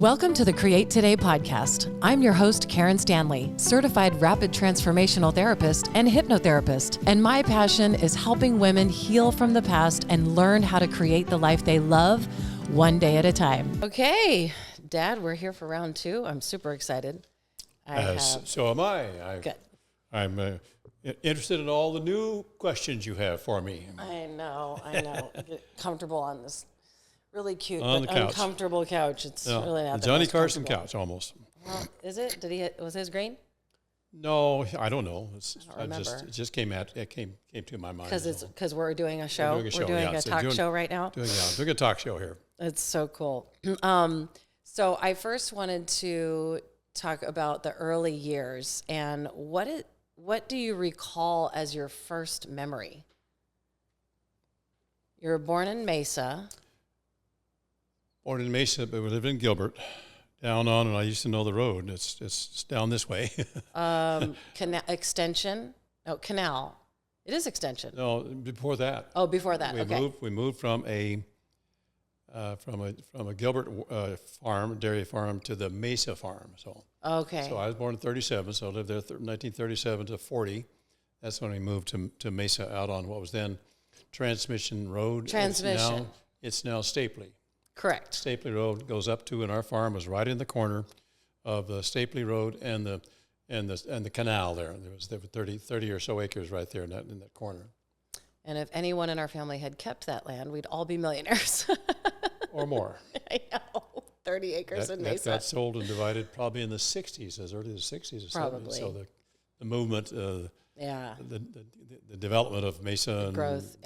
Welcome to the Create Today podcast. I'm your host, Karen Stanley, certified rapid transformational therapist and hypnotherapist. And my passion is helping women heal from the past and learn how to create the life they love one day at a time. Okay, Dad, we're here for round two. I'm super excited. So am I. Good. I'm interested in all the new questions you have for me. I know. Get comfortable on this really cute On but the couch. uncomfortable couch. It's really not the the Johnny most Carson comfortable. couch, almost. Well, is it? Was his green? No, I don't know. I don't remember. It just came to my mind. Because we're doing a show. We're doing a talk show right now. Doing a talk show here. It's so cool. So I first wanted to talk about the early years and what do you recall as your first memory? You were born in Mesa. Born in Mesa, but we lived in Gilbert, down on, and I used to know the road. It's down this way. Extension? No, canal. It is extension. No, before that. Oh, before that. We moved from a Gilbert dairy farm to the Mesa farm. So okay. So I was born in 37, so I lived there 1937 to 40. That's when we moved to Mesa out on what was then Transmission Road. It's now Stapley. Correct. Stapley Road goes up to, and our farm was right in the corner of the Stapley Road and the canal there. There were 30 or so acres right there in that corner. And if anyone in our family had kept that land, we'd all be millionaires. Or more. I know. 30 acres in Mesa. That got sold and divided probably in the 60s, as early as 60s or probably. 70s. So the movement, the development of Mesa and growth,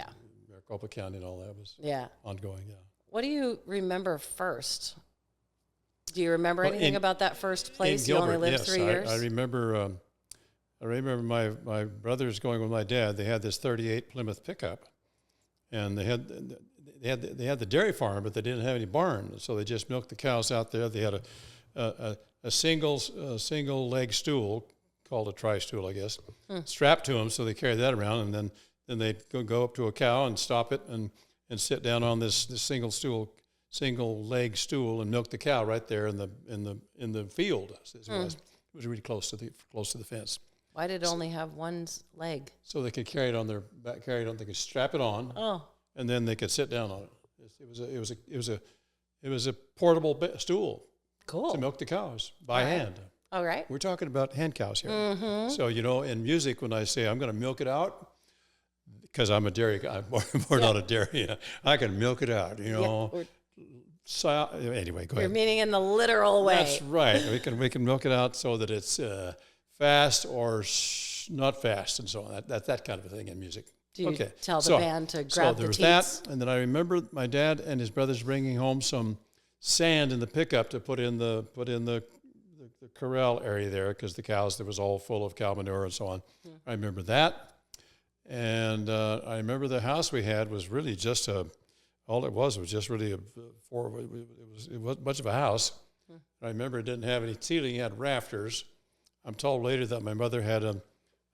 Maricopa County and all that was ongoing, What do you remember first? Do you remember anything about that first place? In Gilbert, you only lived 3 years? I remember my brothers going with my dad. They had this 38 Plymouth pickup, and they had the dairy farm, but they didn't have any barn, so they just milked the cows out there. They had a single leg stool called a tri-stool, I guess, strapped to them, so they carried that around, and then they'd go up to a cow and stop it and sit down on this single leg stool and milk the cow right there in the field. It was really close to the fence. Why did it only have one leg? So they could carry it on their back. They could strap it on. Oh. And then they could sit down on it. It was a portable stool. Cool. To milk the cows by hand. All right. We're talking about hand cows here. Mm-hmm. So in music, when I say I'm going to milk it out, because I'm a dairy guy, more not a dairy. I can milk it out, So anyway, go ahead. You're meaning in the literal way. That's right. We can milk it out so that it's fast or not fast, and so on. That kind of a thing in music. Do you tell the band to grab the teats? So there was that, and then I remember my dad and his brothers bringing home some sand in the pickup to put in the corral area there, because the cows, there was all full of cow manure and so on. I remember that. And I remember the house we had was really just all it was just really it was much of a house. I remember it didn't have any ceiling, it had rafters. I'm told later that my mother had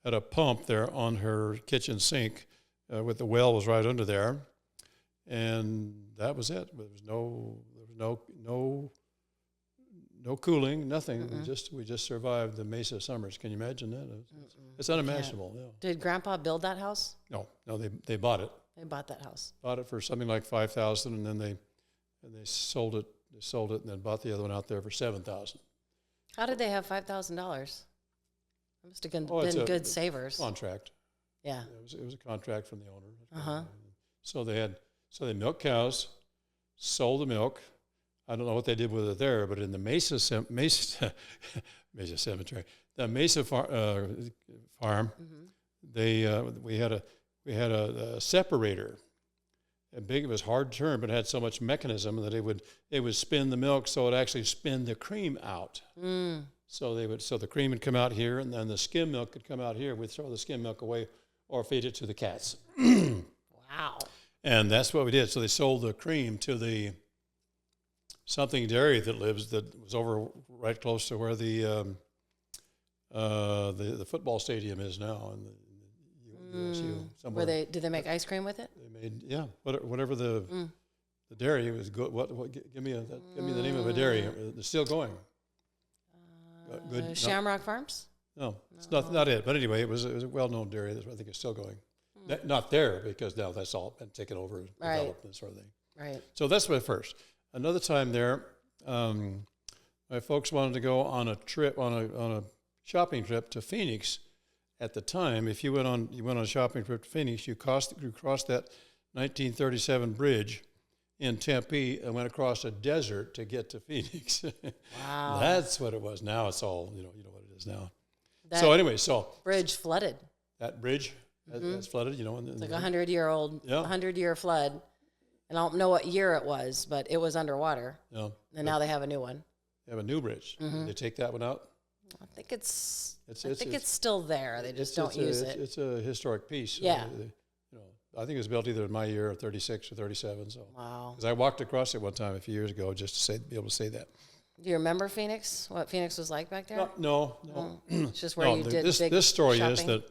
a pump there on her kitchen sink, with the well was right under there, and that was it. There was no cooling, nothing. We just survived the Mesa summers. Can you imagine that? It's unimaginable. Yeah. Did Grandpa build that house? No, they bought it. They bought that house. Bought it for something like $5,000, and then they sold it. They sold it, and then bought the other one out there for $7,000. How did they have $5,000? It must have been good savers. Contract. Yeah. It was a contract from the owner. Uh-huh. So they milked cows, sold the milk. I don't know what they did with it there, but in the Mesa Cemetery, the Mesa farm, we had a separator. It was hard to turn, but it had so much mechanism that it would spin the milk, so it actually spin the cream out. So the cream would come out here, and then the skim milk could come out here. We'd throw the skim milk away or feed it to the cats. Wow. And that's what we did. So they sold the cream to the something dairy that was over right close to where the football stadium is now, and the USU somewhere. Did they make ice cream with it? They made whatever the the dairy was good. Give me the name of a dairy. It's still going. Good. Shamrock Farms? No, it's not it. But anyway, it was a well-known dairy. I think it's still going. Not there, because now that's all been taken over and developed and sort of thing. Right. So that's my first. Another time there, my folks wanted to go on a trip, on a shopping trip to Phoenix. At the time, if you went on a shopping trip to Phoenix, you crossed that 1937 bridge in Tempe and went across a desert to get to Phoenix. Wow. That's what it was. Now it's all, you know what it is now. So anyway, bridge flooded. That bridge that's flooded, you know. It's like 100-year flood. And I don't know what year it was, but it was underwater. Yeah. And now they have a new one. They have a new bridge. Did they take that one out? I think it's still there. They just don't use it. It's a historic piece. Yeah. I think it was built either in my year or 36 or 37. So. Wow. Because I walked across it one time a few years ago just to be able to say that. Do you remember Phoenix? What Phoenix was like back there? No. It's just where you did this story shopping? Is that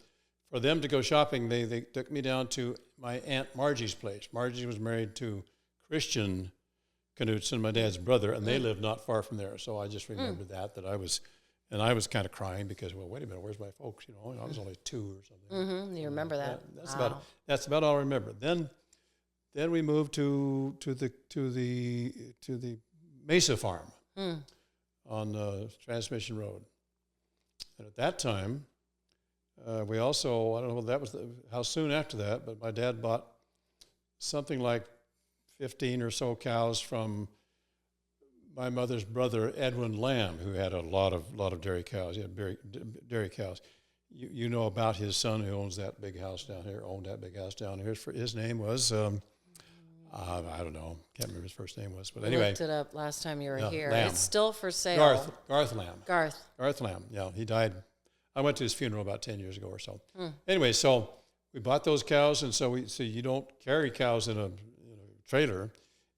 for them to go shopping, they took me down to my Aunt Margie's place. Margie was married to Christian Knudsen, my dad's brother, and they lived not far from there. So I just remembered that I was kind of crying because, well, wait a minute, where's my folks? You know, I was only 2 or something. Mm-hmm. You remember that? That's about all I remember. Then we moved to the Mesa farm on Transmission Road, and at that time, we also, I don't know whether how soon after that, but my dad bought something like 15 or so cows from my mother's brother, Edwin Lamb, who had a lot of dairy cows. He had dairy cows. You know about his son who owned that big house down here. His name was, I don't know, can't remember his first name was, but anyway. I looked it up last time you were here. Lamb. It's still for sale. Garth Lamb. Garth Lamb, yeah, he died. I went to his funeral about 10 years ago or so. Anyway, so we bought those cows, and so you don't carry cows in a trailer.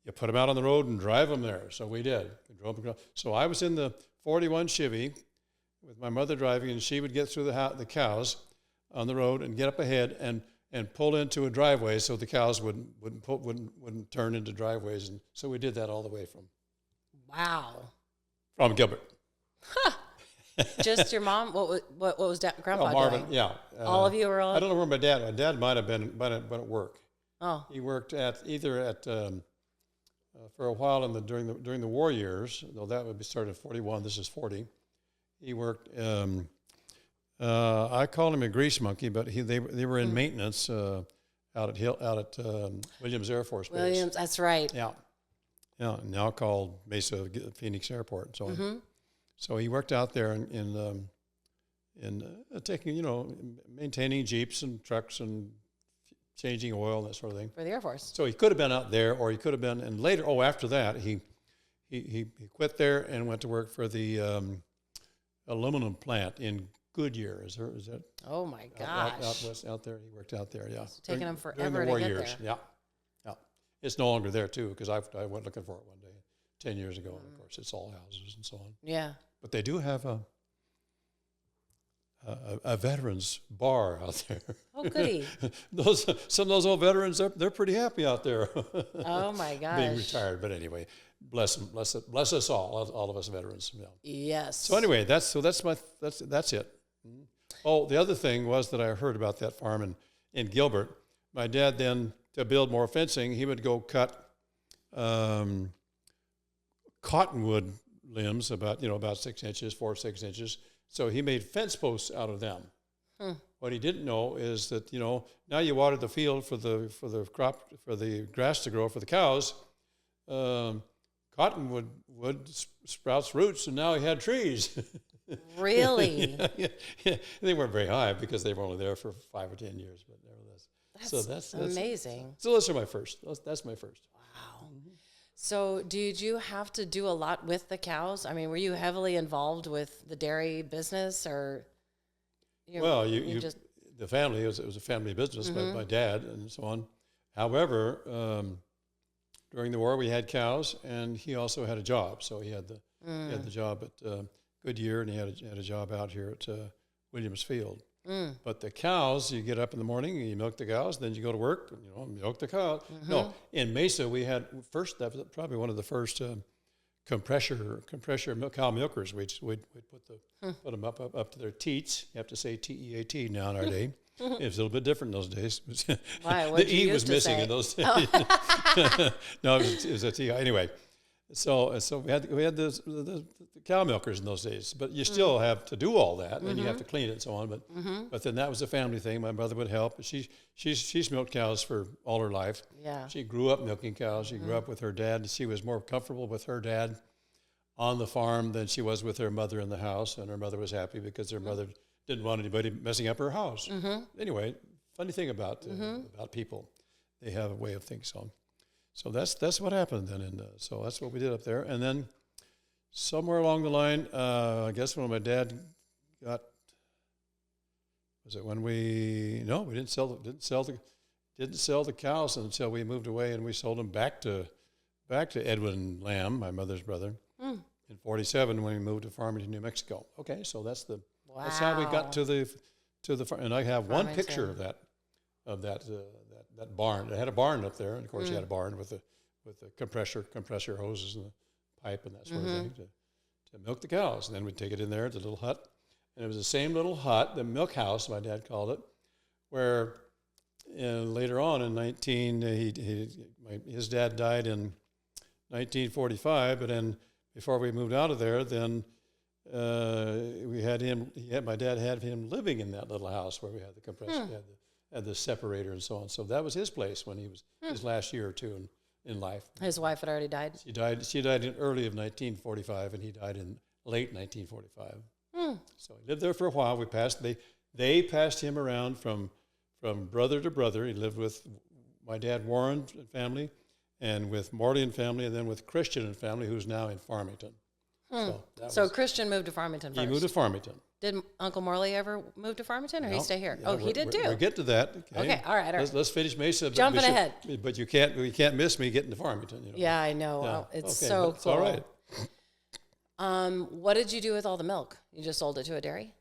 You put them out on the road and drive them there. So we did. We drove them. So I was in the 41 Chevy with my mother driving, and she would get through the cows on the road and get up ahead and pull into a driveway so the cows wouldn't turn into driveways. And so we did that all the way from. Wow. From Gilbert. Just your mom? What was Grandpa Marvin, doing? Yeah. All of you were on? I don't know where my dad. My dad might have been at work. Oh. He worked for a while during the war years, though that would be started at 41. This is 40. He worked. I called him a grease monkey, but they were in maintenance out at Williams Air Force Base. Williams, that's right. Yeah, now called Mesa Phoenix Airport. So, so he worked out there in taking maintaining Jeeps and trucks and changing oil, that sort of thing. For the Air Force. So he could have been out there, or he could have been, and later, after that, he quit there and went to work for the aluminum plant in Goodyear. Is that? Oh my gosh! Out there, he worked out there. Yeah, it's taken him forever during the war to get years. there. Yeah. It's no longer there too, because I went looking for it one day 10 years ago, and of course it's all houses and so on. Yeah. But they do have a veterans bar out there. Oh, goody. Some of those old veterans, they're pretty happy out there. Oh my gosh. Being retired, but anyway, bless them, bless us all of us veterans. Yeah. Yes. So anyway, that's it. Oh, the other thing was that I heard about that farm in Gilbert. My dad then, to build more fencing, he would go cut cottonwood limbs about 6 inches, 4 or 6 inches. So he made fence posts out of them. What he didn't know is that now you water the field for the crop, for the grass to grow for the cows. Cottonwood sprouts roots, and now he had trees. Really? Yeah. They weren't very high because they were only there for 5 or 10 years, but nevertheless. That's amazing. So those are my first. That's my first. Wow. So did you have to do a lot with the cows? I mean, were you heavily involved with the dairy business, or? The family, it was a family business by my dad and so on. However, during the war we had cows, and he also had a job. So he had the job at Goodyear, and he had a job out here at Williams Field. But the cows, you get up in the morning and you milk the cows, then you go to work, milk the cows. No, in Mesa we had that was probably one of the first compressor cow milkers. We'd put them up to their teats. You have to say TEAT now in our day. It was a little bit different in those days. Why? The E was missing in those days. No, it was a T. Anyway, so we had the cow milkers in those days. But you still have to do all that, and you have to clean it and so on. But then that was a family thing. My mother would help. She's milked cows for all her life. Yeah. She grew up milking cows. She grew up with her dad. She was more comfortable with her dad on the farm than she was with her mother in the house, and her mother was happy because her mother didn't want anybody messing up her house. Anyway, funny thing about people, they have a way of thinking. So that's what happened then, and so that's what we did up there. And then somewhere along the line, I guess when my dad got, was it when we didn't sell the cows until we moved away, and we sold them back to Edwin Lamb, my mother's brother, in '47 when we moved to Farmington, New Mexico. Okay, so that's how we got to the farm. And I have one picture of that barn. It had a barn up there, and of course, you had a barn with the compressor hoses and the pipe and that sort of thing to milk the cows. And then we'd take it in there, the little hut, and it was the same little hut, the milk house, my dad called it, where later on in his dad died in 1945, but then before we moved out of there, then we had him. My dad had him living in that little house where we had the compressor, had the separator and so on. So that was his place when he was his last year or two in life. His wife had already died. She died in early of 1945, and he died in late 1945. So he lived there for a while. They passed him around from brother to brother. He lived with my dad Warren and family, and with Morley and family, and then with Christian and family, who's now in Farmington. So Christian moved to Farmington first. He moved to Farmington. Did Uncle Morley ever move to Farmington, or he stay here? Yeah, he did too. We'll get to that. Okay, all right. Let's finish Mesa. Jumping ahead. But you can't miss me getting to Farmington. Yeah, I know. Yeah. It's so cool. All right. What did you do with all the milk? You just sold it to a dairy?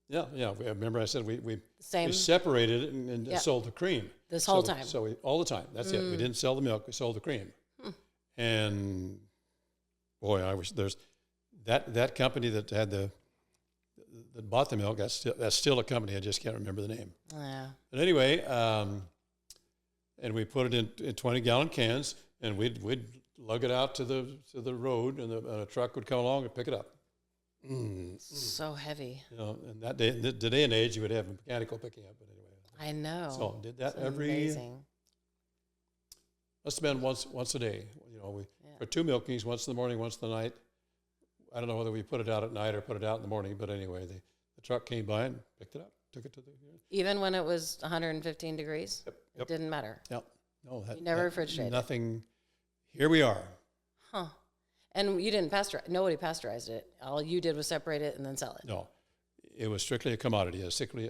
Yeah. Remember I said we separated it and sold the cream. This whole time. So all the time. That's it. We didn't sell the milk. We sold the cream. And boy, I wish there's that company that had that bought the milk. That's still a company. I just can't remember the name. Yeah. But anyway, and we put it in 20-gallon cans, and we'd lug it out to the road, and a truck would come along and pick it up. So heavy. And that day, the day and age, you would have a mechanical picking up. But anyway, I know. So did that amazing. Must have been once a day. For 2 milkings, once in the morning, once in the night. I don't know whether we put it out at night or put it out in the morning, but anyway, the truck came by and picked it up, took it to the. Even when it was 115 degrees, Yep. It didn't matter. Yep. No, you never refrigerated. Nothing. Here we are. Huh. And you didn't pasteurize. Nobody pasteurized it. All you did was separate it and then sell it. No, it was strictly a commodity. Strictly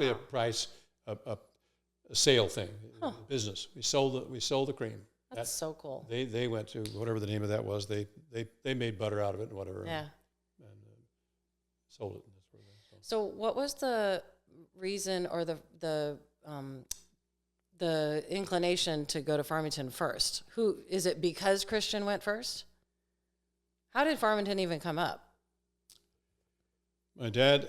a price, a sale thing, business. We sold the cream. That's so cool. They went to whatever the name of that was. They made butter out of it and whatever. Yeah. And sold it. So what was the reason or the inclination to go to Farmington first? Who is it? Because Christian went first? How did Farmington even come up? My dad.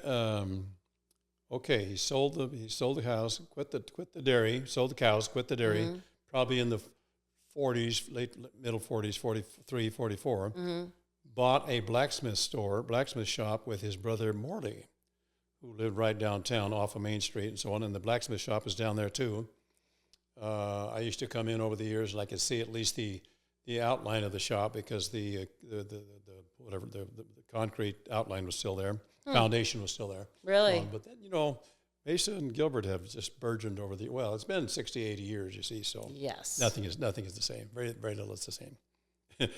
He sold the cows, quit the dairy, sold the cows, quit the dairy, probably in the 40s, middle 40s, 43, 44, bought a blacksmith shop with his brother Morley, who lived right downtown off of Main Street and so on, and the blacksmith shop is down there too. I used to come in over the years and I could see at least the outline of the shop because the concrete outline was still there, foundation was still there. Really? But then, Mesa and Gilbert have just burgeoned over it's been 60, 80 years, you see, so yes. Nothing is the same. Very, very little is the same.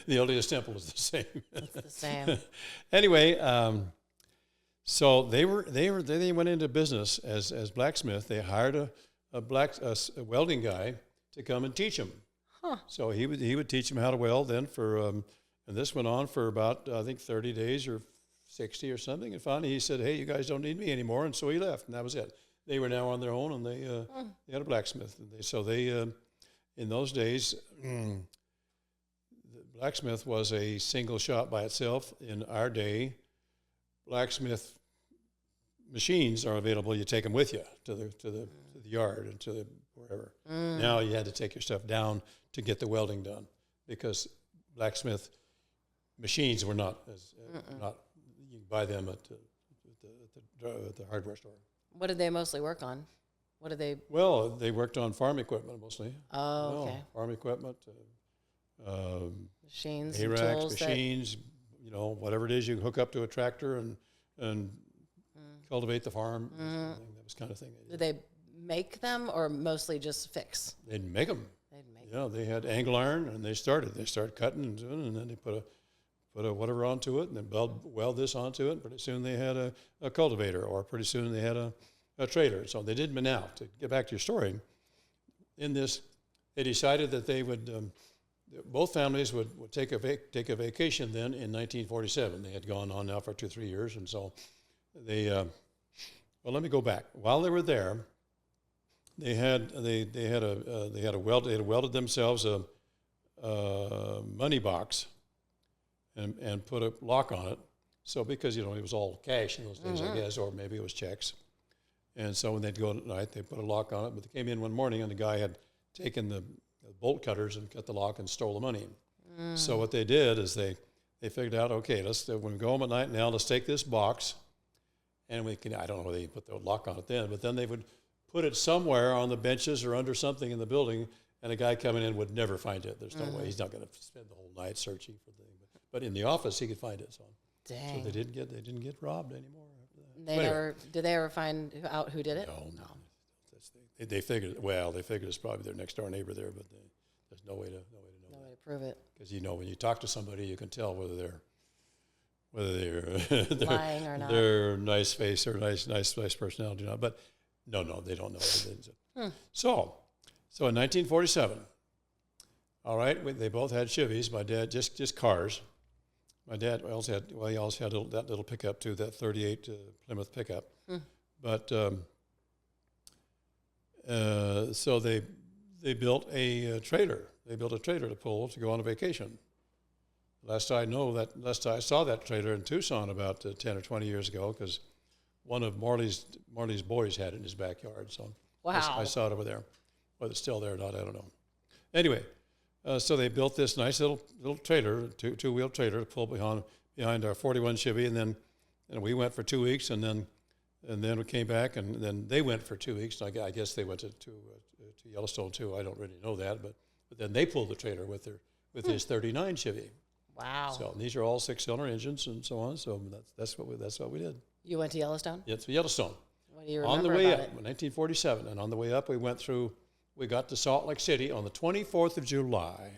The oldest temple is the same. It's the same. Anyway, so they went into business as blacksmith. They hired a welding guy to come and teach them. Huh. So he would teach them how to weld then and this went on for about, I think 30 days or 60 or something. And finally he said, hey, you guys don't need me anymore. And so he left, and that was it. They were now on their own, and they had a blacksmith. And they in those days, the blacksmith was a single shop by itself. In our day, blacksmith machines are available. You take them with you to the yard and to the wherever. Now you had to take your stuff down to get the welding done, because blacksmith machines were not you can buy them at the hardware store. What did they mostly work on? What did they? Well, they worked on farm equipment mostly. Oh, okay. Farm equipment, machines, tools, machines. Whatever it is you hook up to a tractor and cultivate the farm. That was kind of thing. Did they make them or mostly just fix? They'd make them. They had angle iron, and they started cutting and doing, and then they put a whatever onto it, and then weld this onto it. Pretty soon they had a cultivator, or pretty soon they had a trailer. So they did. But now, to get back to your story, in this, they decided that they would, both families would take a vacation then in 1947. They had gone on now for 2-3 years, and so they. Well, let me go back. While they were there, they had welded themselves a money box and put a lock on it. So because it was all cash in those days, I guess, or maybe it was checks. And so when they'd go at night, they put a lock on it. But they came in one morning, and the guy had taken the bolt cutters and cut the lock and stole the money. So what they did is they figured out, okay, when we go home at night now, let's take this box, and we can. I don't know whether they put the lock on it then, but then they would put it somewhere on the benches or under something in the building, and a guy coming in would never find it. There's no way. He's not going to spend the whole night searching for things. But in the office, he could find it. So they didn't get robbed anymore. Did they ever find out who did it? No. They figured. Well, they figured it's probably their next door neighbor there, but there's no way to know. No way to prove it. Because when you talk to somebody, you can tell whether they're lying or not. They're nice face or nice personality or not. But no, they don't know. So in 1947, all right, they both had Chevys. My dad just cars. My dad also had that little pickup too, that 38 Plymouth pickup. But so they built a trailer. They built a trailer to pull to go on a vacation. Last I saw that trailer in Tucson about 10 or 20 years ago, because one of Marley's boys had it in his backyard. So wow. I saw it over there. Whether it's still there or not, I don't know. Anyway, so they built this nice little trailer, two-wheel trailer to pull behind our 41 Chevy, and then we went for 2 weeks, and then we came back, and then they went for 2 weeks. I guess they went to Yellowstone too. I don't really know that, but then they pulled the trailer with his 39 Chevy. Wow. So these are all 6-cylinder engines and so on. So that's what we did. You went to Yellowstone? Yeah, to Yellowstone. What do you remember on the way about up, it? 1947, and on the way up, we got to Salt Lake City on the 24th of July.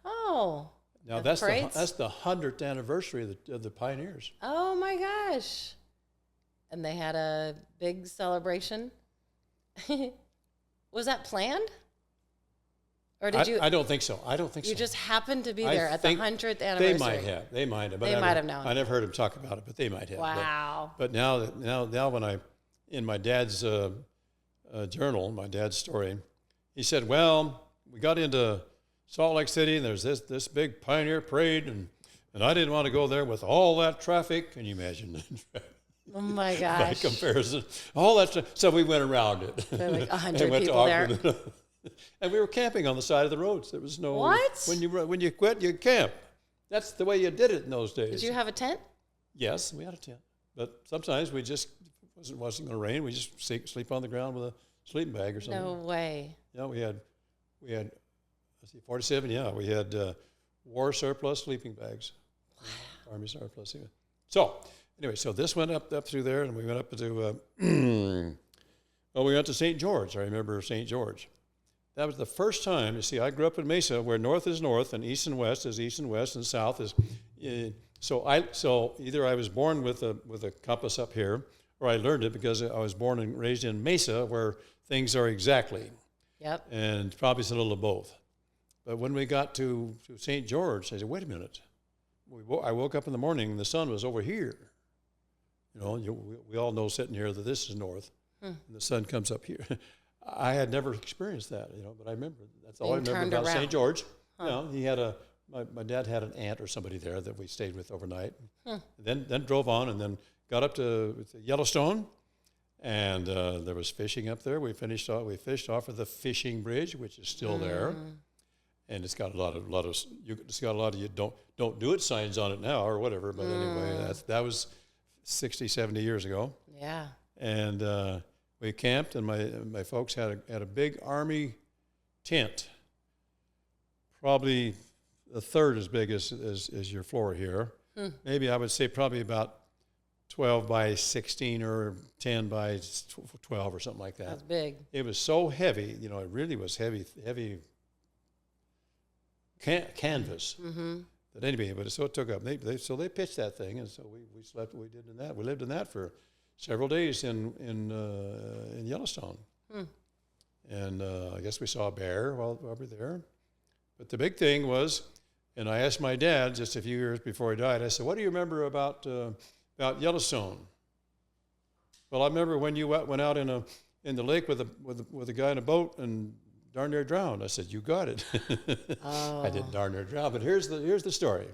Oh. Now that's the 100th anniversary of the Pioneers. Oh my gosh. And they had a big celebration. Was that planned? Or did you? I don't think so. You just happened to be there at the 100th anniversary. They might have. But they might have known. I never heard them talk about it, but they might have. Wow. But now when in my dad's journal, my dad's story, he said, well, we got into Salt Lake City, and there's this big pioneer parade, and I didn't want to go there with all that traffic. Can you imagine? Oh my gosh. By comparison, all that. So we went around it. There were like 100 people there. And we were camping on the side of the roads. There was no. What? When you quit, you camp. That's the way you did it in those days. Did you have a tent? Yes, we had a tent. But sometimes we just wasn't going to rain. We just sleep on the ground with a sleeping bag or something. No way. Yeah, we had. Let's see, 47. Yeah, we had war surplus sleeping bags. Wow. Army surplus. Yeah. So anyway, so this went up through there, and we went up to. We went to St. George. I remember St. George. That was the first time. You see, I grew up in Mesa, where north is north and east and west is east and west, and south is. So either I was born with a compass up here, or I learned it because I was born and raised in Mesa, where things are exactly. Yep. And probably it's a little of both. But when we got to St. George, I said, wait a minute. I woke up in the morning and the sun was over here. we all know sitting here that this is north, and the sun comes up here. I had never experienced that, but I remember, that's all I remember about St. George. He had my dad had an aunt or somebody there that we stayed with overnight. Then drove on and then got up to Yellowstone, and there was fishing up there. We fished off of the fishing bridge, which is still there, and it's got a lot of you don't do it signs on it now or whatever. But anyway, that was 60, 70 years ago. Yeah. And we camped, and my folks had a big army tent, probably a third as big as your floor here. Maybe I would say probably about 12 by 16 or 10 by 12 or something like that. That's big. It was so heavy, it really was heavy canvas. That anyway, but so it took up. So they pitched that thing, and so we slept. We did in that. We lived in that for several days in Yellowstone, and I guess we saw a bear while we were there. But the big thing was, and I asked my dad just a few years before he died. I said, "What do you remember about Yellowstone?" Well, I remember when you went out in the lake with a guy in a boat and darn near drowned. I said, "You got it." I didn't darn near drown, but here's the story.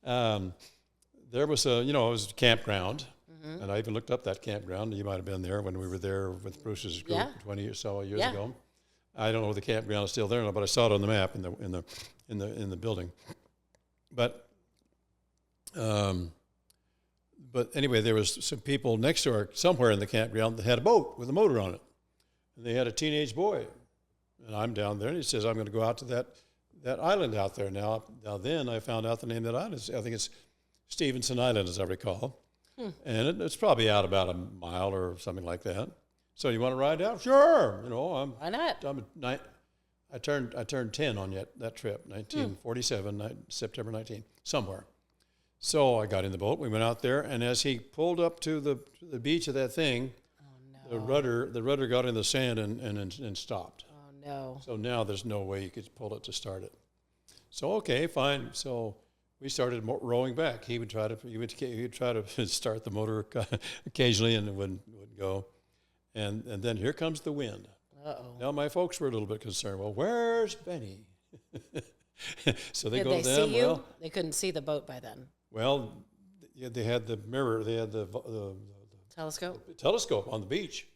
There was it was a campground, and I even looked up that campground. You might have been there when we were there with Bruce's group 20 or so years ago. I don't know if the campground is still there or not, but I saw it on the map in the building. But anyway, there was some people next to somewhere in the campground that had a boat with a motor on it, and they had a teenage boy. And I'm down there, and he says, "I'm going to go out to that island out there." Now then I found out the name of that island. I think it's Stevenson Island, as I recall. And it's probably out about a mile or something like that. So you want to ride out? Sure. Why not? I turned 10 on that trip, 1947, September 19th, somewhere. So I got in the boat. We went out there, and as he pulled up to the beach of that thing, the rudder got in the sand and stopped. No. So now there's no way you could pull it to start it. So okay, fine. So we started rowing back. He would try to start the motor occasionally, and it wouldn't go. And then here comes the wind. Uh-oh. Now my folks were a little bit concerned. Well, where's Benny? So Did they see you? Well, they couldn't see the boat by then. Well, they had the mirror. They had the telescope on the beach.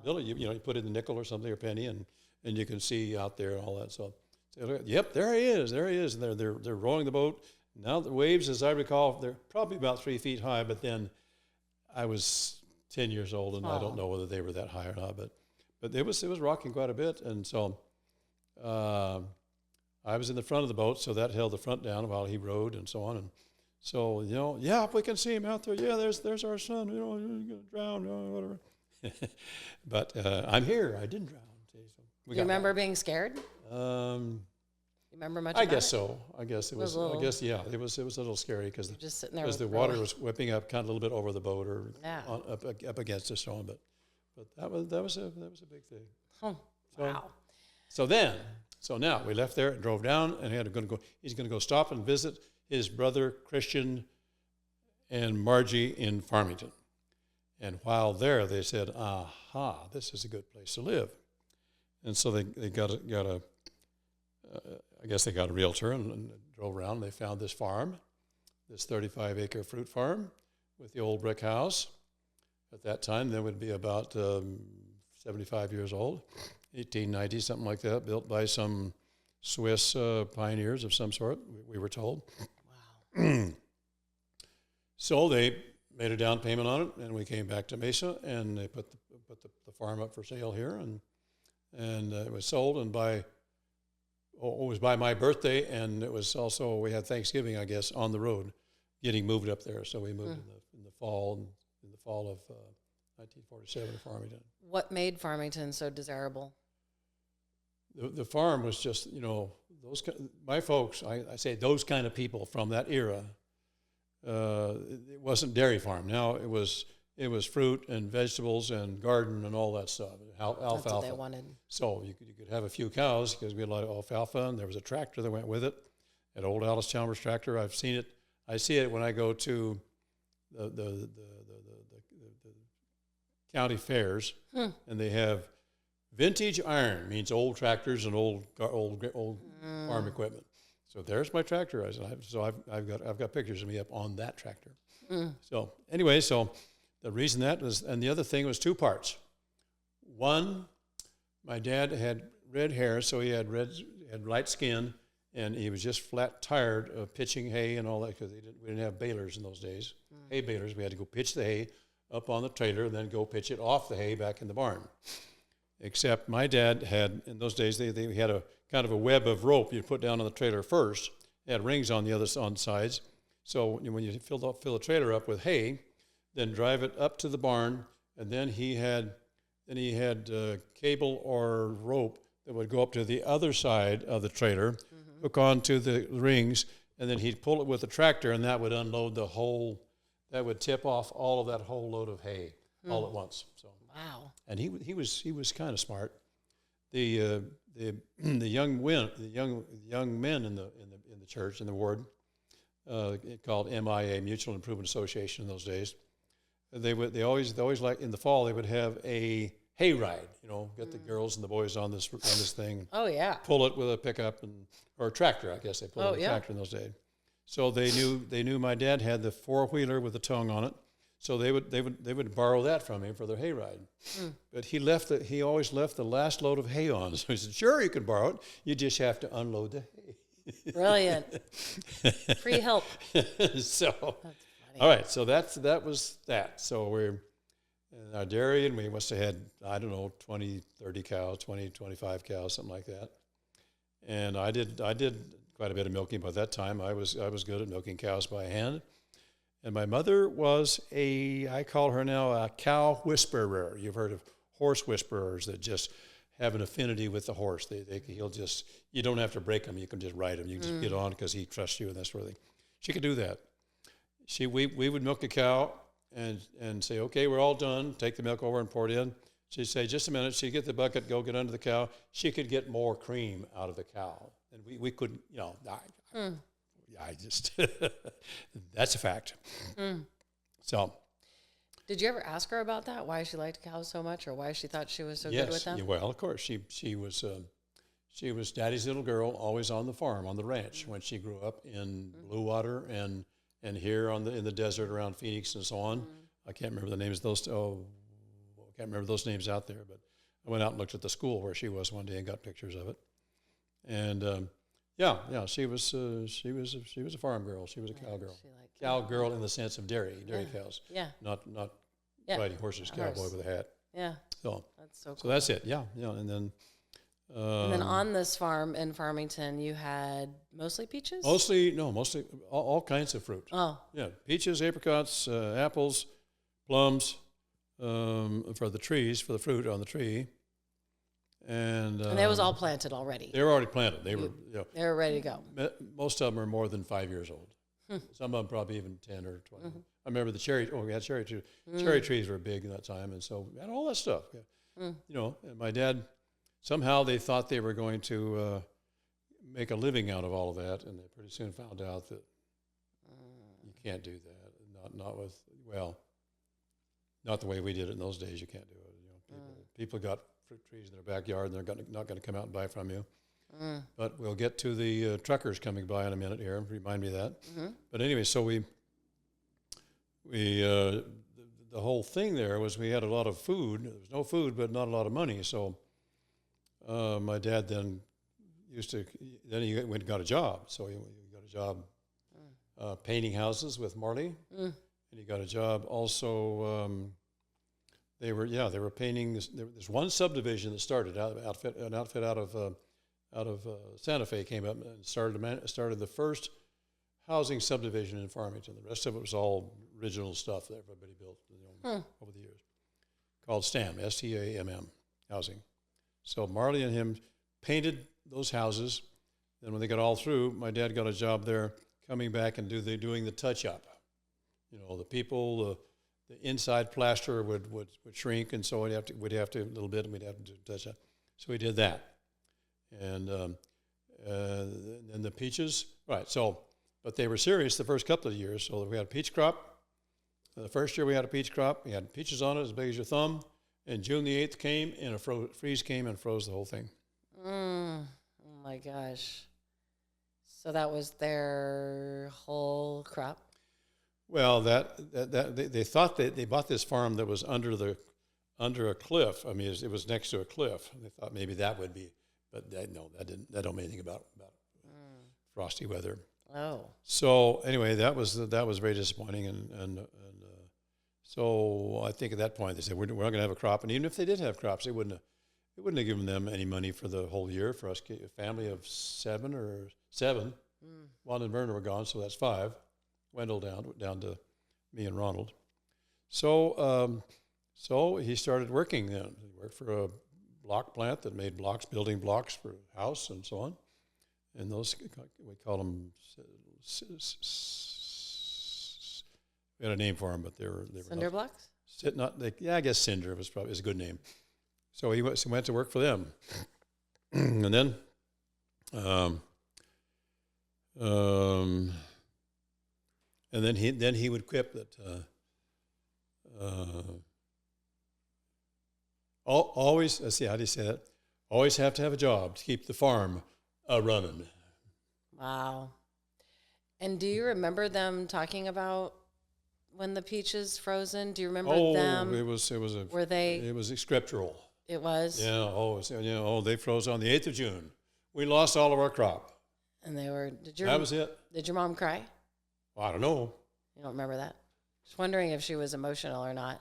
You put in the nickel or something or penny, and you can see out there and all that. So, yep, there he is. And they're rowing the boat. Now the waves, as I recall, they're probably about 3 feet high. But then I was 10 years old, and I don't know whether they were that high or not. But it was rocking quite a bit, and so I was in the front of the boat, so that held the front down while he rowed and so on. And so we can see him out there. Yeah, there's our son. He's gonna drown, whatever. But I'm here. I didn't drown. Do you remember being scared? You remember much? I guess so. I guess it was. I guess it was a little scary because the water was whipping up kind of a little bit over the boat or up against us. But that was a big thing. Oh, wow. So now we left there and drove down, and he's going to go stop and visit his brother Christian and Margie in Farmington. And while there, they said, "Aha, this is a good place to live." And so they got I guess they got a realtor and drove around. And they found this farm, this 35-acre fruit farm with the old brick house. At that time, they would be about 75 years old, 1890, something like that, built by some Swiss pioneers of some sort, we were told. Wow. So they made a down payment on it, and we came back to Mesa, and they put the farm up for sale here, and it was sold, and it was by my birthday, and it was also, we had Thanksgiving, I guess, on the road, getting moved up there. So we moved in the fall of 1947 to Farmington. What made Farmington so desirable? The farm was just, my folks, I say those kind of people from that era. It wasn't dairy farm. Now it was fruit and vegetables and garden and all that stuff. Alfalfa. That's what they wanted. So you could have a few cows because we had a lot of alfalfa, and there was a tractor that went with it, an old Alice Chalmers tractor. I've seen it. I see it when I go to the county fairs, and they have vintage iron, means old tractors and old farm equipment. So there's my tractor. I've got pictures of me up on that tractor. So anyway, so the reason that was, and the other thing was two parts. One, my dad had red hair, so he had light skin, and he was just flat tired of pitching hay and all that, because we didn't have balers in those days. Hay balers. We had to go pitch the hay up on the trailer and then go pitch it off the hay back in the barn. Except my dad had, in those days, they had a kind of a web of rope you'd put down on the trailer first. It had rings on the sides. So when you fill the trailer up with hay, then drive it up to the barn, and then he had cable or rope that would go up to the other side of the trailer, hook onto the rings, and then he'd pull it with the tractor, and that would unload the whole. That would tip off all of that whole load of hay all at once. So Wow. and he was kind of smart. The young men in the church, in the ward, called MIA, Mutual Improvement Association in those days. They always like in the fall they would have a hay ride. Get the girls and the boys on this thing. Oh yeah. Pull it with a pickup or a tractor. I guess they pulled it with a tractor in those days. So they knew my dad had the 4-wheeler with the tongue on it. So they would borrow that from him for their hay ride. But he always left the last load of hay on. So he said, "Sure, you can borrow it. You just have to unload the hay." Brilliant. Free help. So, all right. So that was that. So we're in our dairy, and we must have had, I don't know, 20, 30 cows, 20, 25 cows, something like that. And I did quite a bit of milking by that time. I was good at milking cows by hand. And my mother was I call her now a cow whisperer. You've heard of horse whisperers that just have an affinity with the horse. You don't have to break them. You can just ride him. You can just get on because he trusts you and that sort of thing. She could do that. We would milk a cow and say, "Okay, we're all done." Take the milk over and pour it in. She'd say, "Just a minute." She'd get the bucket, go get under the cow. She could get more cream out of the cow. And we couldn't, I just, that's a fact. So. Did you ever ask her about that? Why she liked cows so much, or why she thought she was so good with them? Yes, well, of course. She was Daddy's little girl, always on the farm, on the ranch, when she grew up in Blue Water and here in the desert around Phoenix and so on. I can't remember the names of those. I can't remember those names out there, but I went out and looked at the school where she was one day and got pictures of it. And she was a farm girl. She was a cow girl. Cow girl in the sense of dairy cows. Yeah. Not riding horses, cowboy with a hat. Yeah. So that's so cool. So that's it. Yeah. And then. And then on this farm in Farmington, you had mostly peaches? Mostly all kinds of fruit. Oh. Yeah, peaches, apricots, apples, plums, for the trees, for the fruit on the tree. And that was all planted already. They were already planted. They were ready to go. Most of them are more than 5 years old. Some of them probably even 10 or 20. I remember the cherry. Oh, we had cherry trees. Cherry trees were big in that time, and so we had all that stuff. Yeah. And my dad, somehow they thought they were going to make a living out of all of that, and they pretty soon found out that you can't do that. Not the way we did it in those days. You can't do it. People got fruit trees in their backyard, and they're not going to come out and buy from you. But we'll get to the truckers coming by in a minute here. Remind me of that. But anyway, so we the whole thing there was we had a lot of food. There was no food, but not a lot of money. So my dad then he went and got a job. So he got a job painting houses with Marley, and he got a job also. They were painting. There's one subdivision that started an outfit out of Santa Fe came up and started the first housing subdivision in Farmington. The rest of it was all original stuff that everybody built over the years, called STAM, STAMM, housing. So Marley and him painted those houses. Then when they got all through, my dad got a job there, coming back and doing the touch-up. The people, the inside plaster would shrink, and so we'd have to a little bit, and we'd have to do touch-up. So we did that. And the peaches, right, so, but they were serious the first couple of years. So we had a peach crop, the first year we had a peach crop. We had peaches on it as big as your thumb. And June the 8th came, and a freeze came and froze the whole thing. Oh, my gosh. So that was their whole crop? Well, they thought they bought this farm that was under a cliff. I mean, it was next to a cliff. They thought maybe that would be, but that don't mean anything about frosty weather. Oh. So anyway, that was very disappointing, and so I think at that point they said we're not going to have a crop, and even if they did have crops, it wouldn't have given them any money for the whole year. For us, a family of seven, Juan and Verna were gone, so that's 5. Wendell down to me and Ronald. So he started working then. He worked for a block plant that made building blocks for a house and so on. And those, we call them, we had a name for them, but they were cinder blocks? I guess cinder is a good name. So he went to work for them. And then he would quip that always, let's see, how do you say that? Always have to have a job to keep the farm running. Wow. And do you remember them talking about when the peaches frozen? Do you remember them? It was scriptural. It was? Yeah, they froze on the 8th of June. We lost all of our crop. And they were, that was it. Did your mom cry? Well, I don't know. You don't remember that? Just wondering if she was emotional or not.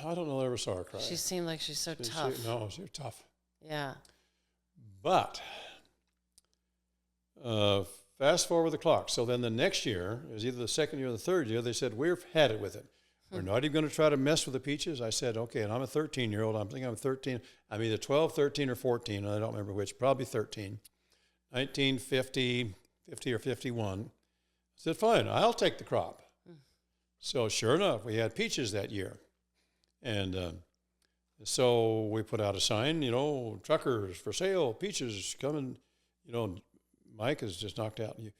I don't know I ever saw her cry. She seemed like she's so tough. She was tough. Yeah. But fast forward the clock. So then the next year, it was either the second year or the third year, they said, we've had it with it. We're not even going to try to mess with the peaches. I said, okay, and I'm a 13-year-old. I'm thinking I'm 13. I'm either 12, 13, or 14. I don't remember which. Probably 13. 1950, 50 or 51. I said, fine, I'll take the crop. So sure enough, we had peaches that year. And so we put out a sign, truckers for sale, peaches coming. Mike is just knocked out. You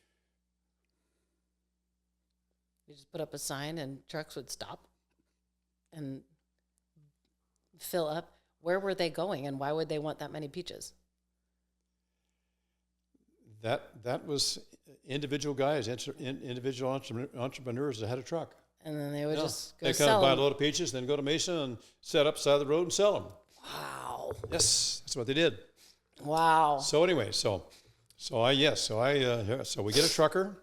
just put up a sign and trucks would stop and fill up. Where were they going and why would they want that many peaches? That was individual guys, individual entrepreneurs that had a truck. And then they would just go they sell buy them. a load of peaches, then go to Mesa and set up side of the road and sell them. Wow. Yes, that's what they did. Wow. So anyway, so we get a trucker.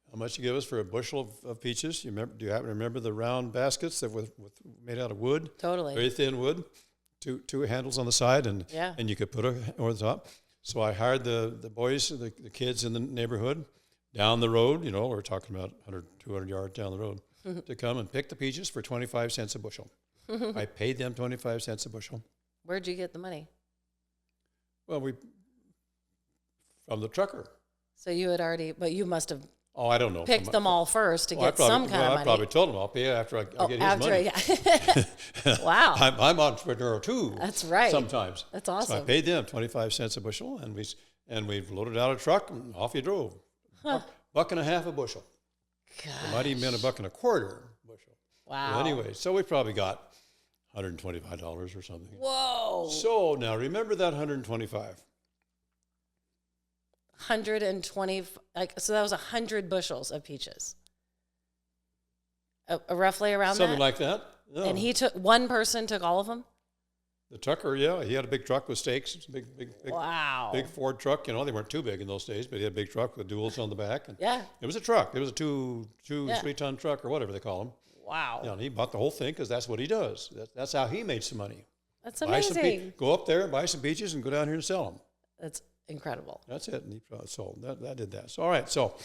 How much you give us for a bushel of peaches? Do you happen to remember the round baskets that were made out of wood? Totally. Very thin wood, two handles on the side, and you could put it over the top. So I hired the boys, the kids in the neighborhood down the road. We're talking about 100, 200 yards down the road. To come and pick the peaches for 25 cents a bushel. I paid them 25 cents a bushel. Where'd you get the money? Well, from the trucker. So you had already, but you must have I don't know. picked them all first to get some kind of money. I probably told him I'll pay after I get his money. Yeah. Wow. I'm entrepreneur too. That's right. Sometimes. That's awesome. So I paid them 25 cents a bushel, and we've loaded out a truck, and off you drove. Buck and a half a bushel. Gosh. It might even been $1.25 a bushel. Wow. Well, anyway, so we probably got $125 or something. Whoa. So now remember that 125. 120, so that was 100 bushels of peaches. Roughly around something that? like that. Yeah. And one person took all of them? The trucker, yeah, he had a big truck with stakes. It's a big, wow. Big Ford truck. They weren't too big in those days, but he had a big truck with duals on the back. And yeah. It was a truck. It was a 3-ton truck or whatever they call them. Wow. Yeah, and he bought the whole thing because that's what he does. That's how he made some money. That's amazing. Go up there, buy some peaches, and go down here and sell them. That's incredible. That's it. And he sold that did that. So all right. So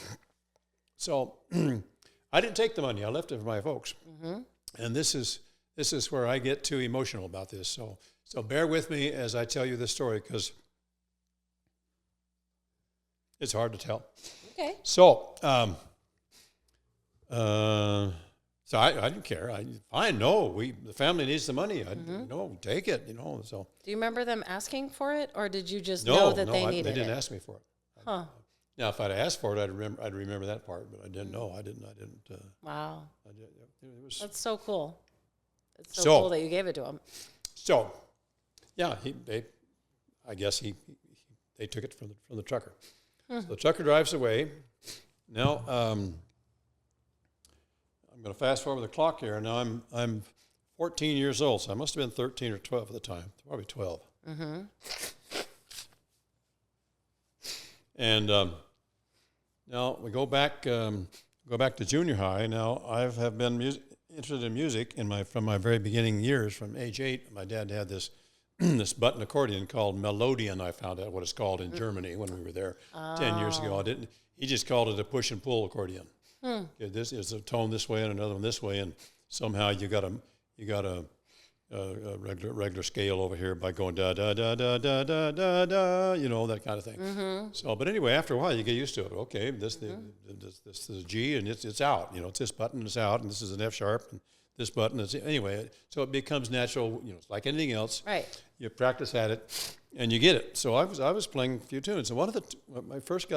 I didn't take the money. I left it for my folks. Mm-hmm. And this is where I get too emotional about this. So bear with me as I tell you this story because it's hard to tell. Okay. So I didn't care. The family needs the money. Take it. So. Do you remember them asking for it, or did you just know that they needed it? They didn't ask me for it. Huh. Now, if I'd asked for it, I'd remember that part, but I didn't know. I didn't. Wow. It was, That's so cool. It's so cool that you gave it to him. So, yeah, I guess they took it from the trucker. So the trucker drives away. Now, I'm going to fast forward the clock here. Now I'm 14 years old, so I must have been 13 or 12 at the time, probably 12. Mm-hmm. And now we go back to junior high. Now I have been interested in music from my very beginning years. From age 8, my dad had this this button accordion called Melodian. I found out what it's called in Germany when we were there 10 years ago. He just called it a push and pull accordion. This is a tone this way and another one this way, and somehow you got a regular scale over here by going da da da da da da da da, that kind of thing. Mm-hmm. So, but anyway, after a while you get used to it. Okay, this is a G and it's out. It's this button is out, and this is an F sharp, and this button is anyway. So it becomes natural. It's like anything else. Right. You practice at it, and you get it. So I was playing a few tunes, and one of my first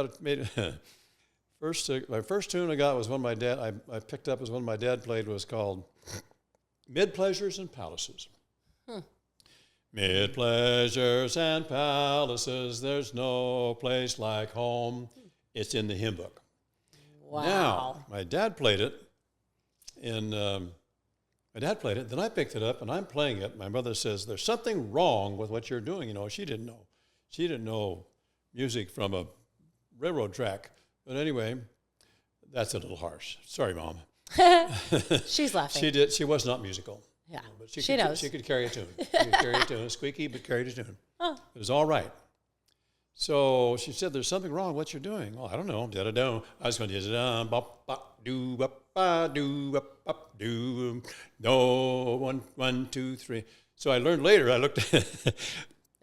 my first tune I got was one I picked up as one my dad played, was called Mid Pleasures and Palaces. Mid pleasures and palaces, there's no place like home. It's in the hymn book. Wow. Now, my dad played it, then I picked it up, and I'm playing it. My mother says, there's something wrong with what you're doing. She didn't know. She didn't know music from a railroad track. But anyway, that's a little harsh. Sorry, Mom. She's laughing. She did. She was not musical. Yeah, but she knows. She could carry a tune. She could carry a tune, squeaky, but carried a tune. Oh. It was all right. So she said, "There's something wrong. What you're doing?" Well, I don't know. Da da da. I was going to da ba ba do ba ba do ba ba do. No, 1 2 3. So I learned later. I looked at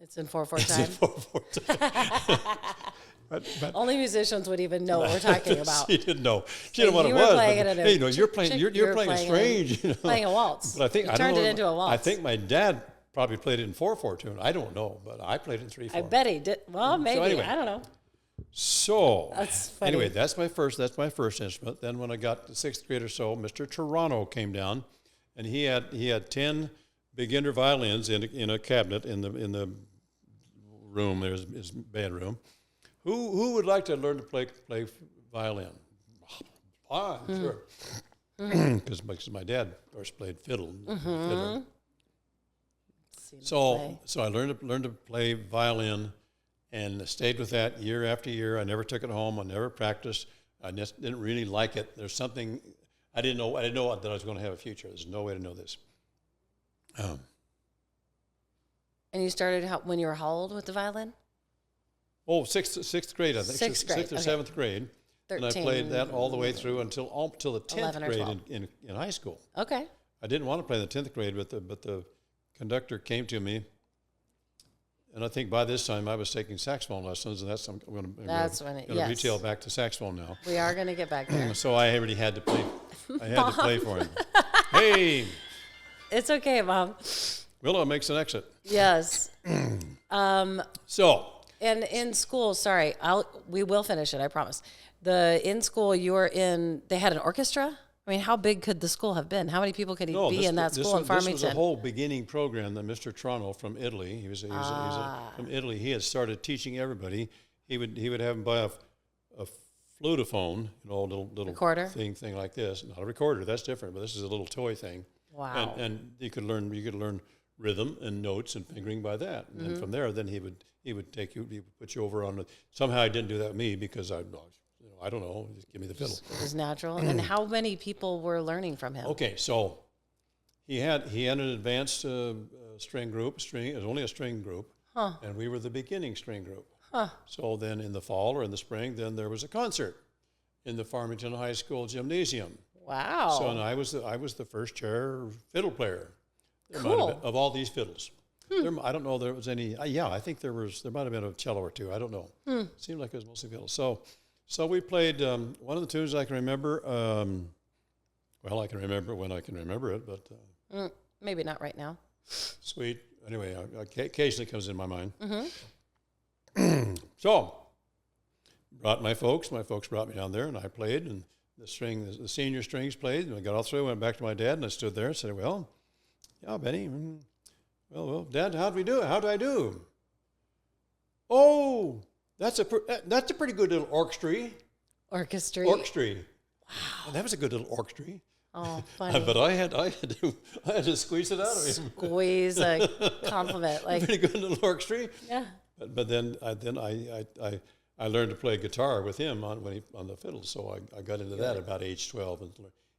it's in 4/4 time. It's in 4/4 time. But only musicians would even know what we're talking about. She didn't know. She didn't know what it was. But, you're playing. You're playing a strange. Playing a waltz. But I turned it into a waltz. I think my dad probably played it in 4/4 tune. I don't know, but I played it in 3/4. I bet he did. Well, maybe. So anyway, I don't know. So that's funny. Anyway, that's my first instrument. Then when I got to 6th grade or so, Mr. Toronto came down, and he had 10 beginner violins in a cabinet in the room. There's his bedroom. Who would like to learn to play violin? Fine, sure. Because my dad, of course, played fiddle. Mm-hmm. So I learned to play violin, and stayed with that year after year. I never took it home. I never practiced. I just didn't really like it. There's something I didn't know that I was going to have a future. There's no way to know this. And you started when you were how old with the violin? Oh, sixth grade, I think. 6th grade. 6th or 7th grade. 13. And I played that all the way through until the 10th grade in high school. Okay. I didn't want to play in the 10th grade, but the conductor came to me, and I think by this time I was taking saxophone lessons, and I'm going to retail back to saxophone now. We are going to get back there. So I already had to play. I had to play for him. Hey. It's okay, Mom. Willow makes an exit. Yes. So. And in school, sorry, we will finish it, I promise. In school, they had an orchestra? I mean, how big could the school have been? How many people could be in that school in Farmington? This was a whole beginning program that Mr. Toronto from Italy, he was from Italy, he had started teaching everybody. He would have them buy a flutophone, little recorder thing like this. Not a recorder, that's different, but this is a little toy thing. Wow. And you could learn rhythm and notes and fingering by that. And then from there, then he would put you over on somehow he didn't do that with me because I don't know, just give me the fiddle. It was natural. And how many people were learning from him? Okay, so he had an advanced string group. It was only a string group, and we were the beginning string group. Huh. So then in the fall or in the spring, then there was a concert in the Farmington High School gymnasium. Wow. So and I was the first chair fiddle player. Cool. Of all these fiddles. I don't know if there was any. I think there might have been a cello or two. I don't know. It seemed like it was mostly fiddles. So we played one of the tunes I can remember. I can remember when I can remember it, but maybe not right now. Sweet. Anyway, occasionally comes in my mind. Mm-hmm. So brought my folks. My folks brought me down there, and I played, and the senior strings played, and I got all through, went back to my dad, and I stood there and said, well, yeah, Benny, well, Dad, how'd we do it? How'd I do? Oh, that's a pretty good little orchestra. Orchestra. Wow. Well, that was a good little orchestra. Oh, funny. But I had to squeeze it out of him. Squeeze a compliment, like pretty good little orchestra. Yeah. But then I learned to play guitar with him on the fiddle, so I got into that about age 12, and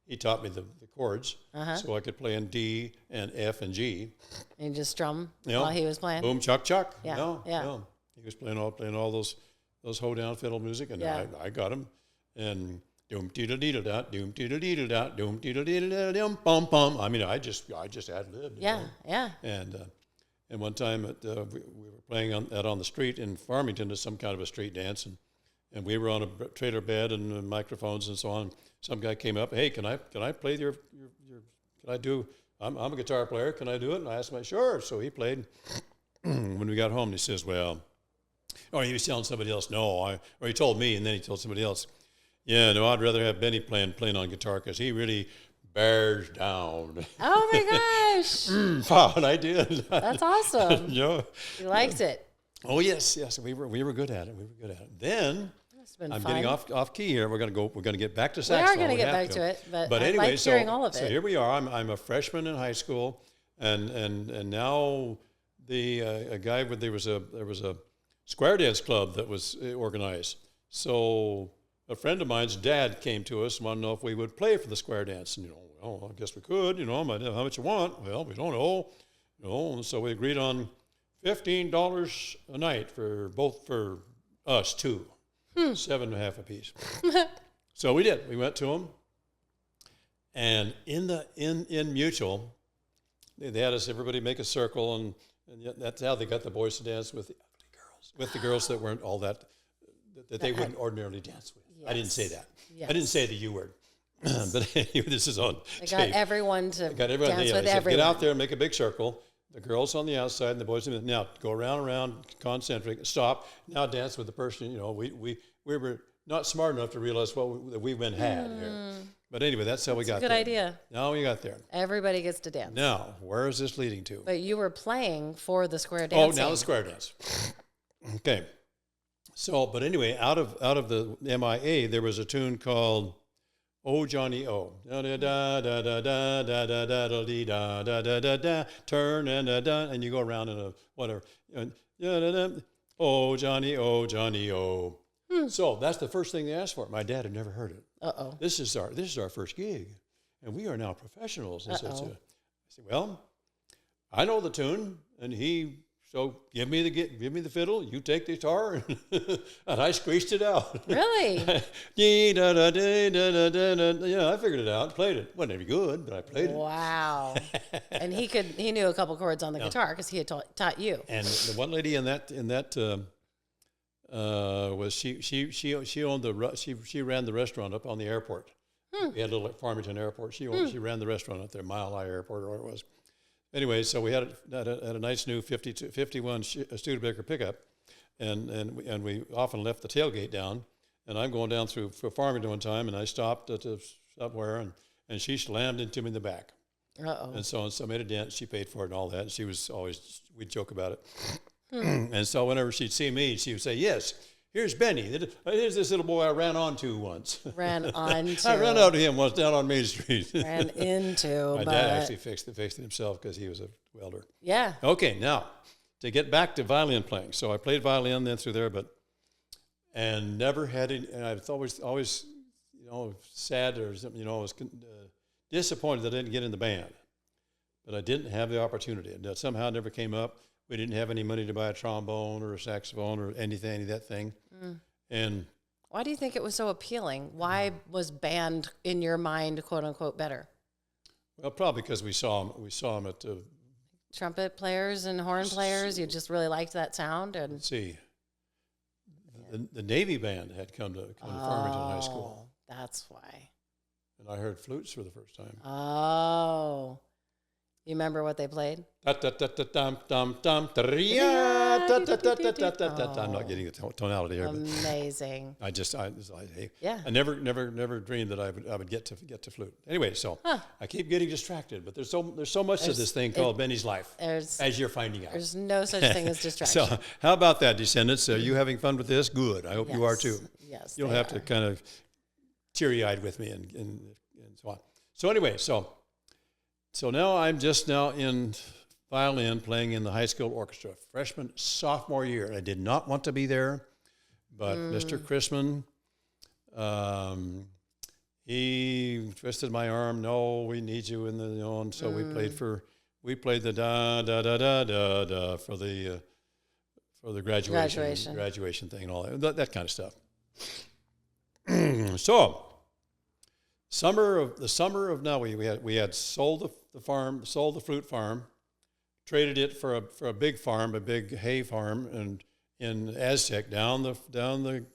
he taught me the chords, so I could play in D and F and G. And just strum while he was playing. Boom, chuck, chuck. Yeah, yeah. He was playing all those hoedown fiddle music, and I got him, and doom deedle deedle dot, doom deedle deedle dot, doom deedle deedle dum pum pum. I mean, I just ad-libbed. Yeah, yeah. And one time we were playing on the street in Farmington, to some kind of a street dance, and we were on a trailer bed and microphones and so on. Some guy came up, hey, can I play your can I do? I'm a guitar player. Can I do it? And I asked him, sure. So he played. When we got home, he says, well, or he was telling somebody else, or he told me, and then he told somebody else, yeah, no, I'd rather have Benny playing on guitar because he really bears down. Oh my gosh! Wow, and I did. That's awesome. Yeah. He likes it. Oh yes, we were good at it. Then I'm getting off key here. We're gonna get back to saxophone. We are gonna get back to it, but anyway, I like hearing all of it. So here we are. I'm a freshman in high school, and now there was a square dance club that was organized. So a friend of mine's dad came to us and wanted to know if we would play for the square dance. And, well, I guess we could, how much you want? Well, we don't know. And so we agreed on $15 a night for us two, 7.5 apiece. So we did. We went to them. And in Mutual, they had us, everybody make a circle, and that's how they got the boys to dance with the girls that weren't all that they wouldn't ordinarily dance with. Yes. I didn't say that. Yes. I didn't say the U word. But anyway, this is on tape. Got everyone to dance with everyone. Get out there and make a big circle. The girls on the outside and the boys on the now go around, concentric, stop. Now dance with the person. We were not smart enough to realize what we had here. But anyway, that's how we got there. Good idea. Now we got there. Everybody gets to dance. Now, where is this leading to? But you were playing for the square dance. Oh, now the square dance. Okay. So, but anyway, out of the MIA, there was a tune called "Oh Johnny Oh." Da da da da da da da da da da da da da da. Turn and you go around in a whatever. Oh Johnny Oh. So that's the first thing they asked for. My dad had never heard it. This is our first gig, and we are now professionals. I said, well, I know the tune, and so give me the fiddle, you take the guitar, and I screeched it out. Really? I figured it out, played it. Wasn't very good, but I played it. Wow. And he knew a couple chords on the guitar because he had taught you. And the one lady in that was she owned she ran the restaurant up on the airport. We had a little Farmington Airport. She ran the restaurant up there, Mile High Airport or what it was. Anyway, so we had a nice new 51 Studebaker pickup, and we often left the tailgate down. And I'm going down through Farmington one time, and I stopped at somewhere, and she slammed into me in the back. And so I made a dent. She paid for it and all that. And she was we'd joke about it. And so whenever she'd see me, she would say, "Yes, here's Benny. Here's this little boy I ran onto once." I ran out to him once down on Main Street. Ran into. My dad actually fixed it himself because he was a welder. Yeah. Okay, now to get back to violin playing. So I played violin then through there, and never had any. And I was always sad or something. I was disappointed that I didn't get in the band, but I didn't have the opportunity. It somehow never came up. We didn't have any money to buy a trombone or a saxophone or any of that thing. And why do you think it was so appealing? Why was band in your mind, quote unquote, better? Well, probably because we saw them at trumpet players and horn players. You just really liked that sound. And let's see, the Navy band had come to Farmington High School. That's why. And I heard flutes for the first time. Oh. You remember what they played? Da da da da dum dum dum. Da I'm not getting the tonality here. Amazing. I never dreamed that I would get to flute. Anyway, so I keep getting distracted, but there's so much to this thing called Benny's life, as you're finding out. There's no such thing as distraction. So how about that, descendants? Are you having fun with this? Good. I hope you are too. Yes, you'll have to kind of teary-eyed with me and so on. So anyway, so now I'm just now in violin playing in the high school orchestra, freshman, sophomore year. I did not want to be there, but Mr. Chrisman, he twisted my arm. No, we need you in the, and so we played the da da da da da da for the graduation thing and all that kind of stuff. So the summer of now we had sold the fruit farm, traded it for a big farm, a big hay farm, and in Aztec down the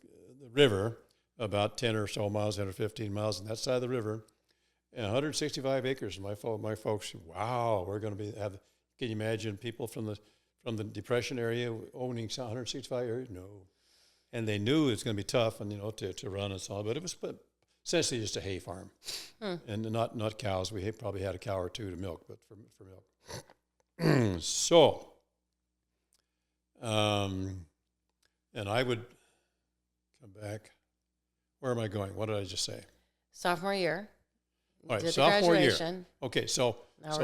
river, about 10 or 15 miles on that side of the river, and 165 acres. And my folks, wow, we're going to have. Can you imagine people from the Depression area owning 165 acres? No, and they knew it was going to be tough, and to run and so on. But it was essentially just a hay farm, and not cows. We probably had a cow or two to milk, but for milk. So, and I would come back. Where am I going? What did I just say? Sophomore year. All right, did sophomore the year. graduation. Okay, so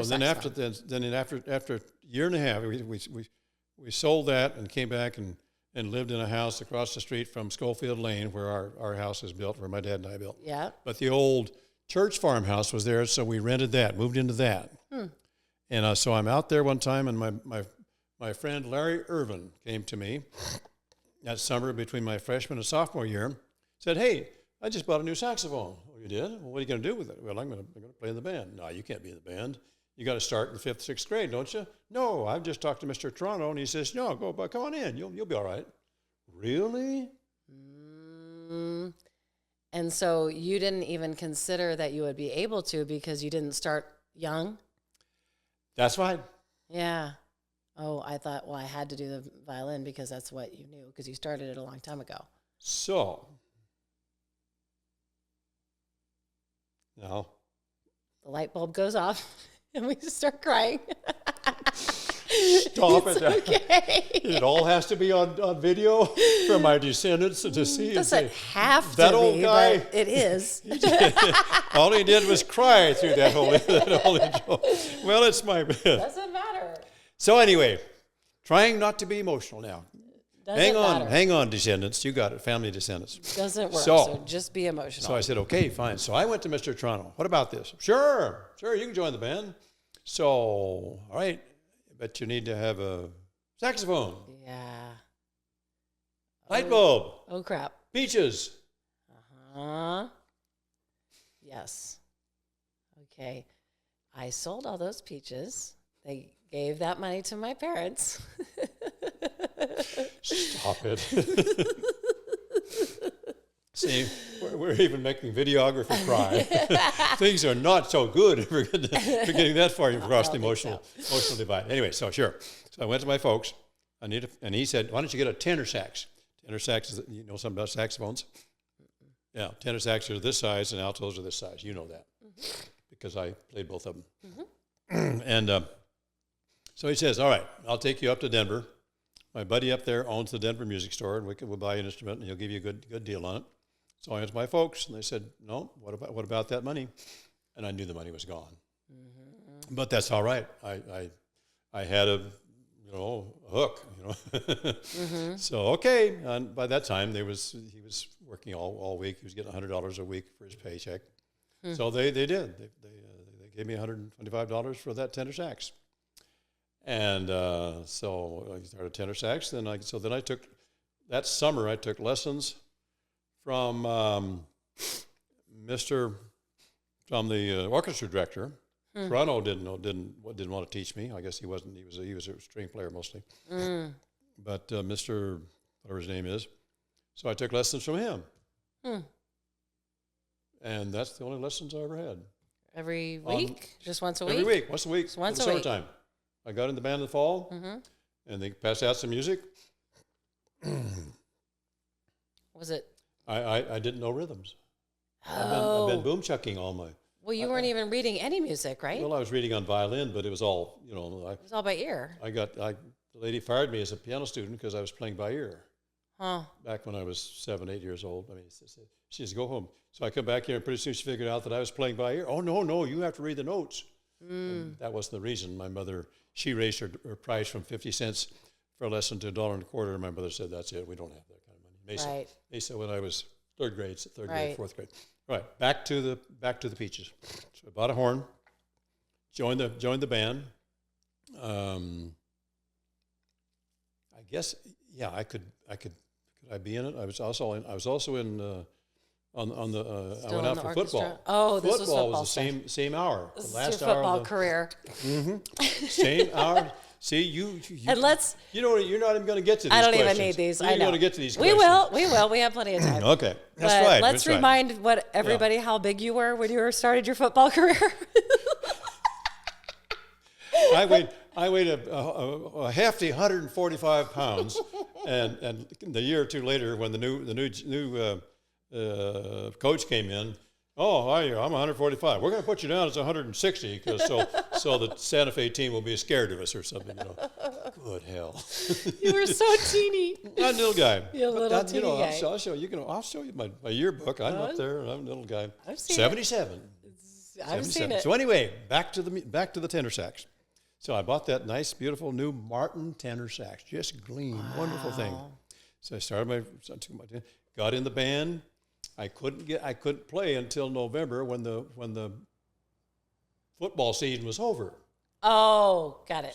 then after a year and a half, we sold that and came back and lived in a house across the street from Schofield Lane, where our house is built, where my dad and I built. Yeah. But the old church farmhouse was there, so we rented that, moved into that. And so I'm out there one time, and my friend Larry Irvin came to me that summer between my freshman and sophomore year, said, "Hey, I just bought a new saxophone." "Oh, you did? Well, what are you going to do with it?" "Well, I'm going to play in the band." "No, you can't be in the band. You got to start in the 5th, 6th grade, don't you?" "No, I've just talked to Mr. Toronto, and he says, no, come on in. You'll be all right." "Really?" And so you didn't even consider that you would be able to because you didn't start young? That's right. Yeah. Oh, I thought, well, I had to do the violin because that's what you knew, because you started it a long time ago. So, now. The light bulb goes off, and we just start crying. Stop it. Okay. It all has to be on video for my descendants to see. It doesn't have to that be, old guy, but it is. All he did was cry through that whole intro. Well, it's my... Doesn't matter. So anyway, trying not to be emotional now. Doesn't Hang on, descendants. You got it, family descendants. Doesn't work, so just be emotional. So I said, okay, fine. So I went to Mr. Toronto. What about this? Sure, you can join the band. So, all right, but you need to have a saxophone. Yeah. Light bulb. Oh, crap. Peaches. Uh-huh. Yes. Okay. I sold all those peaches. They gave that money to my parents. Stop it. See, we're even making videographer cry. Things are not so good if we're getting that far across the emotional divide. Anyway, so sure. So I went to my folks, and he said, "Why don't you get a tenor sax?" Tenor sax is, you know something about saxophones? Yeah, tenor sax are this size and altos are this size. You know that because I played both of them. And so he says, "All right, I'll take you up to Denver. My buddy up there owns the Denver music store, and we'll buy you an instrument, and he'll give you a good deal on it." So I went to my folks, and they said, "No, what about that money?" And I knew the money was gone. But that's all right. I had a hook, So okay, and by that time he was working all week. He was getting $100 a week for his paycheck. So they did. They gave me $125 for that tenor sax. And so I started tenor sax. Then I took that summer. I took lessons from the orchestra director. Toronto didn't want to teach me. I guess he wasn't. He was a string player mostly. But Mr. whatever his name is. So I took lessons from him. And that's the only lessons I ever had. Every week? Just once a week? Every week, once a week. Just once in the summertime. I got in the band in the fall, and they passed out some music. Was it? I didn't know rhythms. Oh. I've been boom chucking all my. Well, you weren't even reading any music, right? Well, I was reading on violin, but it was all, it was all by ear. The lady fired me as a piano student because I was playing by ear. Huh. Back when I was 7, 8 years old. I mean, she says, go home. So I come back here, and pretty soon she figured out that I was playing by ear. Oh, no, you have to read the notes. That wasn't the reason. My mother, she raised her price from 50 cents for a lesson to $1.25. And my mother said, that's it. We don't have that kind of money. Mesa when I was third grade, fourth grade. All right, back to the Peaches. So I bought a horn, joined the band. I guess, yeah, I could I be in it? I was also in I went out for football. Oh, this football was the same hour. This the last is your football hour career. Same hour. See, you and let's. You're not even going to get to these I don't questions. even need these. You're I know. going to get to these We questions. We will. We have plenty of time. Okay, that's but right. Let's remind everybody how big you were when you started your football career. I weighed a hefty 145 pounds, and the year or two later, when the new coach came in, oh, I'm 145. We're going to put you down as 160 because so the Santa Fe team will be scared of us or something. Good hell. You were so teeny. I'm a little guy. You're a little teeny guy. I'll show you. I'll show you my yearbook. I'm up there. I'm a little guy. I've seen 77. I've seen it. So anyway, back to the tenor sax. So I bought that nice, beautiful new Martin tenor sax, just gleam, wonderful thing. So I got in the band. I couldn't play until November when the football season was over. Oh, got it. I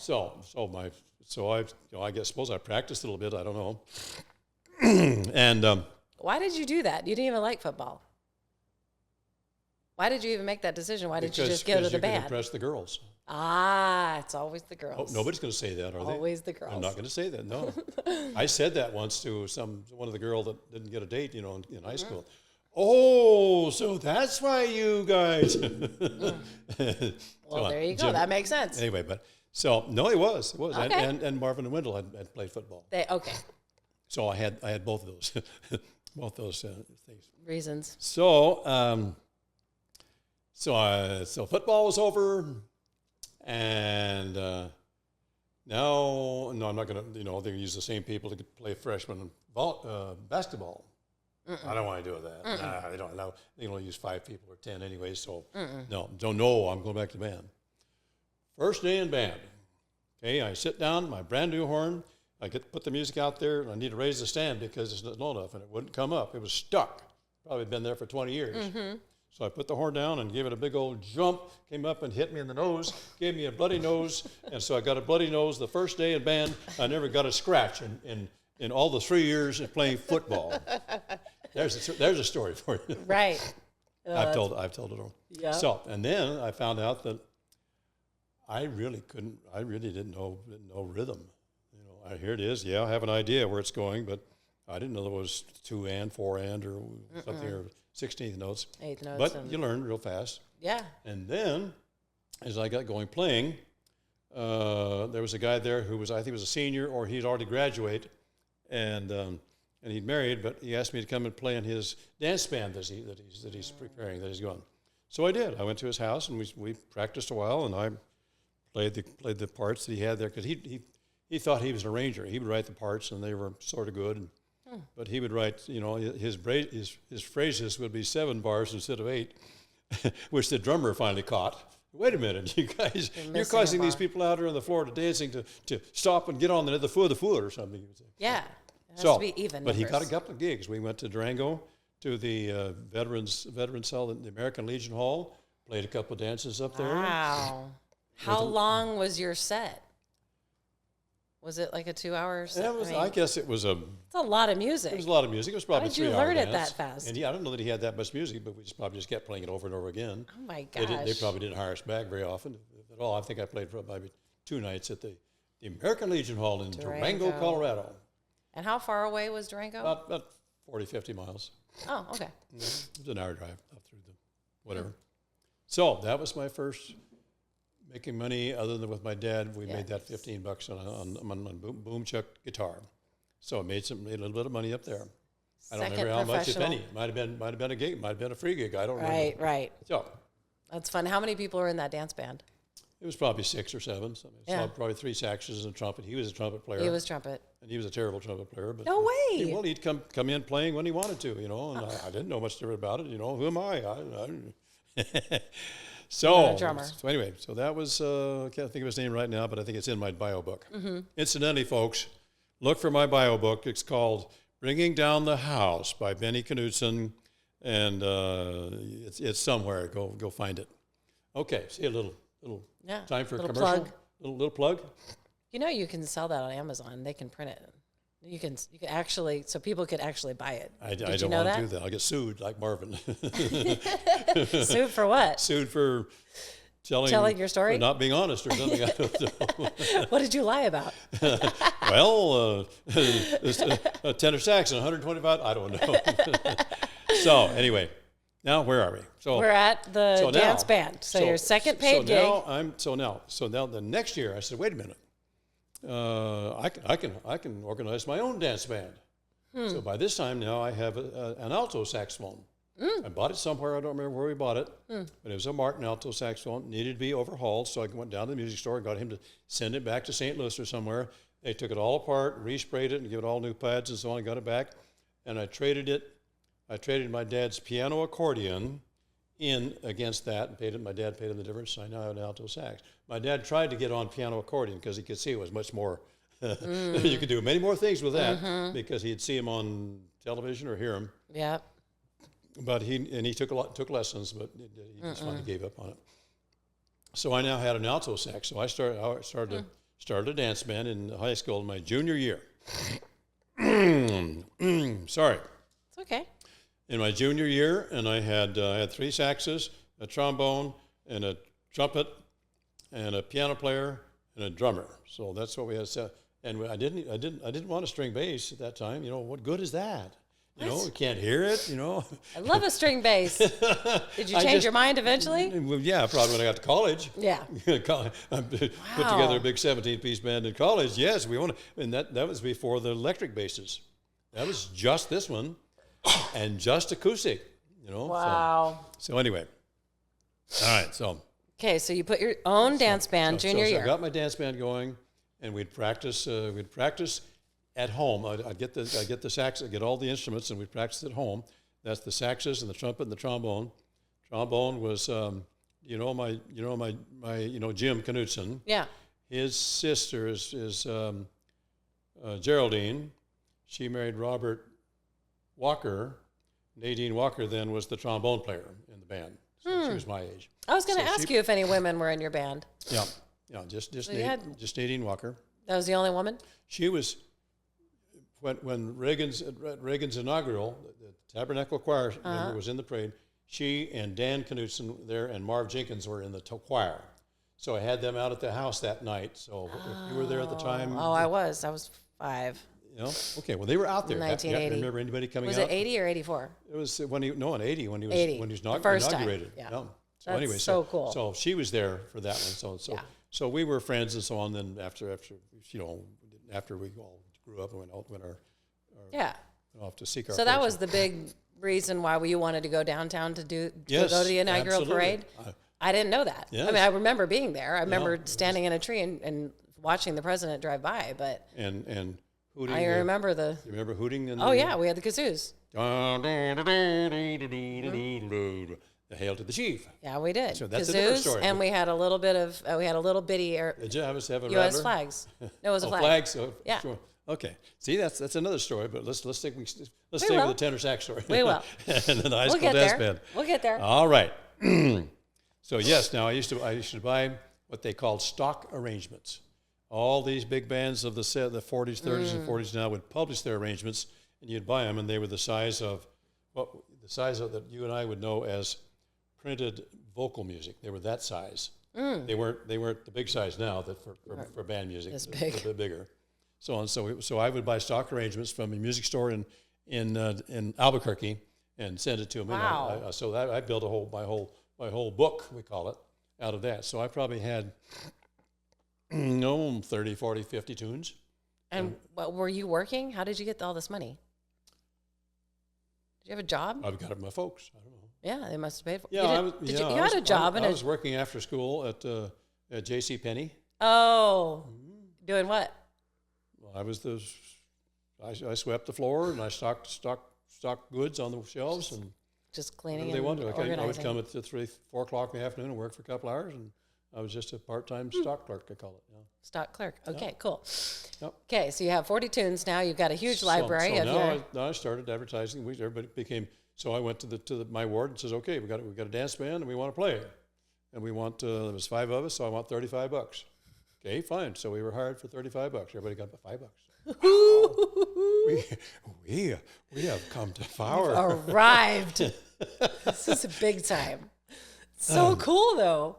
suppose I practiced a little bit. I don't know. And why did you do that? You didn't even like football. Why did you even make that decision? Why did you just go to the band? Because you can impress the girls. It's always the girls. Oh, nobody's going to say that, are they? Always the girls. I'm not going to say that, no. I said that once to one of the girls that didn't get a date, in high school. Oh, so that's why you guys. Well, there you go. That makes sense. Anyway, it was. Okay. And Marvin and Wendell had played football. Okay. So I had both of those, things. Reasons. So football was over, and now I'm not going to. They use the same people to play freshman basketball. I don't want to do that. Nah, they don't. They only use 5 people or 10 anyway. So no, don't know. I'm going back to band. First day in band. Okay, I sit down, my brand new horn. I put the music out there, and I need to raise the stand because it's not low enough, and it wouldn't come up. It was stuck. Probably been there for 20 years. Mm-hmm. So I put the horn down and gave it a big old jump, came up and hit me in the nose, gave me a bloody nose, and so I got a bloody nose the first day in band. I never got a scratch in all the 3 years of playing football. There's a story for you. Right. I've told it all. Yeah. So, and then I found out that I really didn't know rhythm. Here it is. Yeah, I have an idea where it's going, but I didn't know there was 2 and 4 and or something or 16th notes. 8th notes. But you learn real fast. Yeah. And then, as I got going playing, there was a guy there who I think was a senior or he'd already graduated, and he'd married, but he asked me to come and play in his dance band that he's preparing, that he's going. So I did. I went to his house and we practiced a while, and I played the parts that he had there because he thought he was an arranger. He would write the parts, and they were sort of good. But he would write, his phrases would be 7 bars instead of 8, which the drummer finally caught. Wait a minute, you guys, you're causing these people out here on the floor to dancing to stop and get on the foot of the foot or something. He would say. Yeah, it has to be even But numbers. he got a couple of gigs. We went to Durango to the Veterans Hall, the American Legion Hall, played a couple of dances up there. Wow. How long was your set? Was it like a 2-hour set? I guess it was it's a lot of music. It was a lot of music. It was probably How did you 3 hour learn dance. it that fast? And I don't know that he had that much music, but we probably just kept playing it over and over again. Oh my gosh. They probably didn't hire us back very often at all. I think I played for maybe 2 nights at the American Legion Hall in Durango, Colorado. And how far away was Durango? About 40, 50 miles. Oh, okay. It was an hour drive up through the whatever. So that was my first making money other than with my dad. We made that $15 on boom chuck guitar. So I made a little bit of money up there. I don't remember how much, if any. It might have been a gig, might have been a free gig. I don't remember. Right. So that's fun. How many people were in that dance band? it was probably 6 or 7. So probably 3 saxes and a trumpet. He was a trumpet player. He was trumpet. And he was a terrible trumpet player. But no way. He'd come in playing when he wanted to, you know, and I didn't know much about it, you know. Who am I? So anyway, so that was, I can't think of his name right now, but I think it's in my bio book. Mm-hmm. Incidentally, folks, look for my bio book. It's called Bringing Down the House by Benny Knudsen, and it's somewhere. Go find it. Okay, see a little time for a commercial. Plug. Little plug. You know, you can sell that on Amazon. They can print it. You can actually, so people could actually buy it. I don't want to do that. I'll get sued like Marvin. Sued for what? Sued for telling your story? For not being honest or something. I don't know. What did you lie about? Well, a tenor sax and 125. I don't know. So anyway, now where are we? So we're at the dance band. So your second paid gig. So now the next year I said, wait a minute. I can organize my own dance band. So by this time now I have an alto saxophone. I bought it somewhere. I don't remember where we bought it, but it was a Martin alto saxophone. Needed to be overhauled, so I went down to the music store and got him to send it back to St. Louis or somewhere. They took it all apart, resprayed it, and gave it all new pads and so on. I got it back, and I traded it. I traded my dad's piano accordion in against that, and my dad paid him the difference. So I now have an alto sax. My dad tried to get on piano accordion because he could see it was much more. You could do many more things with that because he'd see him on television or hear him. Yeah. But he took lessons, but he just finally gave up on it. So I now had an alto sax. So I started a dance band in high school in my junior year. Sorry. It's okay. In my junior year, and I had 3 saxes, a trombone, and a trumpet, and a piano player, and a drummer. So that's what we had set. And I didn't want a string bass at that time. You know, what good is that? You know, you can't hear it, you know. I love a string bass. Did you change your mind eventually? Well, yeah, probably when I got to college. Yeah. I put together a big 17-piece band in college. Yes, we wanted, and that was before the electric basses. That was just this one and just acoustic, you know. Wow. So anyway. All right, so. Okay, so you put your own dance band junior year. I got my dance band going, and we'd practice at home. I'd get the sax, I'd get all the instruments, and we'd practice at home. That's the saxes and the trumpet and the trombone. Trombone was, my Jim Knudsen. Yeah. His sister is Geraldine. She married Robert Walker. Nadine Walker then was the trombone player in the band. So she was my age. I was going to ask you if any women were in your band. Yeah, just Nadine Walker. That was the only woman? She was. When Reagan's inaugural, the Tabernacle Choir member was in the parade. She and Dan Knudsen there and Marv Jenkins were in the choir. So I had them out at the house that night. So if you were there at the time. Oh, I was 5. You know? Okay, well, they were out there. 1980. Remember anybody coming out? Was it 80 or 84? It was in 80 when he was 80. When he was first inaugurated. Time. Yeah. So that's anyway, so cool. So she was there for that one. So we were friends and so on. Then after we all grew up and went off to seek our. So that was the big reason why you wanted to go downtown to go to the inaugural parade. I didn't know that. Yes. I mean, I remember being there. I remember standing in a tree and watching the president drive by. But and hooting. I remember You remember hooting? Yeah, we had the kazoos. The Hail to the Chief. Yeah, we did. So that's a different story. And we had a little bit of bitty Did you have a U.S. flags? No, it was a flag. Flags. So, yeah. Sure. Okay. See, that's another story. But let's stay with the tenor sax story. We will. And then the high school dance band. We'll get there. All right. So yes, now I used to buy what they called stock arrangements. All these big bands of the 40s, 30s, and 40s now would publish their arrangements, and you'd buy them, and they were the size of that you and I would know as printed vocal music. They were that size. They weren't the big size now that for band music. It's big. A bit bigger. So I would buy stock arrangements from a music store in Albuquerque and send it to them. Wow. So I built my whole book, we call it, out of that. So I probably had, 30, 40, 50 tunes. And were you working? How did you get all this money? Did you have a job? I've got it from my folks. I don't know. Yeah, they must have paid for it. Yeah, You had a job. I was working after school at J.C. Penney. Oh, doing what? Well, I swept the floor and I stocked goods on the shelves and just cleaning they and wanted. organizing. I would come at 3, 4 o'clock in the afternoon and work for a couple hours, and I was just a part-time stock clerk, I call it. Yeah. Stock clerk. Okay, cool. Yep. Okay, so you have 40 tunes now. You've got a huge library. Now I started advertising. Everybody became. So I went to my ward and says, okay, we got a dance band and we want to play, and we want there was 5 of us, so I want $35. Okay, fine. So we were hired for $35. Everybody got $5. We have come to power. Arrived. This is a big time. So cool though.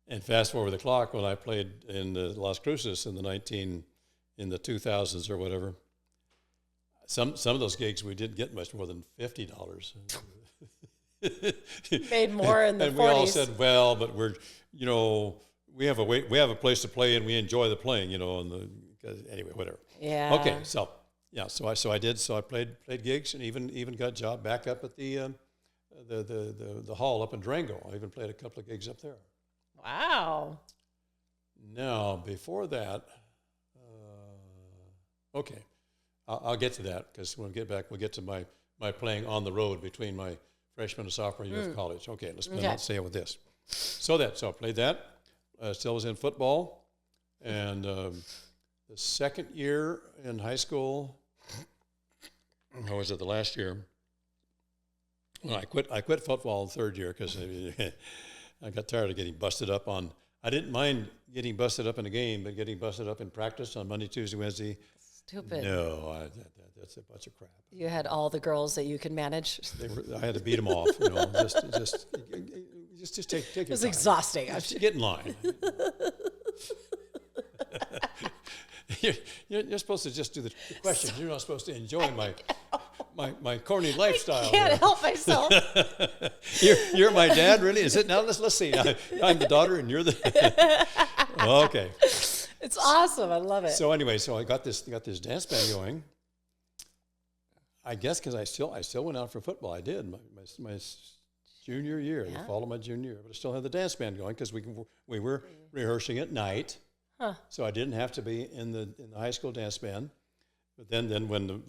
And fast forward the clock, when I played in Las Cruces in the 2000s or whatever, some of those gigs we didn't get much more than $50. Made more in the 40s. And we all said, well, but we have a place to play and we enjoy the playing, anyway, whatever. Yeah. Okay, so I did. So I played gigs and even got a job back up at the hall up in Durango. I even played a couple of gigs up there. Wow. Now, before that, okay, I'll get to that because when we get back, we'll get to my playing on the road between my freshman and sophomore year of college. Okay, let's say it with this. So I played that. Still was in football, and the second year in high school, or was it the last year? Well, I quit football in third year because I got tired of getting busted up on. I didn't mind getting busted up in a game, but getting busted up in practice on Monday, Tuesday, Wednesday. Stupid. No, that's a bunch of crap. You had all the girls that you could manage. I had to beat them off. Just take your time. It was exhausting. Just get in line. You're supposed to just do the questions. You're not supposed to enjoy my corny lifestyle. I can't help myself. You're my dad, really? Is it? Now let's see. I'm the daughter, and you're the. Okay. It's awesome. I love it. So anyway, I got this dance band going. I guess because I still went out for football. I did my junior year, the fall of my junior year, but I still had the dance band going because we were rehearsing at night. Huh. So I didn't have to be in the high school dance band. But then when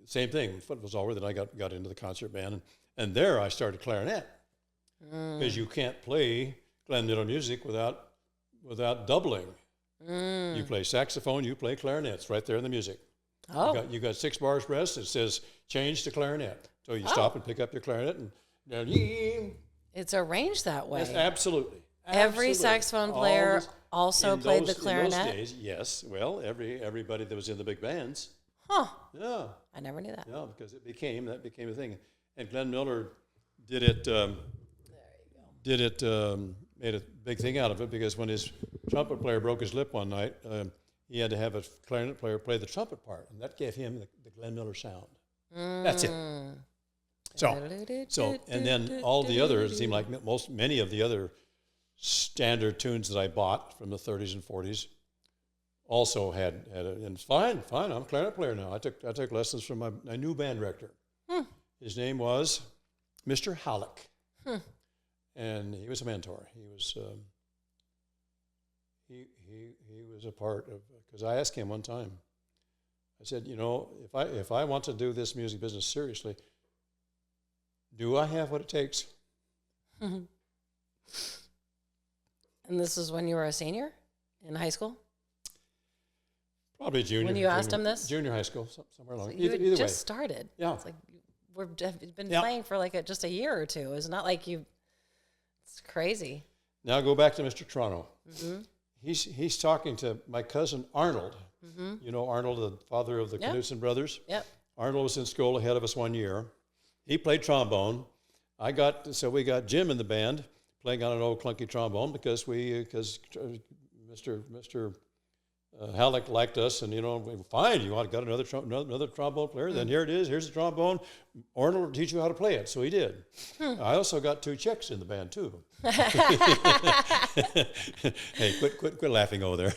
same thing, when football was over, then I got into the concert band, and there I started clarinet because you can't play Glenn Miller music without doubling. You play saxophone, you play clarinet. It's right there in the music. Oh. You got 6 bars rest. It says change to clarinet. So you stop and pick up your clarinet and it's arranged that way. Yes, absolutely. Every saxophone player also played the clarinet. In those days, yes. Well, everybody that was in the big bands. Huh. Yeah. I never knew that. Yeah, because that became a thing. And Glenn Miller did it. There you go. Made a big thing out of it because when his trumpet player broke his lip one night, he had to have a clarinet player play the trumpet part, and that gave him the Glenn Miller sound. That's it. So, and then all the others, it seemed like many of the other standard tunes that I bought from the 30s and 40s also had and it's fine, I'm a clarinet player now. I took lessons from my new band director. His name was Mr. Halleck. And he was a mentor. He was he was a part of, because I asked him one time, I said, if I want to do this music business seriously, do I have what it takes? And this is when you were a senior in high school? Probably junior. When you asked him this? Junior high school, somewhere along. So you either just way. started. Yeah. It's like we've been playing for just a year or two. It's not like it's crazy. Now go back to Mr. Toronto. He's talking to my cousin Arnold. You know Arnold, the father of the Knudsen brothers? Yep. Arnold was in school ahead of us 1 year. He played trombone. We got Jim in the band playing on an old clunky trombone because Mr. Halleck liked us, and fine. You got another trombone player? Then here it is. Here's the trombone. Arnold will teach you how to play it. So he did. I also got 2 chicks in the band too. Hey, quit laughing over there.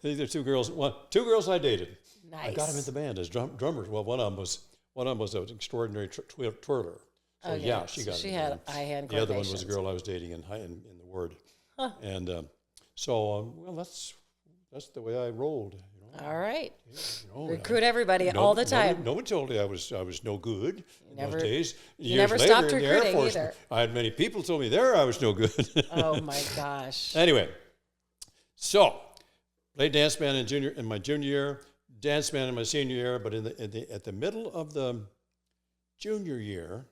These are 2 girls. 2 girls I dated. Nice. I got them in the band as drummers. Well, one of them was an extraordinary twirler. So yeah, she got. She it. had eye-hand The other one coordination. was a girl I was dating in the ward. Huh. And well, that's the way I rolled. All right. Recruit everybody all the time. No one told me I was no good in those days. You never stopped recruiting in the Air Force, either. I had many people told me there I was no good. Oh my gosh. Anyway, so played dance band in my junior year, dance band in my senior year, but at the middle of the junior year,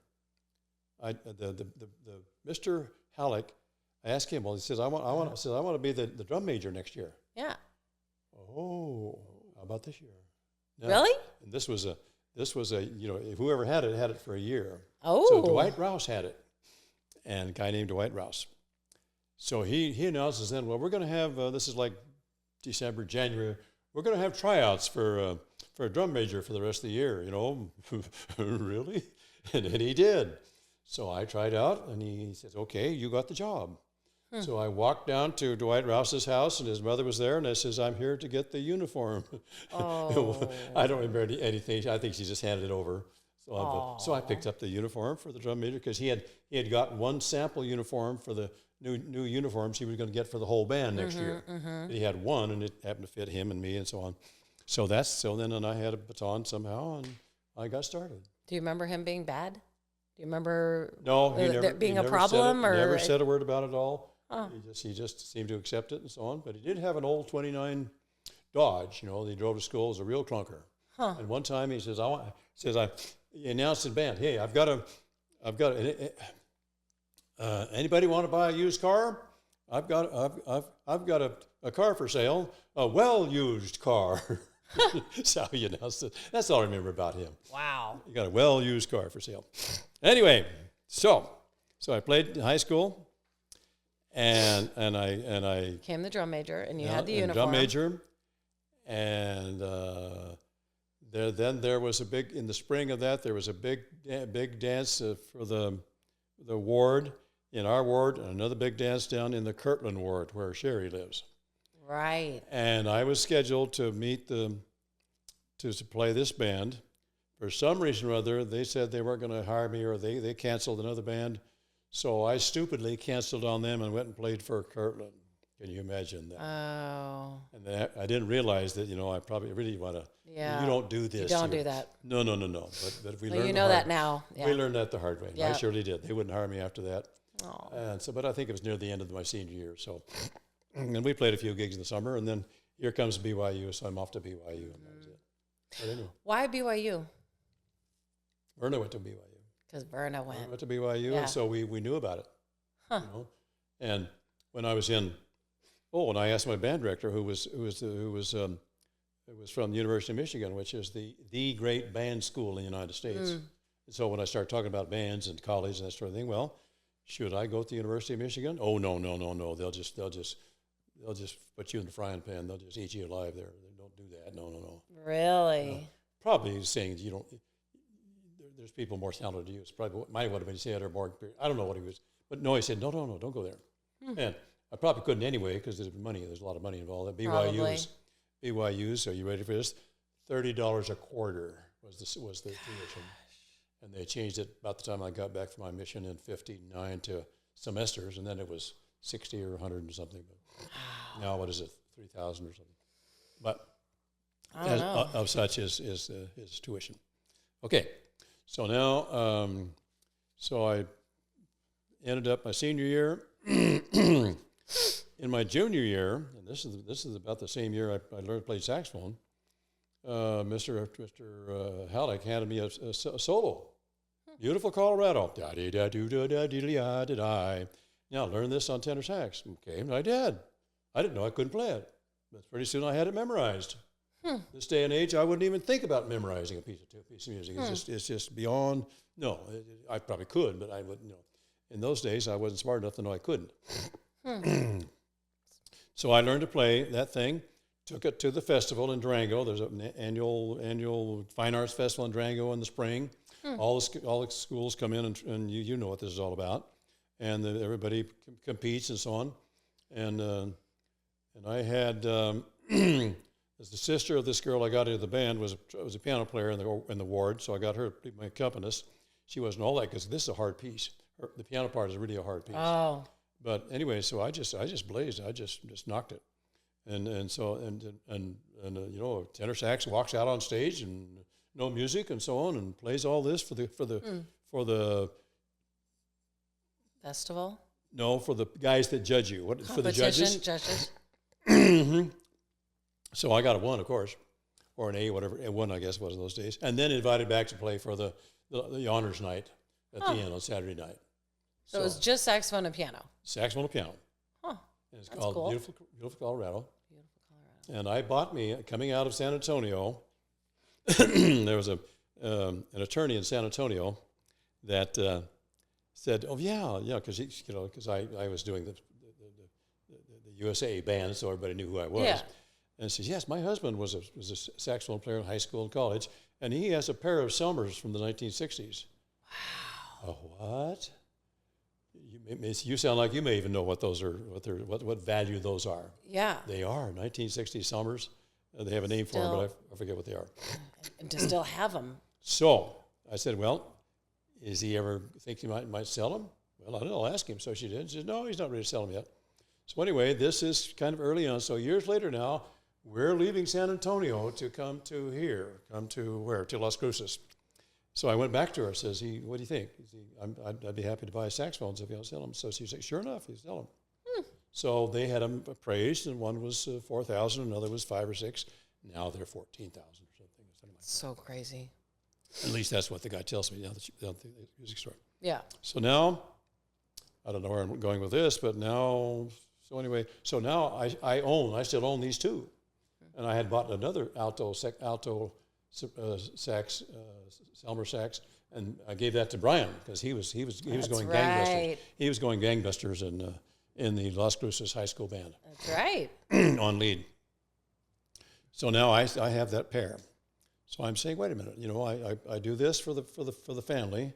the Mr. Halleck, I asked him. Well, he says I want to be the drum major next year. Yeah. Oh, how about this year? Now, really? And this was a whoever had it for a year. Oh. So Dwight Rouse had it, and a guy named Dwight Rouse. So he announces then, well, we're going to have this is like December, January. We're going to have tryouts for a drum major for the rest of the year. Really? And he did. So I tried out, and he says, okay, you got the job. So I walked down to Dwight Rouse's house, and his mother was there, and I says, I'm here to get the uniform. Oh. I don't remember anything. I think she just handed it over. So I picked up the uniform for the drum major because he had gotten one sample uniform for the new uniforms he was going to get for the whole band next year. Mm-hmm. He had one, and it happened to fit him and me and so on. So then I had a baton somehow, and I got started. Do you remember him being bad? Do you remember there being a problem? He never said a word about it at all. Oh. He just seemed to accept it and so on. But he did have an old 29 Dodge, that he drove to school. It was a real clunker. Huh. And one time he says, he announced in band, hey, I've got anybody want to buy a used car? I've got a car for sale, a well-used car. That's how he announced it. That's all I remember about him. Wow. He got a well-used car for sale. Anyway, so I played in high school. And I became the drum major, and you had the uniform. Drum major, and there was in the spring of that there was a big dance for the ward in our ward, and another big dance down in the Kirtland ward where Sherry lives. Right. And I was scheduled to meet to play this band. For some reason or other, they said they weren't going to hire me, or they canceled another band. So I stupidly canceled on them and went and played for Kirtland. Can you imagine that? Oh. And I didn't realize that, I probably really want to. Yeah. You don't do this. You don't do that. No. But we learned that now. Yeah. We learned that the hard way. Yeah. I surely did. They wouldn't hire me after that. Oh. And so, but I think it was near the end of my senior year. So, and we played a few gigs in the summer, and then here comes BYU, so I'm off to BYU, and that was it. But anyway. Why BYU? Verna went to BYU. Because Verna went. I went to BYU, and so we knew about it. Huh. And when I was and I asked my band director, who was from the University of Michigan, which is the great band school in the United States. And so when I started talking about bands and college and that sort of thing, well, should I go to the University of Michigan? Oh no! They'll just put you in the frying pan. They'll just eat you alive there. They don't do that. No. Really? Probably saying you don't. There's people more talented than you. It's probably might have been said or more. I don't know what he was, but no, he said no, don't go there. And I probably couldn't anyway because there's money. There's a lot of money involved. BYU's. Are you ready for this? $30 a quarter was the tuition, and they changed it about the time I got back from my mission in '59 to semesters, and then it was 60 or 100 and something. But now what is it? 3,000 or something. But of such is tuition. Okay. So now, so I ended up my senior year. In my junior year, and this is about the same year I learned to play saxophone. Mr. Halleck handed me a solo, Beautiful Colorado. Da-dee-da-doo-da-da-dee-da-da-da. Now learn this on tenor sax. Okay, and I did. I didn't know I couldn't play it, but pretty soon I had it memorized. This day and age, I wouldn't even think about memorizing a piece of music. It's just beyond. No, I probably could, but I wouldn't. In those days, I wasn't smart enough to know I couldn't. So I learned to play that thing, took it to the festival in Durango. There's an annual fine arts festival in Durango in the spring. All the schools come in, and you know what this is all about. And everybody competes and so on. And I had, as the sister of this girl I got into the band was a piano player in the ward, so I got her to be my accompanist. She wasn't all that, because this is a hard piece. The piano part is really a hard piece. Oh. But anyway, so I just blazed. I just knocked it, and so you know, tenor sax walks out on stage and no music and so on, and plays all this for the festival. No, for the guys that judge you. What for the judges? Judges. So I got a 1, of course, or an A, whatever. A 1, I guess, was in those days. And then invited back to play for the honors night at the end on Saturday night. So it was just saxophone and piano. Saxophone and piano. Huh. And it's That's called cool. Beautiful Colorado. Beautiful Colorado. And I bought me, coming out of San Antonio, there was an attorney in San Antonio that said, "Oh yeah, because I was doing the USA band, so everybody knew who I was." Yeah. And says, "Yes, my husband was a saxophone player in high school and college, and he has a pair of Selmers from the 1960s." Wow. Oh, what? You sound like you may even know what those are, what value those are. Yeah. They are 1960s Selmers. They have a name for them, but I forget what they are. And to still have them. So I said, "Well, is he ever think he might sell them?" "Well, I don't know. I'll ask him." So she did. She said, "No, he's not ready to sell them yet." So anyway, this is kind of early on. So years later now, we're leaving San Antonio to come to here. Come to where? To Las Cruces. So I went back to her. Says, "What do you think?" I'd be happy to buy saxophones if you'll sell them. So she said, "Sure enough, you sell them." So they had them appraised, and one was 4,000, another was 5 or 6. Now they're 14,000 or something. So crazy. At least that's what the guy tells me down at the music store. Yeah. So now, I don't know where I'm going with this, but now, so anyway, so now I still own these 2. And I had bought another alto sax, Selmer sax, and I gave that to Brian because he was going gangbusters. He was going gangbusters in the Las Cruces High School band. That's right. On lead. So now I have that pair. So I'm saying, wait a minute, I do this for the family.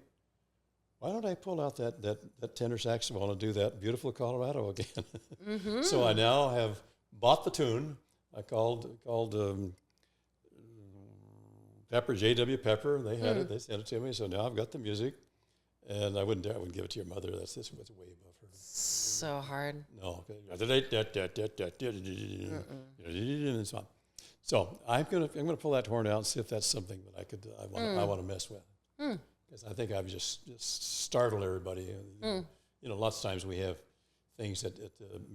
Why don't I pull out that tenor saxophone and do that Beautiful Colorado again? Mm-hmm. So I now have bought the tune. I called Pepper, J.W. Pepper. They had it. They sent it to me. So now I've got the music, and I wouldn't give it to your mother. That's way above her. So hard. No. So I'm gonna pull that horn out and see if that's something that I want to mess with. Because I think I've just startled everybody. Lots of times we have things at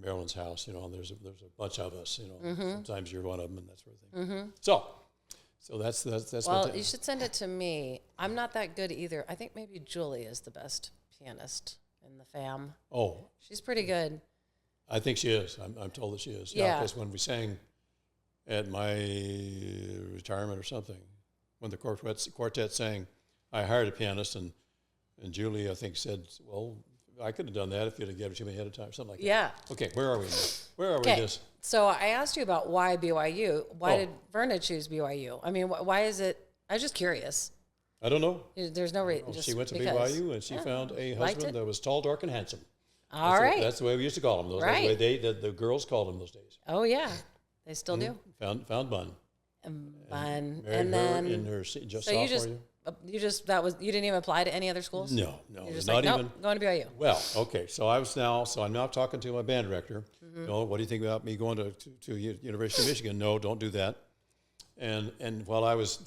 Marilyn's house, and there's a bunch of us, sometimes you're one of them and that sort of thing. So that's well, you should send it to me. I'm not that good either. I think maybe Julie is the best pianist in the fam. Oh. She's pretty good. I think she is. I'm told that she is. Yeah. Because when we sang at my retirement or something, when the quartet sang, I hired a pianist, and Julie, I think, said, "Well, I could have done that if you'd have given it to me ahead of time," something like that. Yeah. Okay, where are we now? Where are we in this? So I asked you about why BYU. Why did Verna choose BYU? I mean, why is it? I was just curious. I don't know. There's no reason. She went to BYU, and she found a husband that was tall, dark, and handsome. All right. That's the way we used to call them. Right. The girls called them those days. Oh, yeah. They still do. Found Bun. Bun. And then in her sophomore year. You didn't even apply to any other schools? No, You're just not like, even. Nope, going to BYU. Well, okay, so I'm now talking to my band director. What do you think about me going to University of Michigan? No, don't do that. And while I was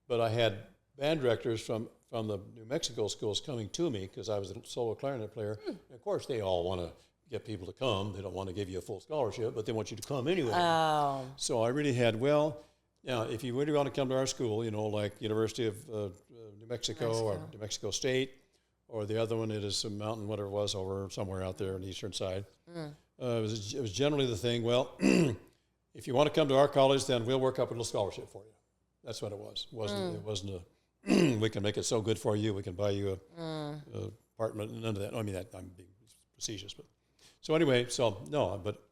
but I had band directors from the New Mexico schools coming to me because I was a solo clarinet player. And of course, they all want to get people to come. They don't want to give you a full scholarship, but they want you to come anyway. Oh. So I really had, now, if you really want to come to our school, like University of New Mexico or New Mexico State, or the other one, it is some mountain, whatever it was, over somewhere out there on the eastern side. It was generally the thing, if you want to come to our college, then we'll work up a little scholarship for you. That's what it was. It wasn't we can make it so good for you, we can buy you a apartment, none of that. I mean, I'm being facetious. But so anyway, no, but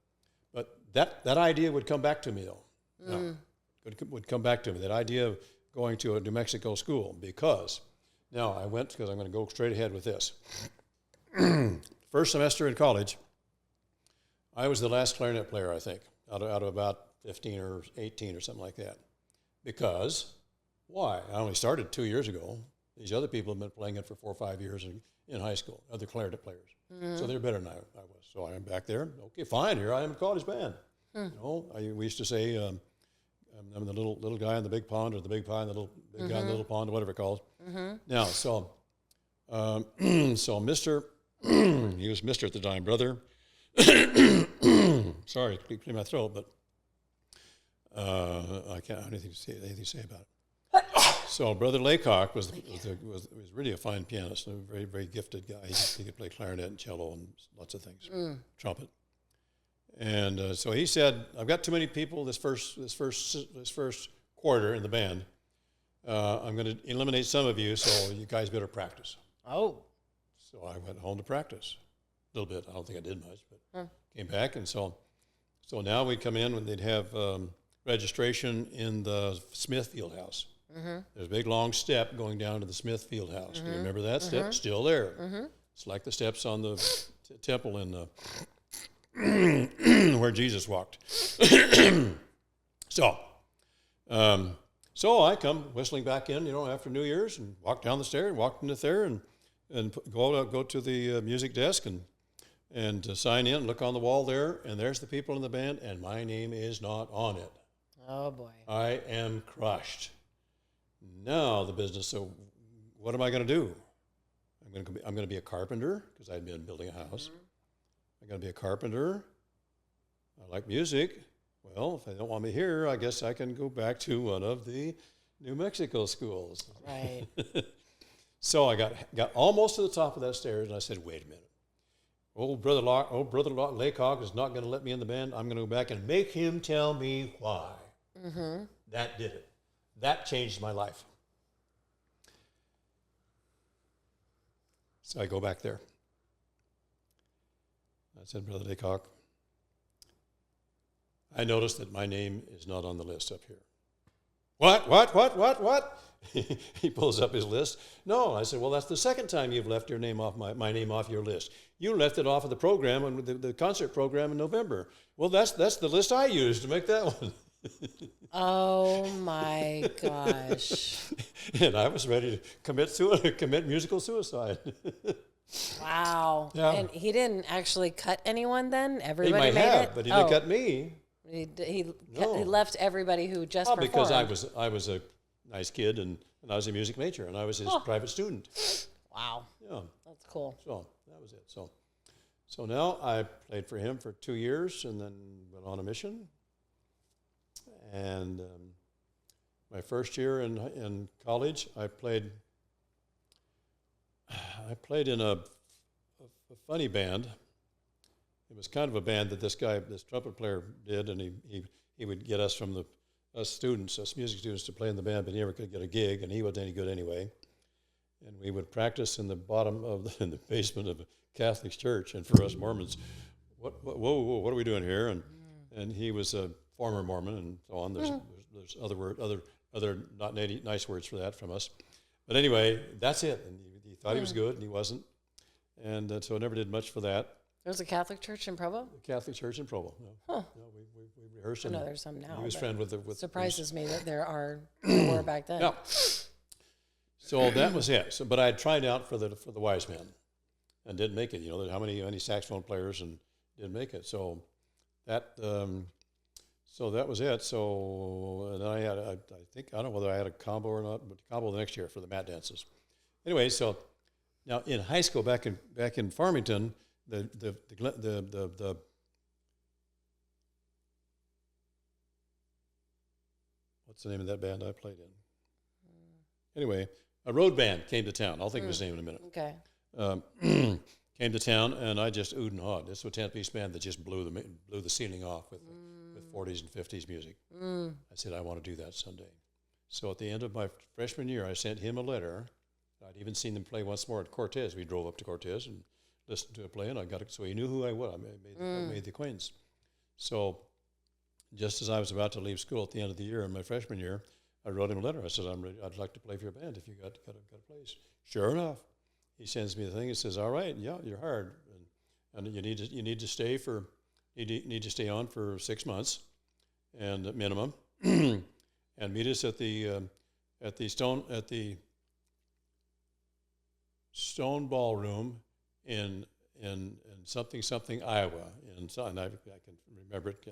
But that idea would come back to me, though. No, would come back to me, that idea of going to a New Mexico school, because now I went, because I'm going to go straight ahead with this. First semester in college, I was the last clarinet player, I think, out of about 15 or 18 or something like that. Because, why? I only started 2 years ago. These other people have been playing it for 4 or 5 years in high school, other clarinet players. So they're better than I was. So I'm back there. Okay, fine, here I am in college band. You know, we used to say, I'm the little guy in the big pond, or the big guy in the little pond, or whatever it calls. Now, so Mr. he was Mr. at the time, brother. Sorry, clear my throat, but I can't have anything to say about it. So Brother Laycock was really a fine pianist, and a very, very gifted guy. He could play clarinet and cello and lots of things, trumpet. And so he said, "I've got too many people this first quarter in the band. I'm going to eliminate some of you, so you guys better practice." Oh. So I went home to practice a little bit. I don't think I did much, but came back, and so now we'd come in when they'd have registration in the Smith Field House. There's a big long step going down to the Smith Field House. Do you remember that step? Still there. It's like the steps on the temple in where Jesus walked. So I come whistling back in, after New Year's, and walk down the stairs, walk into there, and go to the music desk and sign in, look on the wall there, and there's the people in the band, and my name is not on it. Oh, boy. I am crushed. Now the business, so what am I going to do? I'm going to be a carpenter, because I'd been building a house. I'm going to be a carpenter. I like music. Well, if they don't want me here, I guess I can go back to one of the New Mexico schools. Right. So I got almost to the top of that stairs, and I said, wait a minute. Old brother Laycock is not going to let me in the band. I'm going to go back and make him tell me why. That did it. That changed my life. So I go back there. I said, Brother Laycock, I noticed that my name is not on the list up here. What? He pulls up his list. No, I said, well, that's the second time you've left your name off my name off your list. You left it off of the program, the concert program in November. Well, that's the list I used to make that one. Oh my gosh. And I was ready to commit musical suicide. Wow. Yeah. And he didn't actually cut anyone then? He Everybody might made have, it? but he didn't cut me. He No. left everybody who just performed. Because I was a nice kid, and I was a music major, and I was his private student. Wow. Yeah. That's cool. So that was it. So now I played for him for 2 years, and then went on a mission. And my first year in college, I played in a funny band. It was kind of a band that this trumpet player did, and he would get us us music students, to play in the band, but he never could get a gig, and he wasn't any good anyway. And we would practice in the basement of a Catholic church. And for us Mormons, what are we doing here? And he was a former Mormon, and so on. There's other not nice words for that from us. But anyway, that's it. And he thought he was good, and he wasn't. And so I never did much for that. There's a Catholic church in Provo? The Catholic church in Provo. Yeah. Huh. Yeah, we rehearsed. I know there's some now. He was friend with surprises me that there were back then. Yeah. So that was it. So, but I had tried out for the Wise Men, and didn't make it. How many saxophone players and didn't make it. So that was it. So and then I had I don't know whether I had a combo or not, but combo the next year for the mat dances. Anyway, so now in high school back in Farmington, the what's the name of that band I played in? Anyway, a road band came to town. I'll think of his name in a minute. Okay. Came to town, and I just oohed and hawed. This was a 10-piece band that just blew the ceiling off with 40s and 50s music. I said, I want to do that someday. So at the end of my freshman year, I sent him a letter. I'd even seen them play once more at Cortez. We drove up to Cortez and listened to a play, and I got it. So he knew who I was. I made the acquaintance. So just as I was about to leave school at the end of the year, in my freshman year, I wrote him a letter. I said, I'm ready. I'd like to play for your band if you got a place. Sure enough, he sends me the thing. He says, all right, yeah, you're hired, and you need to stay on for 6 months, and at minimum, and meet us at the Stone Ballroom in something Iowa, and I can remember it.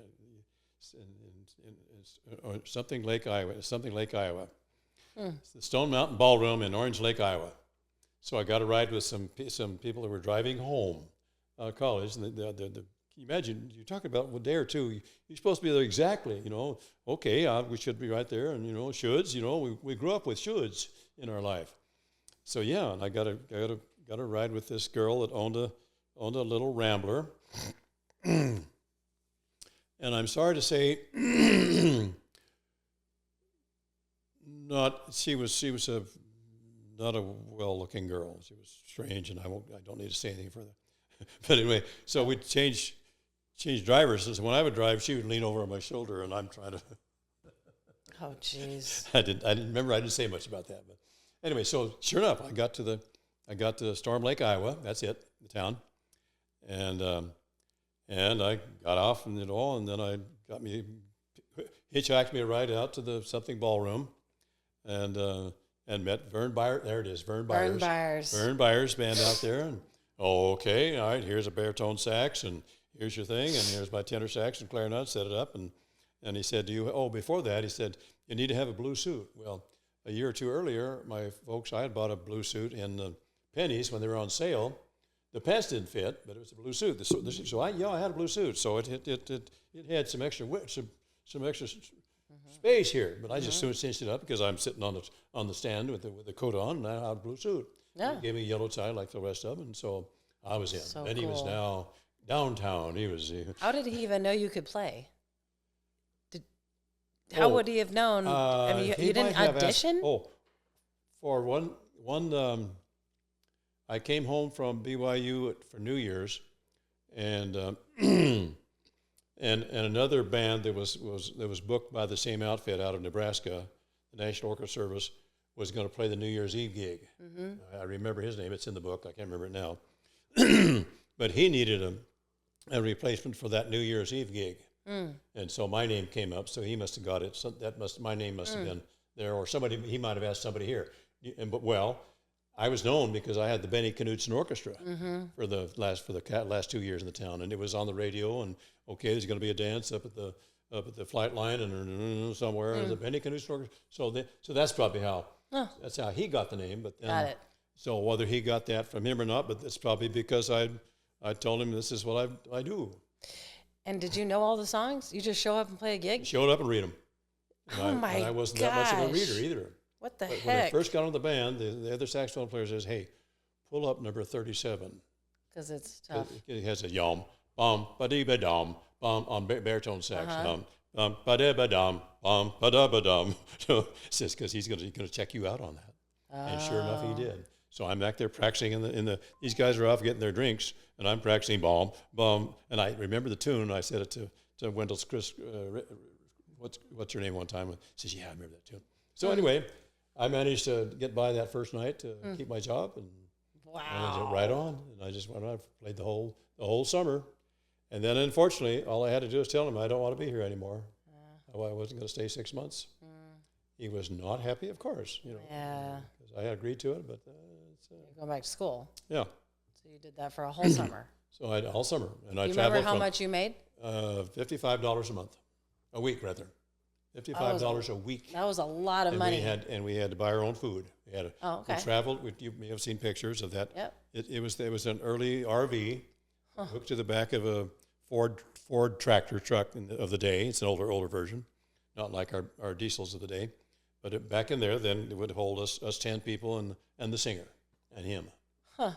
Or something Lake, Iowa. It's the Stone Mountain Ballroom in Orange Lake, Iowa. So I got a ride with some people that were driving home out of college. And can you imagine, you're talking about a day or two, you're supposed to be there exactly, okay, we should be right there, and, shoulds, we grew up with shoulds in our life. So, yeah, and I got a ride with this girl that owned a little Rambler. And I'm sorry to say, she was not a well-looking girl. She was strange, and I don't need to say anything further. But anyway, so we changed drivers. So when I would drive, she would lean over on my shoulder, and I'm trying to. Oh, jeez. I didn't say much about that, but anyway, so sure enough, I got to Storm Lake, Iowa. That's it, the town, and I got off and then I hitchhiked me a ride out to the something ballroom, and met Vern Byers. There it is, Vern Byers. Vern Byers band out there, and okay, all right, here's a baritone sax, and here's your thing, and here's my tenor sax and clarinet. Set it up, and he said, before that, he said, you need to have a blue suit. Well, a year or two earlier, I had bought a blue suit in the Pennies when they were on sale. The pants didn't fit, but it was a blue suit. So I had a blue suit. So it had some extra space here. But I just soon cinched it up because I'm sitting on the stand with the coat on, and I had a blue suit. Yeah. He gave me a yellow tie like the rest of them, and so I was in. So and he was now downtown. How did he even know you could play? How would he have known? I mean, you didn't audition? For one. I came home from BYU for New Year's, and and another band that was booked by the same outfit out of Nebraska, the National Orchestra Service, was going to play the New Year's Eve gig. Mm-hmm. I remember his name; it's in the book. I can't remember it now, but he needed a replacement for that New Year's Eve gig, and so my name came up. So he must have got it. So my name must have been there, or somebody. He might have asked somebody here, I was known because I had the Benny Knudsen Orchestra for the last 2 years in the town, and it was on the radio. And okay, there's going to be a dance up at the flight line and somewhere. The Benny Knudsen Orchestra. So that's probably how that's how he got the name. But then, got it. So whether he got that from him or not, but it's probably because I told him this is what I do. And did you know all the songs? You just show up and play a gig? Showed up and read them. And I wasn't that much of a reader either. What the heck? When I first got on the band, the other saxophone player says, "Hey, pull up number 37." Because it's tough. It has a yom, bum, ba-dee-ba-dum, bum, on baritone sax, bum, ba-da-ba-dum, bum, ba-da-ba-dum. So it says, because he's going to check you out on that. And sure enough, he did. So I'm back there practicing these guys are off getting their drinks, and I'm practicing bum, bum. And I remember the tune, and I said it to Wendell's Chris, what's your name one time? He says, yeah, I remember that tune. So anyway, I managed to get by that first night to keep my job, and I went right on. And I just went on. I played the whole summer, and then unfortunately, all I had to do was tell him I don't want to be here anymore. I wasn't going to stay 6 months. He was not happy, of course. Yeah. Because I had agreed to it, but you're going back to school. Yeah. So you did that for a whole summer. So I all summer, and I you traveled. Remember how much you made? $55 a week rather. $55 a week. That was a lot of money. We had to buy our own food. We traveled. You may have seen pictures of that. Yep. It was an early RV hooked to the back of a Ford tractor truck of the day. It's an older version, not like our diesels of the day. But back in there, then it would hold us 10 people and the singer and him. Huh.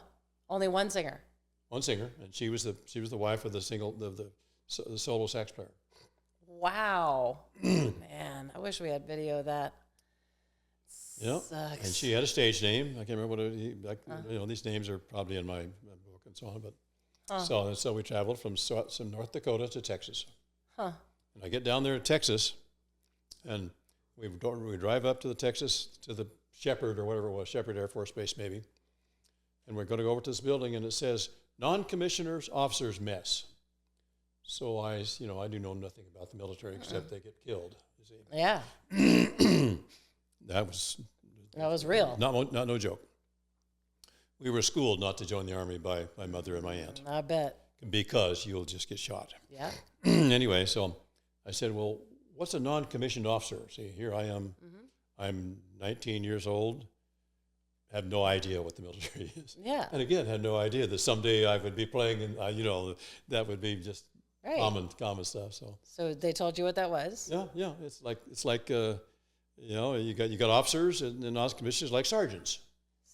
Only one singer. One singer, and she was the wife of the solo sax player. Wow. Man, I wish we had video of that. Yeah. Sucks. And she had a stage name. I can't remember what these names are probably in my book and so on. But so we traveled from North Dakota to Texas. Huh. And I get down there in Texas, and we drive up to the Texas, to the Shepherd or whatever it was, Shepherd Air Force Base maybe. And we're going to go over to this building, and it says, non-commissioners officers mess. So I do know nothing about the military except they get killed. You see. Yeah. That was real. Not no joke. We were schooled not to join the Army by my mother and my aunt. I bet. Because you'll just get shot. Yeah. Anyway, so I said, well, what's a non-commissioned officer? See, here I am. I'm 19 years old. Have no idea what the military is. Yeah. And again, had no idea that someday I would be playing, and that would be just common stuff. So they told you what that was? Yeah. It's like you got officers and non-commissioned like sergeants.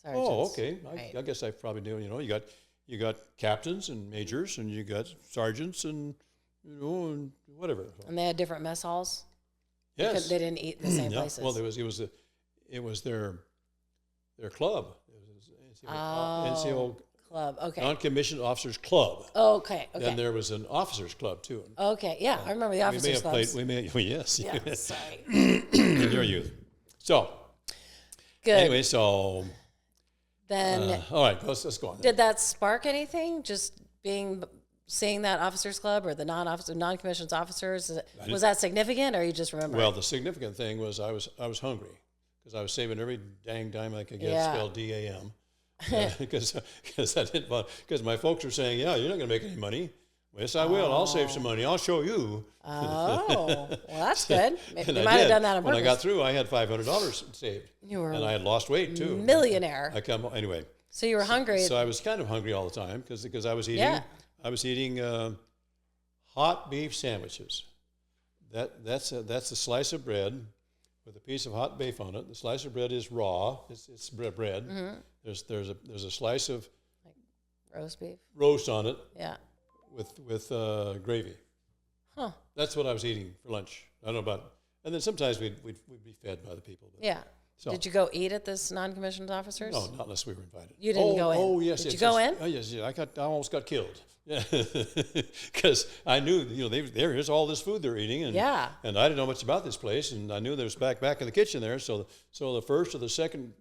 Oh, okay. I guess I probably do. You got captains and majors, and you got sergeants, and and whatever. And they had different mess halls. Yes. Because they didn't eat in the same places. Well, it was their club. It was NCO club. Okay. Non-commissioned officers club. Okay. Then there was an officers club too. Okay. Yeah, I remember the officers clubs. Yes. Yeah. Sorry. In your youth. So. Good. Anyway, so. Then. All right. Let's go on. Did that spark anything? Just seeing that officers club or the non-commissioned officers? Was that significant, or you just remember? Well, the significant thing was I was hungry because I was saving every dang dime I could get. Spelled DAM. Because I didn't want, because my folks were saying, yeah, you're not going to make any money. Yes, I will. I'll save some money. I'll show you. Oh, well, that's good. You And might have done that on purpose. When I got through, I had $500 saved. You were and I had lost weight too. Millionaire. Anyway. So you were hungry. So I was kind of hungry all the time because I was eating. Yeah. I was eating hot beef sandwiches. That's a slice of bread with a piece of hot beef on it. The slice of bread is raw. It's bread. Mm-hmm. There's a slice of like roast on it. Yeah. With gravy. Huh. That's what I was eating for lunch. I don't know about. And then sometimes we'd be fed by the people. Yeah. So. Did you go eat at this non-commissioned officers? No, not unless we were invited. You didn't go in. Oh yes. Did you go in? Oh yes. I almost got killed. Yeah, because I knew there's all this food they're eating, and and I didn't know much about this place, and I knew there was back in the kitchen there. So the first or the second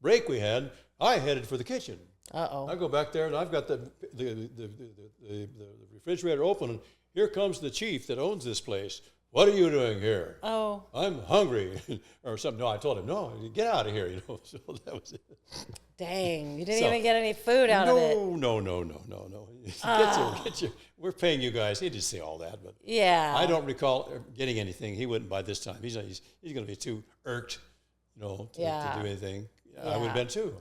break we had, I headed for the kitchen. I go back there, and I've got the refrigerator open, and here comes the chief that owns this place. What are you doing here? Oh, I'm hungry, or something. No, I told him, no, get out of here. So that was it. Dang, you didn't even get any food out of it. No. Get your. We're paying you guys. He did say all that, but I don't recall getting anything. He wouldn't by this time. He's going to be too irked, to do anything. I would have been too.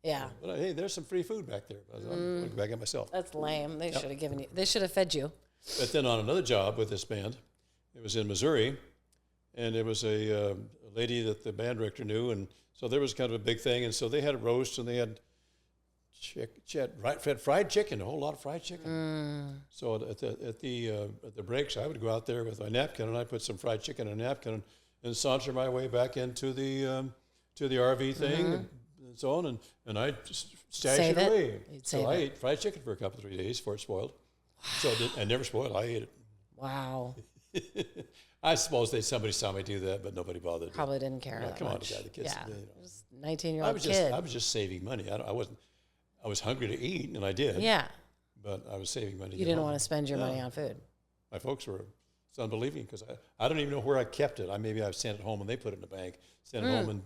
Yeah. But hey, there's some free food back there. I'm going to back at myself. That's lame. They should have given you. They should have fed you. But then on another job with this band, it was in Missouri, and it was a lady that the band director knew, and so there was kind of a big thing, and so they had a roast, and they had fried chicken, a whole lot of fried chicken. So at the breaks, I would go out there with my napkin, and I put some fried chicken in a napkin, and saunter my way back into the RV thing, and so on, and I just stash it away. So I ate fried chicken for a couple 3 days before it spoiled. Wow. So it never spoiled. I ate it. Wow. I suppose somebody saw me do that, but nobody bothered. Probably didn't care that come much. On, the kids. Yeah, it was 19-year-old kid. I was just saving money. I was hungry to eat, and I did. Yeah. But I was saving money. You didn't want to spend your money on food. My folks were unbelieving because I don't even know where I kept it. Maybe I sent it home and they put it in the bank. Sent it home in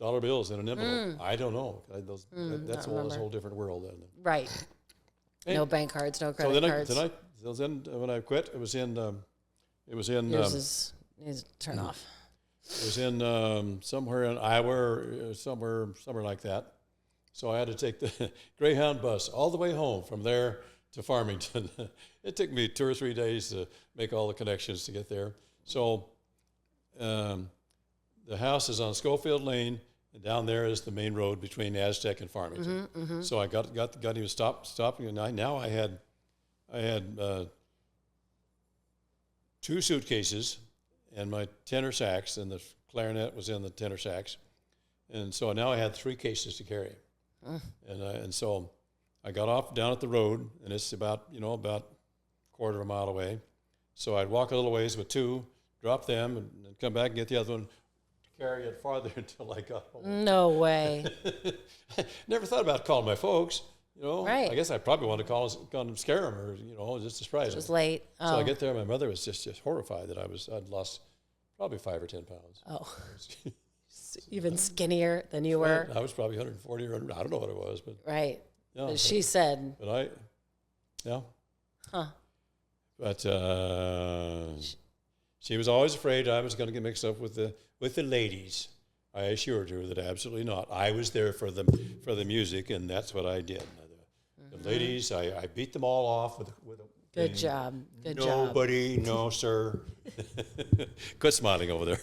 dollar bills in an envelope. I don't know. That's a whole different world. Right. Hey. No bank cards, no credit cards. Then when I quit, it was in. Yours needs to turn off. It was in somewhere in Iowa or somewhere like that. So I had to take the Greyhound bus all the way home from there to Farmington. It took me 2 or 3 days to make all the connections to get there. So the house is on Schofield Lane, and down there is the main road between Aztec and Farmington. So I got him stopping, and now I had 2 suitcases and my tenor sax, and the clarinet was in the tenor sax, and so now I had 3 cases to carry, and so I got off down at the road, and it's about a quarter of a mile away, So I'd walk a little ways with two, drop them, and come back and get the other one, carry it farther until I got home. No way. Never thought about calling my folks. Right. I guess I probably wanted to call them, scare them, or just to surprise them. It was late. So I get there, my mother was just horrified that I'd lost probably 5 or 10 pounds. Oh. Even skinnier than you were. I was probably 140 or 100. I don't know what it was, but Right. yeah, But she said. But Huh. But she was always afraid I was going to get mixed up with the ladies. I assured her that absolutely not. I was there for the music, and that's what I did. The ladies, I beat them all off with a Good job. Good job. Nobody, no, sir. Quit smiling over there.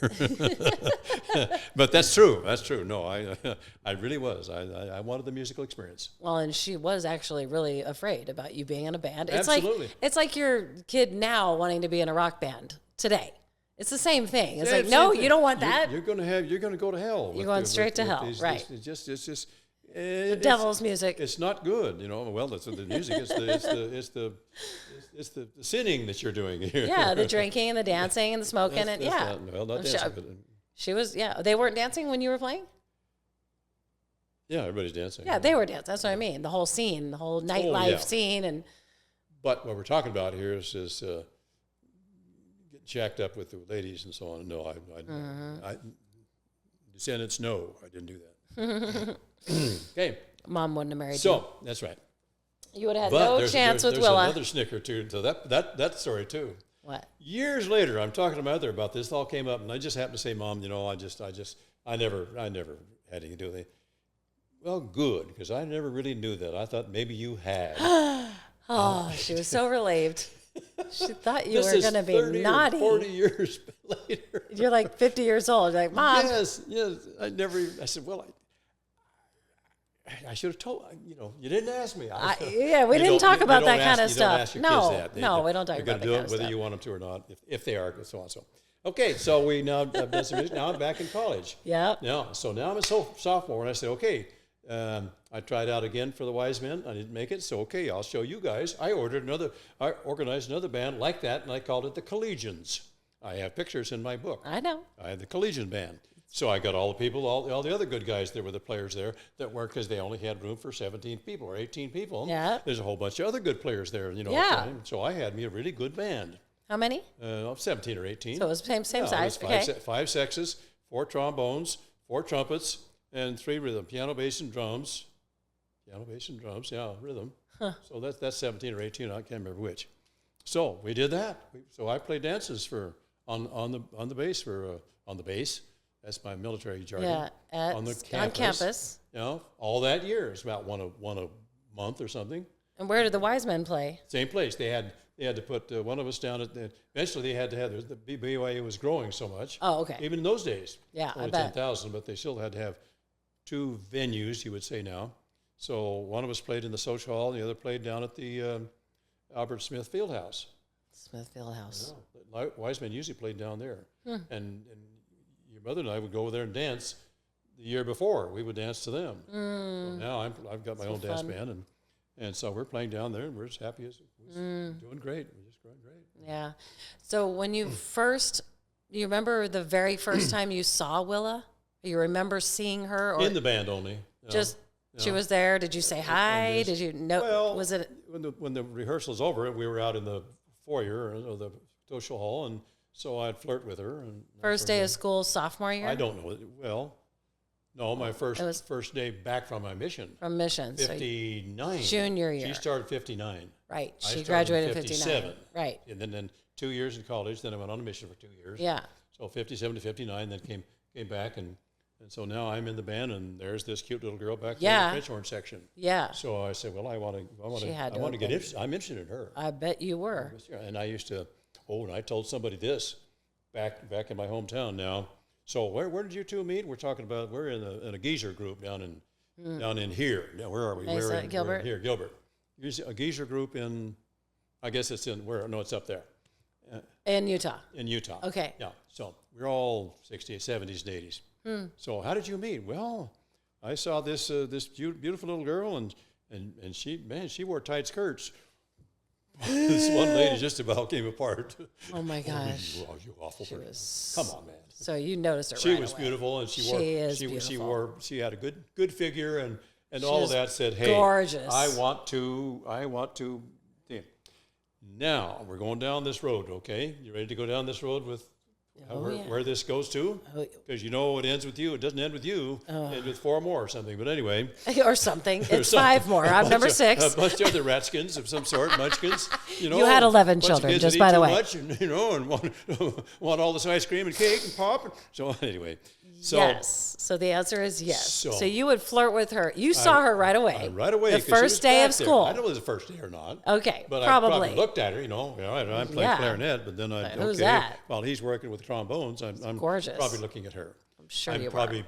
But that's true. That's true. No, I really was. I wanted the musical experience. Well, and she was actually really afraid about you being in a band. Absolutely. It's like your kid now wanting to be in a rock band today. It's the same thing. It's Same like, no, thing. you don't want that. You're going to go to hell. You're going straight to hell, right? It's just The devil's music. It's not good, Well, that's the music. It's the sinning that you're doing here. Yeah, the drinking and the dancing and the smoking Not dancing, but she was. Yeah, they weren't dancing when you were playing. yeah, everybody's dancing. Yeah, they were dancing. That's what I mean. The whole scene, the whole nightlife scene, and But what we're talking about here is getting jacked up with the ladies and so on. No, I descendants, no, I didn't do that. Okay. Mom wouldn't have married you. So that's right. You would have had But no chance with there's Willa. another snicker too. So that story too. What? Years later, I'm talking to my mother about this. It all came up, and I just happened to say, "Mom, I never had anything to do with it." Well, good, because I never really knew that. I thought maybe you had. Oh, she was so relieved. She thought you This were is going to be 30 naughty. Or 40 years later. You're like 50 years old. You're like, Mom. Yes. I said, well, I should have told, you didn't ask me. Yeah, we didn't talk about that kind of You don't stuff. ask your No, kids that. no, we don't talk They're about that going to do kind it of whether stuff. you want them to or not, so on and so. Okay, so we now have done some music. Now I'm back in college. Yeah. Now I'm a sophomore, and I said, okay, I tried out again for the Wise Men. I didn't make it, so okay, I'll show you guys. I organized another band like that, and I called it the Collegians. I have pictures in my book. I know. I had the Collegian band. So I got all the people, all the other good guys that were the players there that weren't, because they only had room for 17 people or 18 people. Yeah. There's a whole bunch of other good players there, Yeah. So I had me a really good band. How many? 17 or 18. So it was same It size. was Okay. 5 saxes, 4 trombones, 4 trumpets, and 3 rhythm, piano, bass, and drums. Yeah, rhythm. Huh. So that's 17 or 18. I can't remember which. So we did that. So I played dances on the bass on the bass. That's my military jargon. Yeah, on campus. campus. All that year. It's about one a month or something. And where did the Wise Men play? Same place. They had to put one of us down at eventually they had to have, the BYU was growing so much. Oh, okay. Even in those days. Yeah, only I bet. 10,000, but they still had to have 2 venues, you would say now. So one of us played in the social hall, and the other played down at the Albert Smith Fieldhouse. Smithfield House. Wise Men usually played down there. And your mother and I would go over there and dance the year before. We would dance to them. So now I've got my own dance band, and so we're playing down there, and we're as happy as doing great. We're just growing great. Yeah. So when you you remember the very first time you saw Willa? You remember seeing her? Or In the band only. She was there. Did you say hi? Did you know? Well, was it? when the rehearsal's over, we were out in the foyer of the social hall, and so I'd flirt with her. And First day of school, sophomore year? I don't know. Well, no, my first day back from my mission. From mission. 59. Junior year. She started 59. Right. I She started graduated in in 59. 57. Right. And then 2 years in college. Then I went on a mission for 2 years. Yeah. So 57 to 59, then came back, and so now I'm in the band, and there's this cute little girl back there in the French horn section. Yeah. So I said, well, I want to get interested. I'm interested in her. I bet you were. And I used to, and I told somebody this back in my hometown now. So where did you two meet? We're in a geezer group down in here. Now, where are we? Mesa, We're in Gilbert? Here, Gilbert. A geezer group I guess it's it's up there. In Utah. In Utah. Okay. Yeah. So we're all 60s, 70s, and 80s. So how did you meet? Well, I saw this beautiful little girl, and she wore tight skirts. This one lady just about came apart. Oh my gosh. You awful She person. was- Come on, man. So you noticed her She right was away. beautiful, and she had a good figure, and all was of that said, hey, gorgeous. I want to. Yeah. Now we're going down this road, okay? You ready to go down this road with where this goes to? Because you know it ends with you. It doesn't end with you. It ends with 4 more or something. But anyway. Or something. It's 5 more. I'm number 6. A bunch of other ratskins of some sort, munchkins. You You had 11 children, just by the way. Much and, and want all this ice cream and cake and pop. So anyway. Yes. So the answer is yes. So you would flirt with her. You saw her right away. Right away. The first day of school. I don't know if it was the first day or not. Okay, but probably. I probably looked at her, I'm playing clarinet, but then Who's that? While he's working with trombones, I'm gorgeous. probably looking at her. I'm sure I'm you probably were.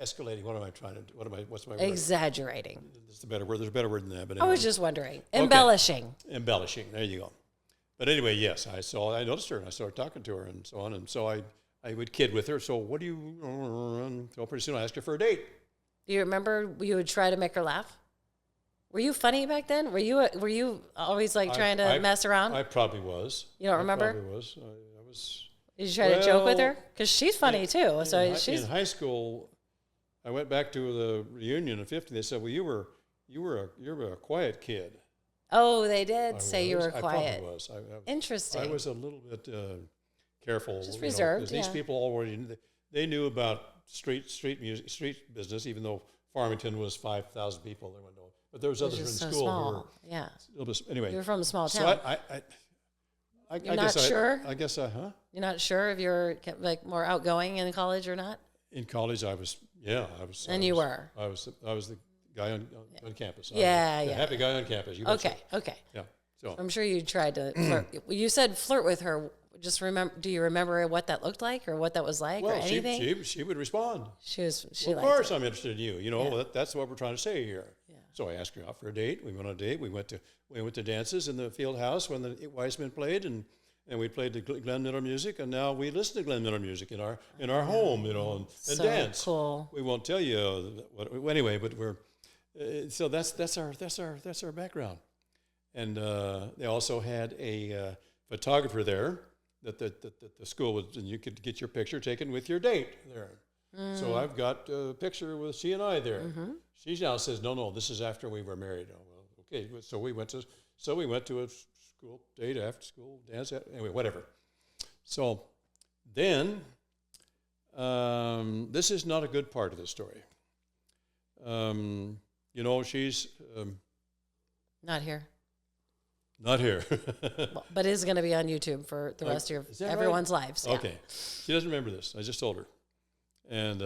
escalating. What am I trying to do? What's my word? Exaggerating. That's the better word. There's a better word than that. But I anyway. was just wondering. Embellishing. Embellishing. There you go. But anyway, yes, I noticed her, and I started talking to her, and so on, and so I would kid with her. So what do you? So pretty soon I asked her for a date. Do you remember you would try to make her laugh? Were you funny back then? Were you always like trying to mess around? I probably was. You don't remember? I probably was. I was. Did you try to joke with her? Because she's funny too. So she's in high school. I went back to the reunion in '50. They said, "Well, you were a quiet kid." Oh, they did say you were I quiet. probably was. Interesting. I was a little bit careful. Just reserved. Because these people already they knew about street music, street business, even though Farmington was 5,000 people. They went over. But there was others in so school small. Yeah. Anyway, You were from a small so town. I You're guess not sure? I guess huh? You're not sure if you're like more outgoing in college or not? In college, I was. And you were. I was the guy on campus. Yeah, the happy guy on campus. You betcha. Okay. Yeah. So I'm sure you tried to flirt. You said flirt with her. Just remember, do you remember what that looked like or what that was like or anything? She would respond. She of course, I'm interested in you. That's what we're trying to say here. Yeah. So I asked her out for a date. We went on a date. We went to dances in the field house when the Weissman played, and we played the Glenn Miller music, and now we listen to Glenn Miller music in our home, and so dance. Cool. We won't tell you anyway, but we're so that's our background, and they also had a photographer there that the school was, and you could get your picture taken with your date there. So I've got a picture with she and I there. Mm-hmm. She now says, no, this is after we were married. Oh, well, okay. So we went to a school date, after school dance. Anyway, whatever. So then, this is not a good part of the story. She's not here. Not here. But it is going to be on YouTube for the rest of everyone's lives. Yeah. Okay. She doesn't remember this. I just told her. And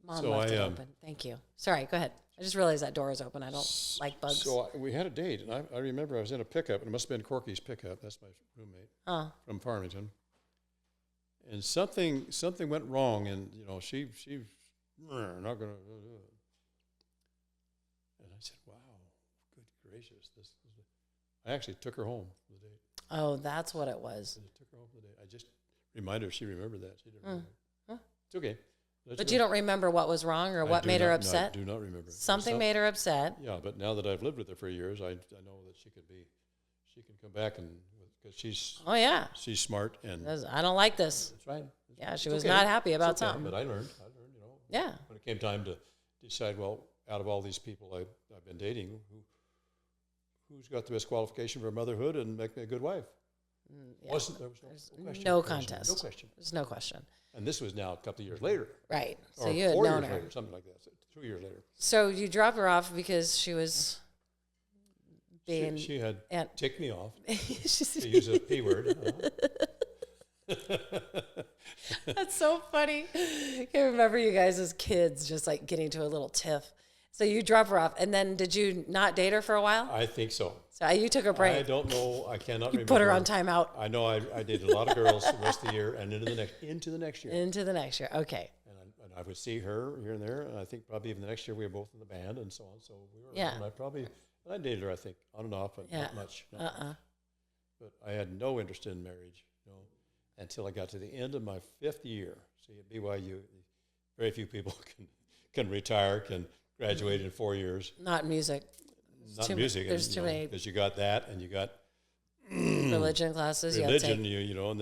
Mom left it open. Thank you. Sorry, go ahead. I just realized that door is open. I don't like bugs. So we had a date, and I remember I was in a pickup, and it must have been Corky's pickup. That's my roommate from Farmington. And something went wrong, and she not going to. And I said, "Wow, good gracious!" I actually took her home for the date. Oh, that's what it was. I took her home for the date. I just reminded her she remembered that. She didn't remember. It's okay. But you don't remember what was wrong or what made her upset? I do not remember. Something made her upset. Yeah, but now that I've lived with her for years, I know that she can come back because she's smart and I don't like this. That's right. Yeah, she was not happy about something. But I learned. Yeah. When it came time to decide, well, out of all these people I've been dating, who's got the best qualification for motherhood and make me a good wife? Yeah. There was no question. No contest. No question. There's no question. And this was now a couple of years later. Right. So or you had 4 known years her. later, something like that. So 2 years later. So you dropped her off because she was being... She had ticked me off, to use a P word. That's so funny. I remember you guys as kids just like getting to a little tiff. So you drop her off, and then did you not date her for a while? I think so. So you took a break. I don't know. I cannot remember. You put her on timeout. I know I dated a lot of girls the rest of the year and into the next year. Into the next year. Okay. And I would see her here and there, and I think probably even the next year we were both in the band and so on. So we were. Yeah. And I dated her, I think, on and off, but not much. But I had no interest in marriage, until I got to the end of my 5th year. See, at BYU, very few people can retire, can graduated in 4 years. Not music. Not music. There's too many. Because you got that, and you got religion classes. Religion, and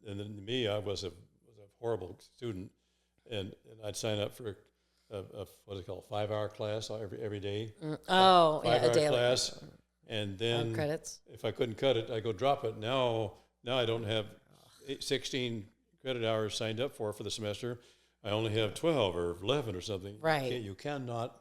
then me, I was a horrible student, and I'd sign up for a what is it called, 5-hour class every day. A daily class, and then credits. If I couldn't cut it, I go drop it. Now I don't have 16 credit hours signed up for the semester. I only have 12 or 11 or something. Right. You cannot.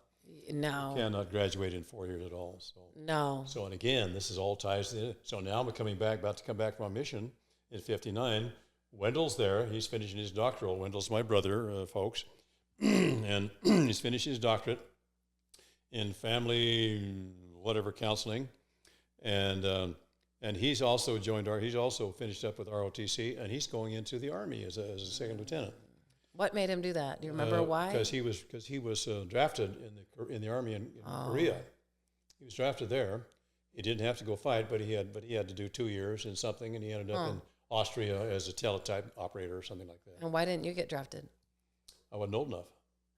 No. You cannot graduate in 4 years at all. So. No. So, and again, this is all ties to it. So now I'm about to come back from my mission in 59. Wendell's there. He's finishing his doctoral. Wendell's my brother, folks. And he's finishing his doctorate in family, whatever, counseling. And he's also he's also finished up with ROTC, and he's going into the Army as a second lieutenant. What made him do that? Do you remember why? Because he was drafted in the Army in Korea. He was drafted there. He didn't have to go fight, but he had to do 2 years in something, and he ended up in Austria as a teletype operator or something like that. And why didn't you get drafted? I wasn't old enough.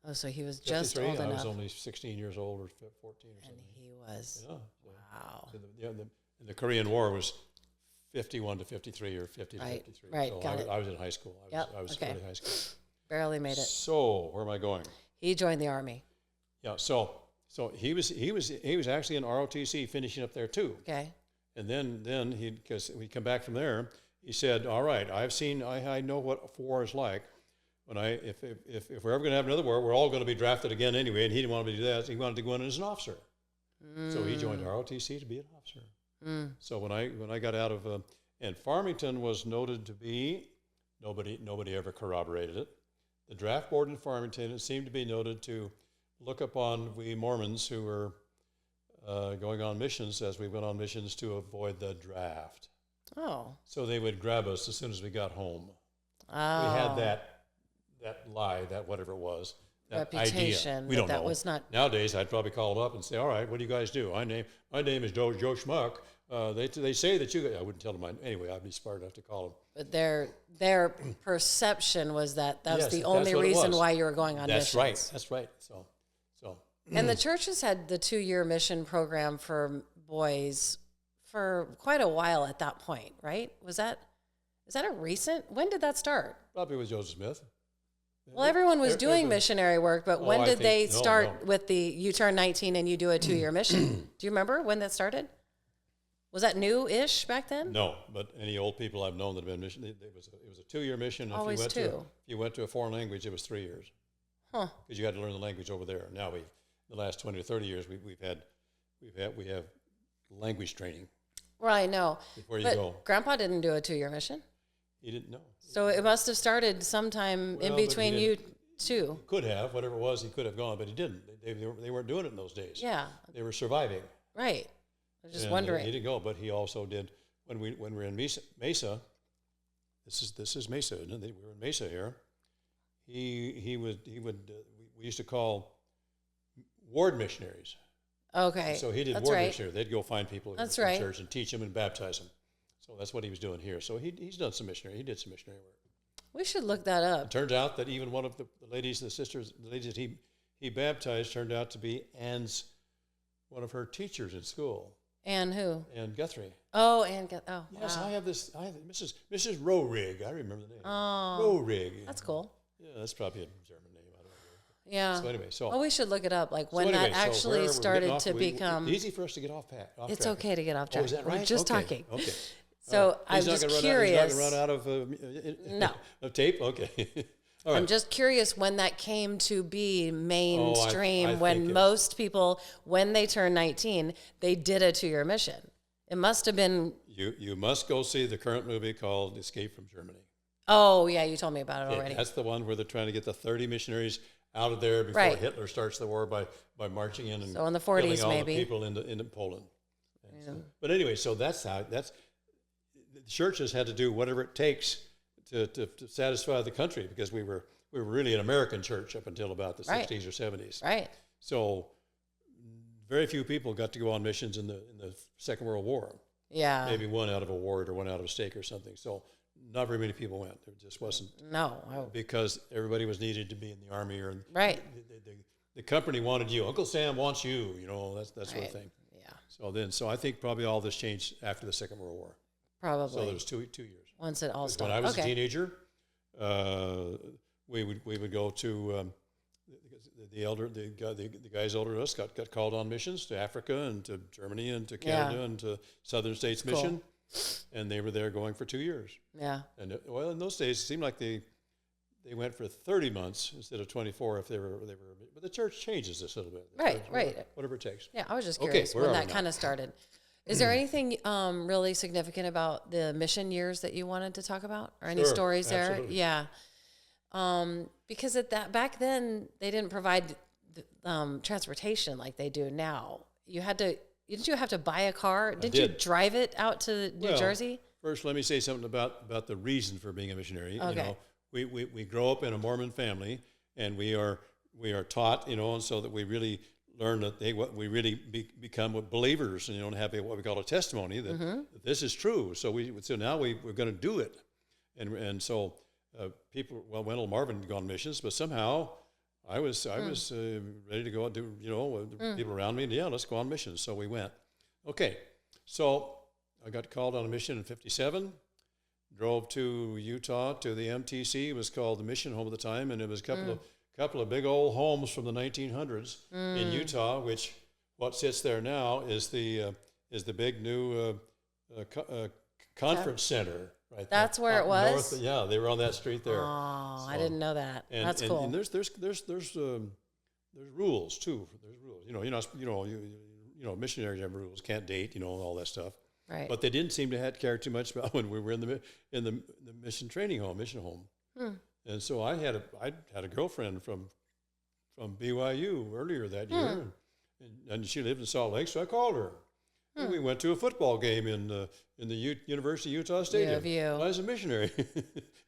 Oh, so he was just old enough. I was only 16 years old or 14 or something. And he was. Yeah. Wow. So the Korean War was 51 to 53 or 50 to 53. Right. So Got it. I was in high school. I was early high school. Barely made it. So where am I going? He joined the Army. Yeah. So he was actually in ROTC finishing up there too. Okay. And then because we come back from there, he said, "All right, I know what war is like. If we're ever going to have another war, we're all going to be drafted again anyway." And he didn't want to do that. He wanted to go in as an officer. So he joined ROTC to be an officer. So when I got out of and Farmington was noted to be nobody ever corroborated it. The draft board in Farmington, it seemed to be noted to look upon we Mormons who were going on missions as we went on missions to avoid the draft. Oh. So they would grab us as soon as we got home. Oh. We had that lie, that whatever it was, that reputation. Idea. We don't know. Was not. Nowadays, I'd probably call them up and say, "All right, what do you guys do? My name is Joe Schmuck. They say that you." I wouldn't tell them anyway. I'd be smart enough to call them. But their perception was that was yes, the only reason was. why you were going on That's missions. That's right. So. And the churches had the 2-year mission program for boys for quite a while at that point, right? Is that a recent? When did that start? Probably with Joseph Smith. Well, everyone was doing missionary work, but when did they start with you turn 19 and you do a 2-year mission? Do you remember when that started? Was that new-ish back then? No, but any old people I've known that have been mission, it was a 2-year mission. Always if you went to a foreign language, it was 3 years. Huh. Because you had to learn the language over there. Now the last 20 or 30 years, we have language training. Right, no. Before you but go. Grandpa didn't do a 2-year mission. He didn't know. So it must have started sometime in between you two. Could have, whatever it was, he could have gone, but he didn't. They weren't doing it in those days. Yeah. They were surviving. Right. I was just wondering. He didn't go, but he also did when we were in Mesa. This is Mesa, isn't it? We were in Mesa here. We used to call ward missionaries. Okay. So he did that's ward right. missionaries. They'd go find people in the church and teach them and baptize them. So that's what he was doing here. So he's done some missionary. He did some missionary work. We should look that up. It turns out that even one of the ladies, the ladies that he baptized, turned out to be one of her teachers in school. Anne who? Anne Guthrie. Oh, Anne Guthrie. Oh, yes, wow. I have Mrs. Rohrig. I remember the name. Oh, Rohrig. that's cool. Yeah, that's probably a German name. I don't know. Yeah. So anyway, well, we should look it up. Like when that actually started to become. Easy for us to get off track. It's okay to get off track. Oh, is that right? We're just talking. Okay. So I'm just curious. He's not going to run out of of tape? Okay. All right. I'm just curious when that came to be mainstream, when most people, when they turned 19, they did a 2-year mission. It must have been... You must go see the current movie called Escape from Germany. Oh, yeah, you told me about it already. That's the one where they're trying to get the 30 missionaries out of there before Hitler starts the war by marching in and so in the 40s, killing all maybe. the people into Poland. But anyway, so that's the churches had to do whatever it takes to satisfy the country, because we were really an American church up until about the 60s or 70s. Right. So very few people got to go on missions in the Second World War. Yeah. Maybe one out of a ward or one out of a stake or something. So not very many people went. There just wasn't. No. Because everybody was needed to be in the Army or right. the company wanted you. Uncle Sam wants you. You know, that sort of thing. Yeah. So I think probably all this changed after the Second World War. Probably. So there was 2 years. Once it all stopped. When I was a teenager, we would go to the guys older than us got called on missions to Africa and to Germany and to Canada and to Southern States Mission, and they were there going for 2 years. Yeah. And in those days, it seemed like they went for 30 months instead of 24 if they were. But the church changes this a little bit. Right. Whatever it takes. Yeah, I was just curious when that kind of started. Is there anything really significant about the mission years that you wanted to talk about, or any stories there? Absolutely. Yeah, because back then they didn't provide transportation like they do now. Didn't you have to buy a car? Did you drive it out to New Jersey? First, let me say something about the reason for being a missionary. Okay. You know, we grow up in a Mormon family, and we are taught, you know, and so that we really learn that we really become believers, and, you know, and have what we call a testimony that this is true. So now we're going to do it, and so people. Well, Wendell Marvin had gone missions, but somehow I was ready to go and do, you know, people around me. Yeah, let's go on missions. So we went. Okay, so I got called on a mission in '57. Drove to Utah to the MTC. It was called the Mission Home at the time, and it was a couple of big old homes from the 1900s in Utah. Which what sits there now is the big new conference center. Right. That's where it was. North, yeah, they were on that street there. Oh, so, I didn't know that. That's cool. And there's rules too. There's rules. You know, missionaries have rules. Can't date. You know, all that stuff. Right. But they didn't seem to care too much about when we were in the mission home. And so I had a girlfriend from BYU earlier that year, and she lived in Salt Lake, so I called her. And we went to a football game in the University of Utah Stadium. I was a missionary.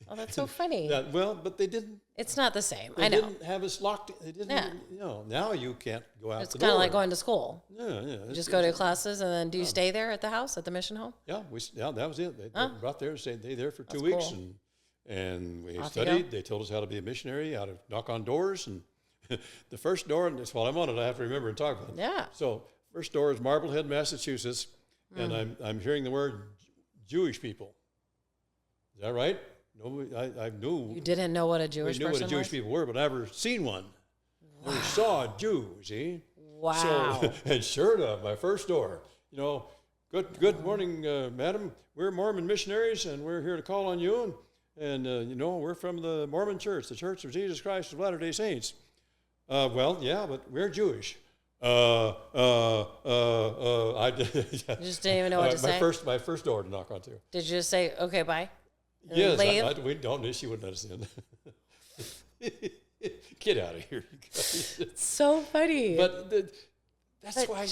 Oh, that's so funny. But they didn't. It's not the same. They I know. didn't have us locked. They didn't. You know, now you can't go out. It's kind of like going to school. Yeah. You just go to classes, and then do you stay there at the house at the mission home? Yeah, that was it. They brought there, stayed there for 2 weeks, cool. and we studied. They told us how to be a missionary, how to knock on doors, and the first door. And while I'm on it, I have to remember and talk about it. Yeah. So first door is Marblehead, Massachusetts, and I'm hearing the word Jewish people. Is that right? No, I knew. You didn't know what a Jewish person was? We knew what a Jewish people were, but I never seen one. Wow. Never saw a Jew, see? Wow. So, and sure enough, my first door, you know, good morning, madam. We're Mormon missionaries, and we're here to call on you. And you know, we're from the Mormon Church, the Church of Jesus Christ of Latter-day Saints. Well, yeah, but we're Jewish. I You just didn't even know what to say? My first door to knock on to. Did you just say, okay, bye? Yes, we don't. She wouldn't understand. Get out of here, you guys. So funny. But that's why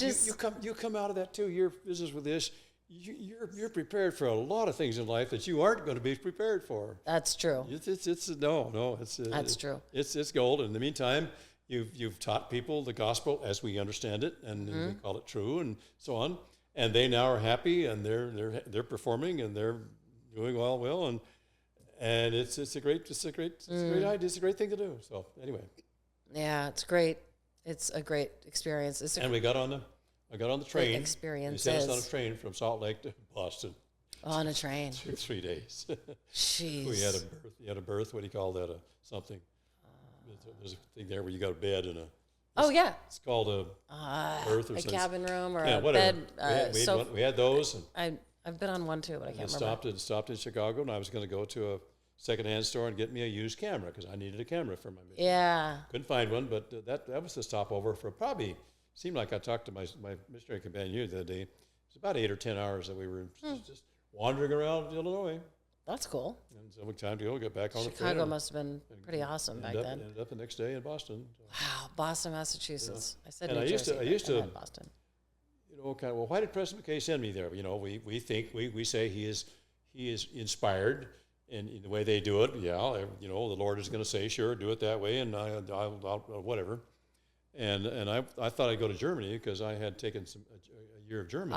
you come out of that 2-year business with this. You're prepared for a lot of things in life that you aren't going to be prepared for. That's true. That's true. It's gold. In the meantime, you've taught people the gospel as we understand it, and we call it true, and so on. And they now are happy, and they're performing, and they're doing well, and it's a great idea. It's a great thing to do. So anyway. Yeah, it's great. It's a great experience. And I got on the train. Experiences. They sent us on a train from Salt Lake to Boston. On a train. 3 days. Jeez. We had a berth. You had a berth. What do you call that? Something. There's a thing there where you got a bed and a. It's called a berth or a something. Cabin room or a bed. We had those. And I've been on one too, but I can't remember. Stopped in Chicago, and I was going to go to a secondhand store and get me a used camera because I needed a camera for my mission. Yeah. Couldn't find one, but that was the stopover for probably. Seemed like I talked to my missionary companion here the other day. It was about 8 or 10 hours that we were just wandering around Illinois. That's cool. And so time to go get back on the train. Chicago must have been pretty awesome back then. Ended up the next day in Boston. So. Wow, Boston, Massachusetts. Yeah. I said New Jersey. I used to Boston. You know, kind of. Well, why did President McKay send me there? You know, we think we say he is inspired in the way they do it. Yeah, you know, the Lord is going to say, sure, do it that way, and I'll whatever. And I thought I'd go to Germany because I had taken a year of German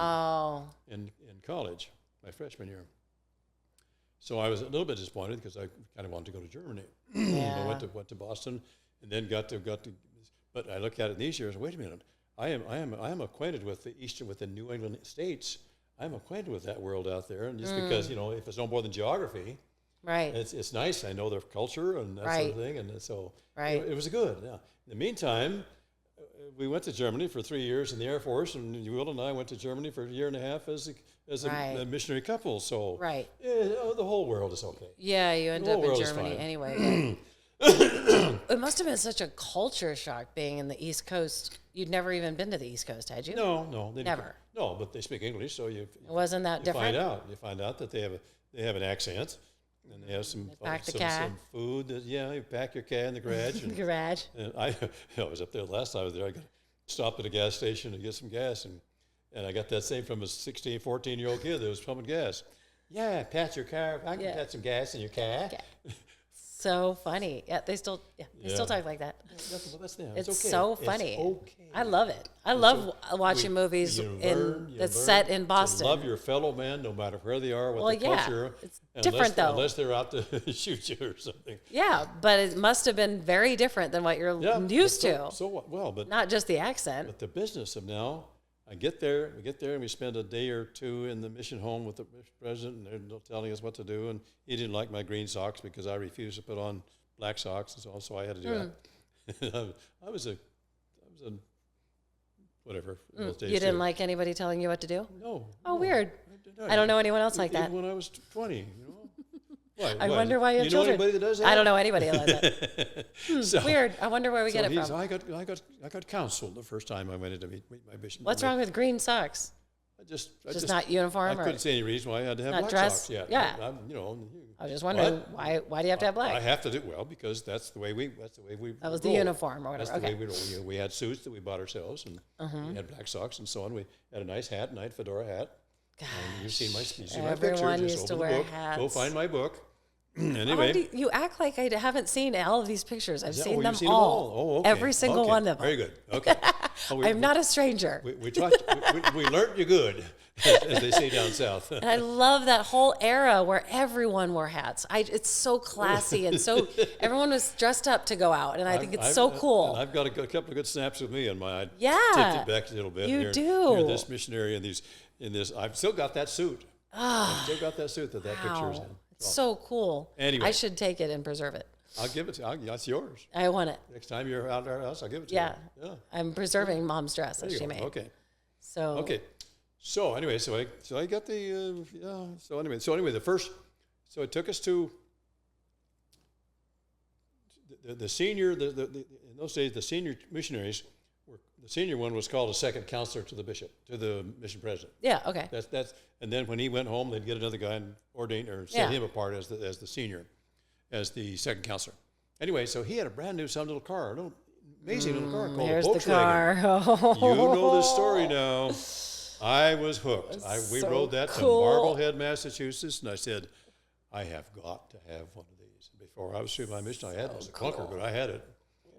in college, my freshman year. So I was a little bit disappointed because I kind of wanted to go to Germany. Yeah. I went to Boston, and then got to. But I look at it in these years. Wait a minute. I am acquainted with the New England states. I'm acquainted with that world out there, and just because if it's no more than geography, right? It's nice. I know their culture and that sort of thing, and so it was good. Yeah. In the meantime, we went to Germany for 3 years in the Air Force, and Will and I went to Germany for a year and a half as a missionary couple. So the whole world is okay. Yeah, you end up in Germany anyway. It must have been such a culture shock being in the East Coast. You'd never even been to the East Coast, had you? No, never. No, but they speak English, so it wasn't that different. You find out that they have an accent, and they have some food. You pack your car in the garage. The garage. And I was up there last time I was there. I stopped at a gas station to get some gas, and I got that same from a 16, 14-year-old kid that was pumping gas. Yeah, pat your car. I can pat some gas in your car. Okay. So funny. Yeah, they still talk like that. It's okay. So funny. It's okay. I love it. I love watching movies that's set in Boston. To love your fellow man, no matter where they are, what the culture. It's different though. Unless they're out to shoot you or something. Yeah, but it must have been very different than what you're used to. But not just the accent. But the business of now. We get there, and we spend a day or two in the mission home with the president, and they're telling us what to do. And he didn't like my green socks because I refused to put on black socks, and so I had to do that. I was a whatever. In those days you didn't like anybody telling you what to do? No. Oh, weird. I don't know anyone else like that. When I was 20, I wonder why you have children. Know anybody that does that? I don't know anybody like that. Weird. I wonder where we get it from. I got counseled the first time I went in to meet my bishop. What's wrong with green socks? I just not uniform. I couldn't see any reason why I had to have not black dress? socks. Yeah. I was just wondering why do you have to have black? I have to do because that's the way we. That was the uniform or whatever. That's the way we had suits that we bought ourselves, and we had black socks and so on. We had a nice hat, fedora hat. Gosh, you've seen my picture. Everyone used to wear hats. Go find my book. Anyway, you act like I haven't seen all of these pictures. I've seen them seen all. Oh, okay. Every single one of them. Very good. Okay. I'm not a stranger. We learned you good, as they say down south. And I love that whole era where everyone wore hats. It's so classy and so everyone was dressed up to go out, and I think it's so cool. And I've got a couple of good snaps with me on my. I tipped it back a little bit. You here, do. Here, this missionary in this. I've still got that suit. I've still got that suit that picture is in. It's so cool. Anyway. I should take it and preserve it. I'll give it to you. That's yours. I want it. Next time you're out at our house, I'll give it to you. Yeah. I'm preserving Mom's dress that she made. Okay. So anyway, so I got the So anyway, it took us to the senior. In those days, the senior missionaries were. The senior one was called a second counselor to the mission president. Yeah. Okay. That's and then when he went home, they'd get another guy and ordain or set him apart as the senior, as the second counselor. Anyway, so he had a brand new little car, amazing little car called a Volkswagen. Here's the car. You know this story now. I was hooked. We rode that to Marblehead, Massachusetts, and I said, I have got to have one of these. Before I was through my mission, I had it as a clunker, but I had it.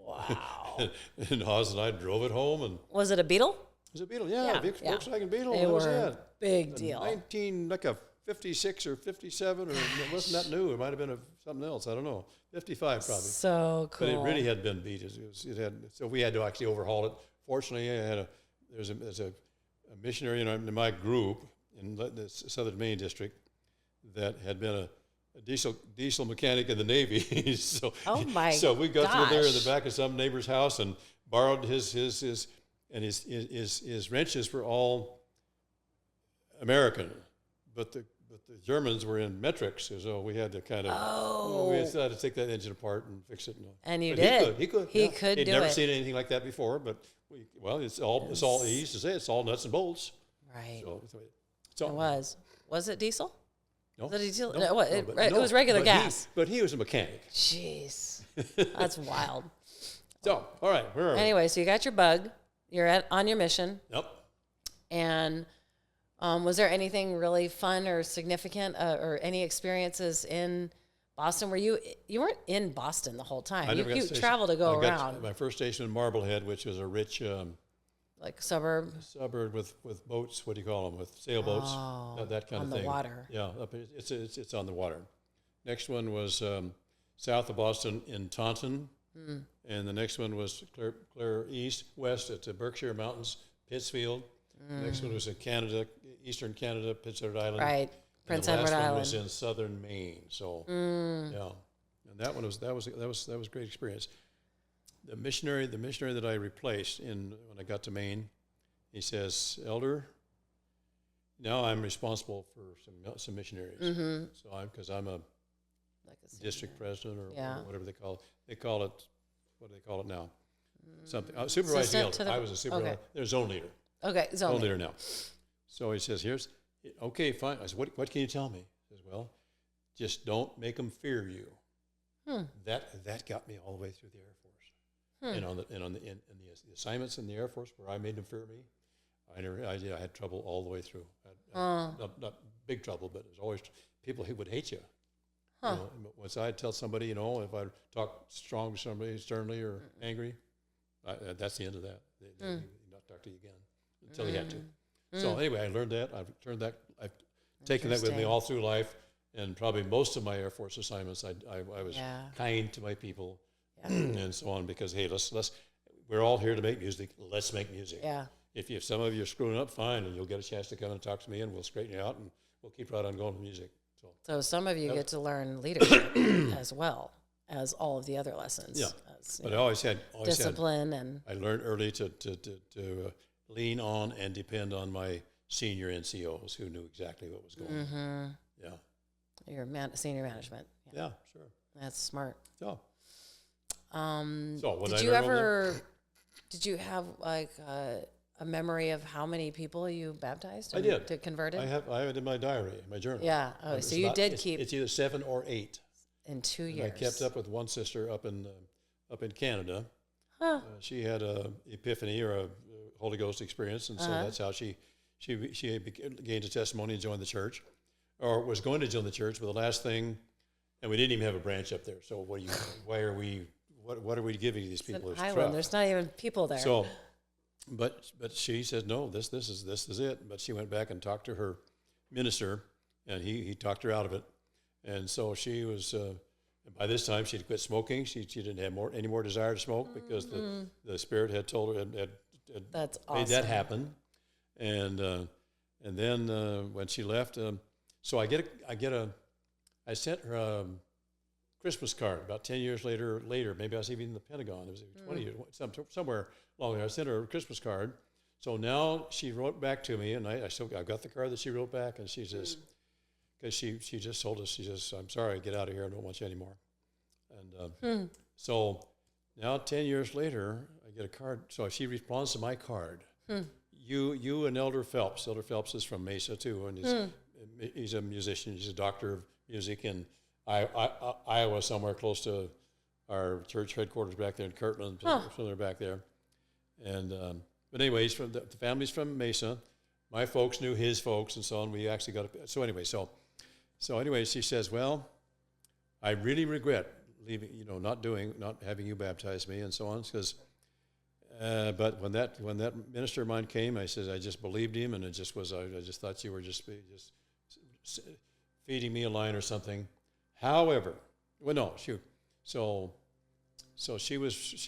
Wow. And Oz and I drove it home. And was it a Beetle? It was a Beetle, yeah. Volkswagen Beetle. They were a big deal. 56 or 57, or it wasn't that new. It might have been something else. I don't know. 55 probably. So cool. But it really had been beat. So we had to actually overhaul it. Fortunately, there's a missionary in my group in the Southern Maine district that had been a diesel mechanic in the Navy. So we got through there in the back of some neighbor's house and borrowed his wrenches were all American, but the Germans were in metrics, so we had to kind of we had to take that engine apart and fix it. And you did. He could. He could do it. He'd never seen anything like that before, but it's all he used to say. It's all nuts and bolts. Right. So it was. Was it diesel? No. Was it diesel? No, it was regular gas. But he was a mechanic. Jeez. That's wild. So, all right. Where are we? Anyway, so you got your bug. You're on your mission. Yep. And was there anything really fun or significant or any experiences in Boston? Were you weren't in Boston the whole time? You traveled to go around. My first station in Marblehead, which was a rich like suburb with boats. What do you call them? With sailboats, that kind of thing. On the water. Yeah, it's on the water. Next one was south of Boston in Taunton, And the next one was clear west at the Berkshire Mountains, Pittsfield. The next one was in Canada, eastern Canada, Prince Edward Island. Right, Prince Edward Island. The last one Island was in southern Maine. So yeah, and that was a great experience. The missionary that I replaced when I got to Maine, he says, "Elder, now I'm responsible for some missionaries." So because I'm a district president or whatever they call it. They call it, what do they call it now? Something. Supervising elder. I was a supervisor. Okay. They're zone leader. Okay, Zone leader now. So he says, okay, fine. I said, what can you tell me? He says, well, just don't make them fear you. That got me all the way through the Air Force. And on the assignments in the Air Force where I made them fear me, I had trouble all the way through. Not big trouble, but it was always people who would hate you. You know, once I'd tell somebody, if I talk strong to somebody, sternly or angry, that's the end of that. They not talk to you again until you have to. So anyway, I learned that. I've taken that with me all through life, and probably most of my Air Force assignments, I was kind to my people and so on, because hey, we're all here to make music. Let's make music. Yeah. If some of you are screwing up, fine, and you'll get a chance to come and talk to me, and we'll straighten you out, and we'll keep right on going with music. So some of you get to learn leadership as well as all of the other lessons. Yeah, but I always had discipline, and I learned early to lean on and depend on my senior NCOs who knew exactly what was going on. Yeah, your senior management. Yeah, sure. That's smart. So, did you have like a memory of how many people you baptized? I did. To converted? I have it in my diary, my journal. Yeah. Oh, so you did keep. It's either 7 or 8. In 2 years. And I kept up with one sister up in Canada. She had a epiphany or a Holy Ghost experience, and so that's how she gained a testimony and joined the church, or was going to join the church. But the last thing, and we didn't even have a branch up there. So what are we giving these people? It's an island. There's not even people there. So. But she said, no, this is it. But she went back and talked to her minister, and he talked her out of it. And so she was, by this time she'd quit smoking. She didn't have any more desire to smoke because the Spirit had told her, had That's made awesome. that happen. And then when she left, so I sent her a Christmas card about 10 years later, maybe I was even in the Pentagon. It was 20 years, somewhere along there. I sent her a Christmas card. So now she wrote back to me, and I got the card that she wrote back, and she says, because she just told us, she says, I'm sorry, get out of here, I don't want you anymore. And so now 10 years later, I get a card. So she responds to my card. You and Elder Phelps. Elder Phelps is from Mesa too, and he's a musician. He's a doctor of music in Iowa, somewhere close to our church headquarters back there in Kirtland, somewhere back there. And but anyway, he's from the family's from Mesa. My folks knew his folks, and so on. We actually got so anyway, she says, "Well, I really regret leaving. Not having you baptize me, and so on, because." But when that minister of mine came, I said I just believed him, and it just was I just thought you were just feeding me a line or something. However, so she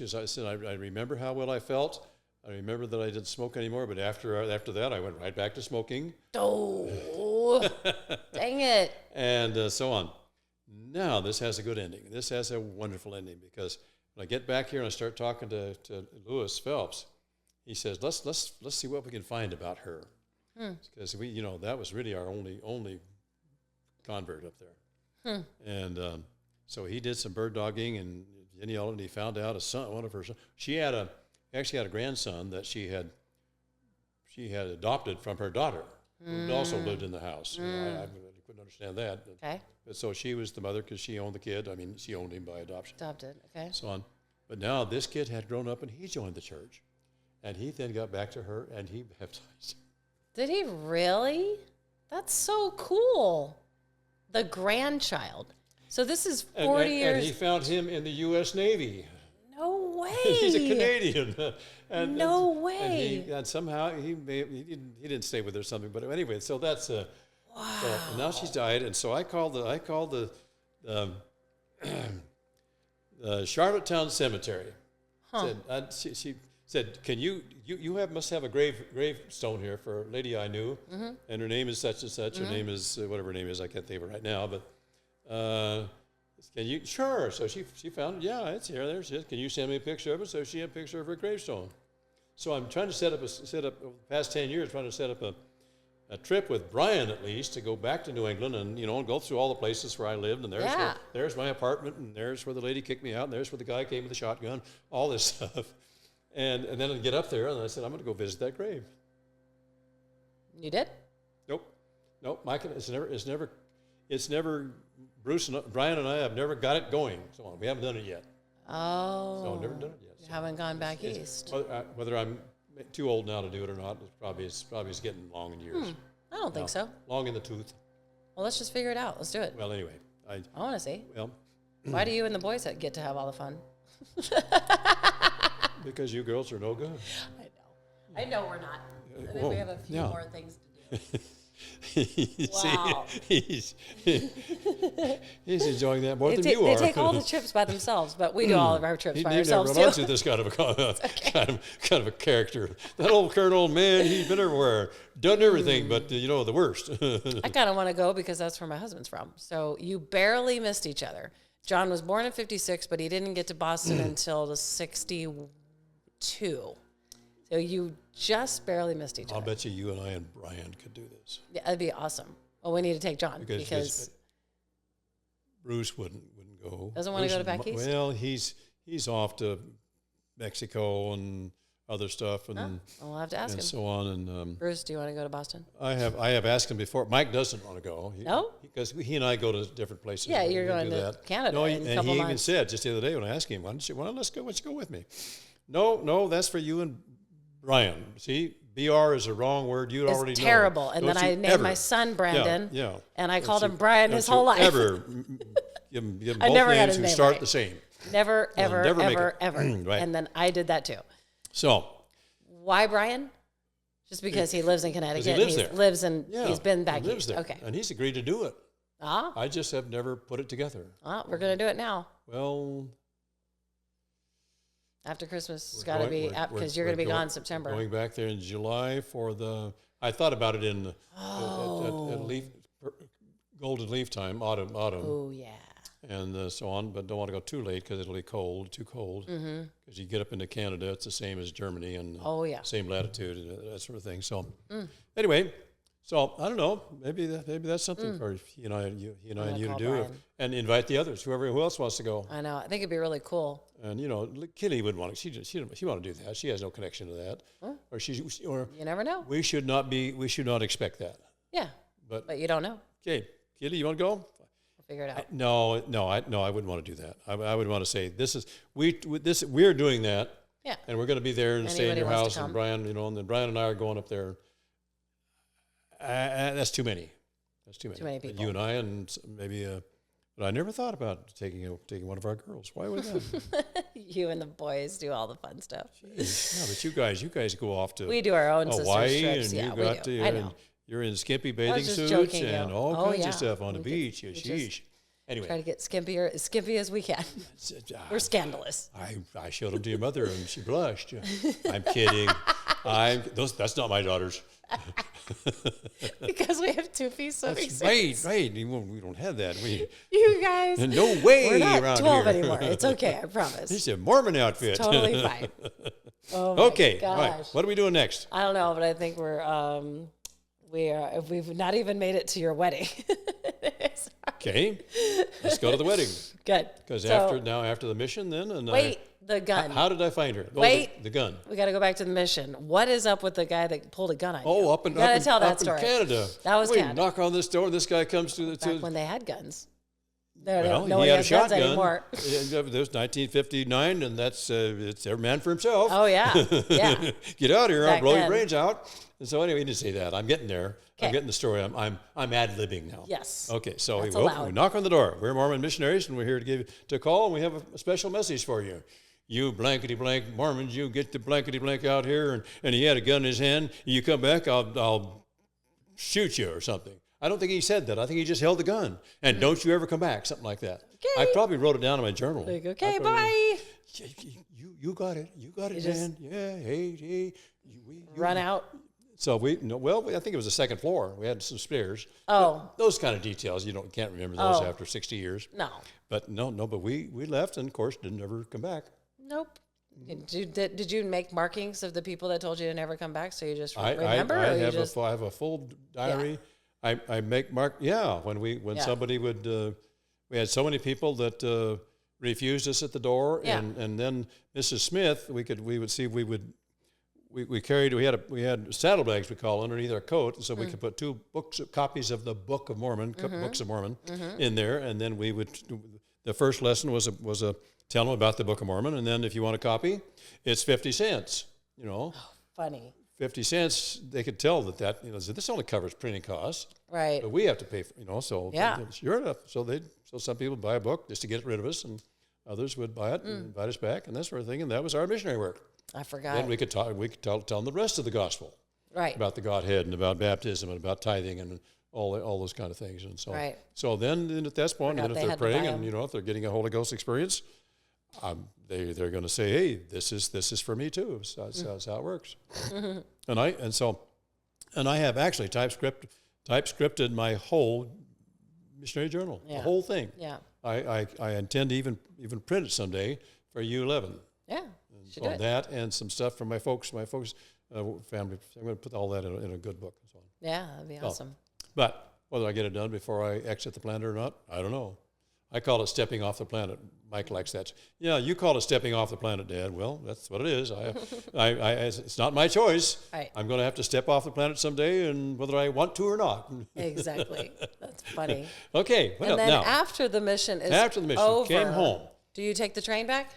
said, I said, I remember how well I felt. I remember that I didn't smoke anymore, but after that, I went right back to smoking. Oh, dang it. And so on. Now, this has a good ending. This has a wonderful ending, because when I get back here and I start talking to Lewis Phelps, he says, let's see what we can find about her. Because that was really our only convert up there. And so he did some bird dogging, and he found out one of her sons. She actually had a grandson that she had adopted from her daughter, who also lived in the house. I couldn't understand that. But so she was the mother because she owned the kid. I mean, she owned him by adoption. Adopted, okay. So on. But now this kid had grown up and he joined the church. And he then got back to her and he baptized. Did he really? That's so cool. The grandchild. So this is 40 years. And he found him in the U.S. Navy. No way. He's a Canadian. No way. And somehow he didn't stay with her or something. But anyway, so that's wow. So now she's died, and so I called the Charlottetown Cemetery. She said, "Can you must have a gravestone here for a lady I knew, and her name is such and such. Her name is whatever her name is. I can't think of it right now, but can you? Sure." So she found it. Yeah, it's here. There she is. Can you send me a picture of it? So she had a picture of her gravestone. So I'm trying to set up over the past 10 years, trying to set up a trip with Brian at least to go back to New England and go through all the places where I lived, and there's my apartment, and there's where the lady kicked me out, and there's where the guy came with the shotgun, all this stuff, and then I'd get up there and I said, I'm going to go visit that grave. You did? Nope. Mike, it's never. Bruce and Brian and I have never got it going. So we haven't done it yet. Oh. So never done it yet. You haven't gone back east. Whether I'm too old now to do it or not, it's probably getting long in years. I don't think so. Long in the tooth. Well, let's just figure it out. Let's do it. Well, anyway, I want to see. Well, why do you and the boys get to have all the fun? Because you girls are no good. I know we're not. I think we have a few more things to do. Wow. See, he's enjoying that more than you are. They take all the trips by themselves, but we do all of our trips by ourselves too. Never run onto this kind of a character. That old current old man, he's been everywhere, done everything, but the worst. I kind of want to go because that's where my husband's from. So you barely missed each other. John was born in 56, but he didn't get to Boston until the 62. So you just barely missed each other. I'll bet you and I and Brian could do this. Yeah, that'd be awesome. Well, we need to take John because Bruce wouldn't go. Doesn't want to go to back east? Well, he's off to Mexico and other stuff, and we'll have to ask him. And so on. And Bruce, do you want to go to Boston? I have asked him before. Mike doesn't want to go. No? Because he and I go to different places. Yeah, you're going to Canada. No, in a couple he months. even said just the other day when I asked him, "Why don't you go? Why don't you go with me?" No, that's for you and Brian. See, BR is a wrong word. You already know. It's terrible. And then I named my son Brandon. Yeah. And I called him Brian his whole life. Ever give him both names who start the same. Never, ever. Right. And then I did that too. So. Why Brian? Just because he lives in Connecticut. He lives there. He's been back he lives east. there. Okay. And he's agreed to do it. I just have never put it together. We're going to do it now. Well. After Christmas, it's got to be, because you're going to be gone in September. Going back there in July I thought about it in at golden leaf time, autumn. Oh, yeah. And so on, but don't want to go too late because it'll be too cold. Because you get up into Canada, it's the same as Germany and same latitude and that sort of thing. So anyway, so I don't know, maybe that's something for you and you to do, and invite the others, who else wants to go. I know. I think it'd be really cool. And Kitty wouldn't want to. She want to do that. She has no connection to that. Or you never know. We should not expect that. Yeah. But you don't know. Okay, Kitty, you want to go? We'll figure it out. No, I wouldn't want to do that. I would want to say we're doing that. Yeah. And we're going to be there and stay in your house, and Brian, and then Brian and I are going up there. That's too many. Too many people. You and I, and maybe. But I never thought about taking one of our girls. Why would that? You and the boys do all the fun stuff. Jeez. Yeah, but you guys go off to. We do our own Hawaii, trips. And we do. I know. You're in skimpy bathing suits and all kinds of stuff on the beach. Sheesh. Anyway, try to get as skimpy as we can. We're scandalous. I showed them to your mother and she blushed. I'm kidding. That's not my daughters. Because we have 2 piece swimming suits. Right. We don't have that. You guys. No way. We're not around 12 here. anymore. It's okay. I promise. It's a Mormon outfit. It's totally fine. Oh my gosh. Right. What are we doing next? I don't know, but I think we've not even made it to your wedding. Okay. Let's go to the wedding. Good. Because after the mission then. And the gun. How did I find her? The gun. We got to go back to the mission. What is up with the guy that pulled a gun on you? Oh, up in Canada. That was Canada. Knock on this door. This guy comes to back when they had guns. He had a shotgun. Anymore. It was 1959, and that's it's every man for himself. Oh yeah. Get out of here! I'll blow your brains out. And so anyway, he didn't say that. I'm getting there. Okay. I'm getting the story. I'm ad-libbing now. Yes. Okay. So we knock on the door. We're Mormon missionaries, and we're here to give you a call. And we have a special message for you. You blankety blank Mormons, you get the blankety blank out here, and he had a gun in his hand. You come back, I'll shoot you or something. I don't think he said that. I think he just held the gun. And don't you ever come back, something like that. I probably wrote it down in my journal. Like, okay, bye. You got it. You got it, man. Yeah, hey. Run out. So I think it was the second floor. We had some stairs. Oh. Those kind of details, can't remember those after 60 years. No. But but we left and, of course, didn't ever come back. Nope. Did you make markings of the people that told you to never come back? So you just remember? I have a full diary. Yeah. I make when somebody would, we had so many people that refused us at the door, and then Mrs. Smith, we had saddlebags, we call, underneath our coat, and so we could put 2 copies of the Book of Mormon, Books of Mormon, in there, and then the first lesson was a tell them about the Book of Mormon, and then if you want a copy, it's 50 cents. Oh, funny. 50 cents. They could tell that this only covers printing costs, right? But we have to pay for so sure enough. So some people would buy a book just to get rid of us, and others would buy it and invite us back and that sort of thing, and that was our missionary work. I forgot. Then we could tell them the rest of the gospel, right? About the Godhead and about baptism and about tithing and all those kind of things, and so right. So then at that point, if they're praying and if they're getting a Holy Ghost experience, they're going to say, hey, this is for me too. So that's how it works. And I have actually typescripted my whole missionary journal, the whole thing. Yeah. I intend to even print it someday for U11. Yeah. So that and some stuff from my folks' family. I'm going to put all that in a good book and so on. Yeah, that'd be awesome. But whether I get it done before I exit the planet or not, I don't know. I call it stepping off the planet. Mike likes that. Yeah, you call it stepping off the planet, Dad. Well, that's what it is. It's not my choice. Right. I'm going to have to step off the planet someday, and whether I want to or not. Exactly. That's funny. Okay. And then after the mission is over, came home. Do you take the train back?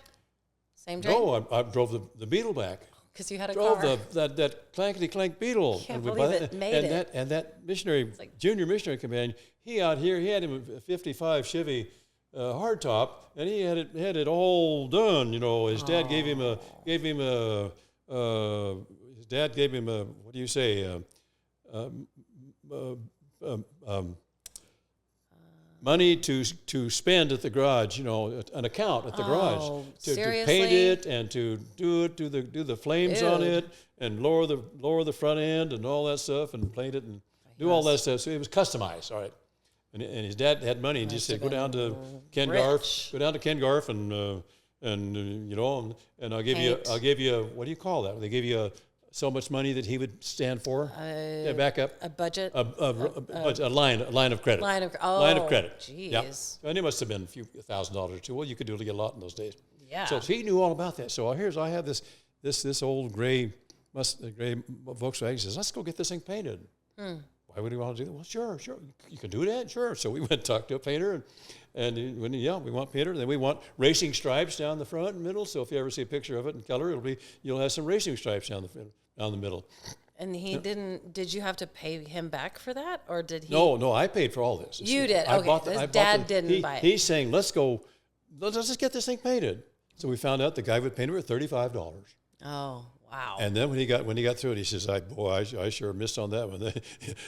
Same train? No, I drove the Beetle back. Because you had a car. Drove that clankety-clank Beetle. Can't believe it made it. And that missionary, junior missionary companion, he out here, he had him a 55 Chevy hardtop, and he had it all done. His dad gave him a what do you say? Money to spend at the garage, an account at the garage to paint it and to do the flames on it and lower the front end and all that stuff and paint it and do all that stuff. So it was customized, all right. And his dad had money and just said, go down to Ken Garf and I'll give you what do you call that? They give you so much money that he would stand for. Back up. A budget. A line of credit. Line of credit. Jeez. Yeah. And it must have been a few $1,000 or two. Well, you could do a lot in those days. Yeah. So he knew all about that. So I have this old gray Volkswagen. He says, let's go get this thing painted. Why would he want to do that? Well, sure. You can do that? Sure. So we went and talked to a painter, and we want painter. And then we want racing stripes down the front and middle. So if you ever see a picture of it in color, you'll have some racing stripes down the middle. And he didn't. Did you have to pay him back for that, or did he? No. I paid for all this. You did. Okay. His dad didn't buy it. He's saying, let's just get this thing painted. So we found out the guy would paint it for $35. Oh. Wow. And then when he got through it, he says, I sure missed on that one.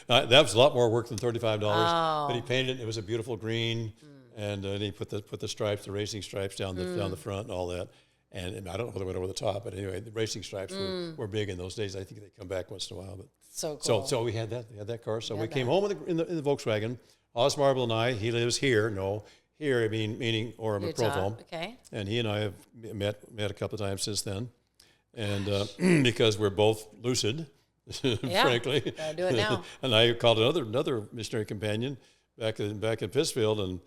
That was a lot more work than $35. Oh. But he painted it, and it was a beautiful green, and he put the stripes, the racing stripes down the front and all that. And I don't know whether it went over the top, but anyway, the racing stripes were big in those days. I think they come back once in a while. But so cool. So we had that car. So we came home in the Volkswagen. Oz Marble and I, he lives here. Here, meaning Orem, Provo. Okay. And he and I have met a couple of times since then. And because we're both lucid, frankly. Gotta do it now. And I called another missionary companion back in Pittsfield, and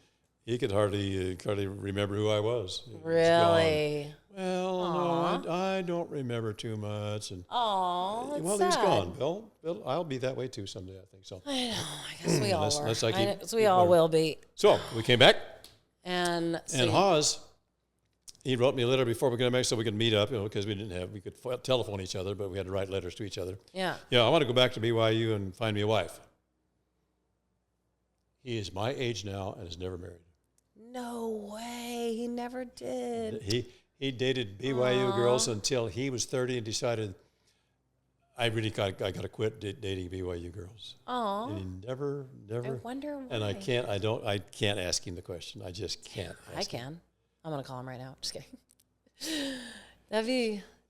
he could hardly remember who I was. Really? Well, no, I don't remember too much. And well, he's gone. Bill, I'll be that way too someday, I think so. I know. I guess we all were. We all will be. So we came back, and Hawes. He wrote me a letter before we got back so we could meet up, because we could telephone each other, but we had to write letters to each other. Yeah. Yeah, I want to go back to BYU and find me a wife. He is my age now and is never married. No way. He never did. He dated BYU girls until he was 30 and decided, I really got to quit dating BYU girls. Oh. Never. I wonder why. And I can't ask him the question. I just can't. I can. I'm gonna call him right now. Just kidding.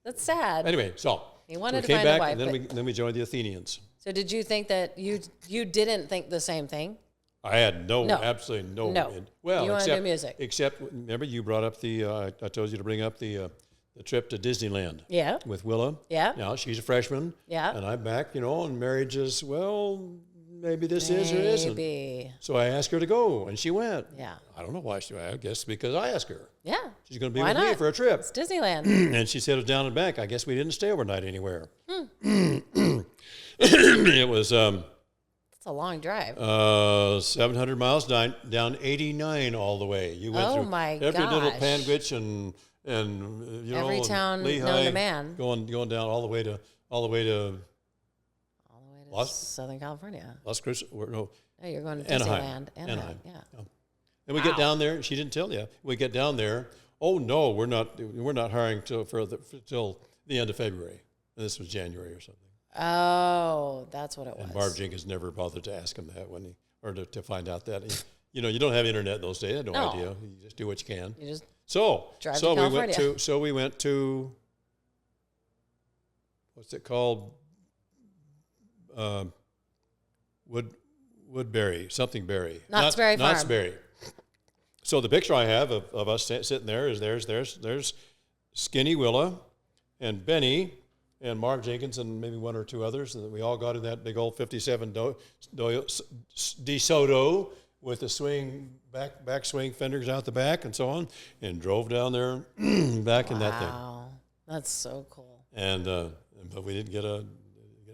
That's sad. Anyway, so he wanted we to came find back, a wife, and then we joined the Athenians. So did you think that you didn't think the same thing? I had absolutely no. Well, you want to do music. Except, remember, you brought up I told you to bring up the trip to Disneyland. Yeah. With Willa. Yeah. Now, she's a freshman. Yeah. And I'm back, and marriage is, well, maybe this is or isn't. So I asked her to go, and she went. Yeah. I don't know why I guess because I asked her. Yeah. She's going to be with me for a trip. It's Disneyland. And she said it was down and back. I guess we didn't stay overnight anywhere. It was... It's a long drive. 700 miles down 89 all the way. You went through every little Panguitch and every town Lehigh, known to man. Going down all the way to Southern California. Las Cruces. No, you're going to Anaheim. Disneyland. Anaheim. Yeah. And we get down there. She didn't tell you. We get down there. Oh no, we're not hiring till the end of February. And this was January or something. Oh, that's what it was. And Barb Jenkins never bothered to ask him that to find out that. You don't have internet those days. I had no idea. You just do what you can. You just drive to California. We went to what's it called? Woodbury, something Berry. Knott's Berry Farm. Knott's Berry. So the picture I have of us sitting there is there's Skinny Willa and Benny and Marv Jenkins and maybe one or two others, and we all got in that big old 57 DeSoto with the back swing fenders out the back and so on, and drove down there back in that thing. Wow, that's so cool. And but we didn't get a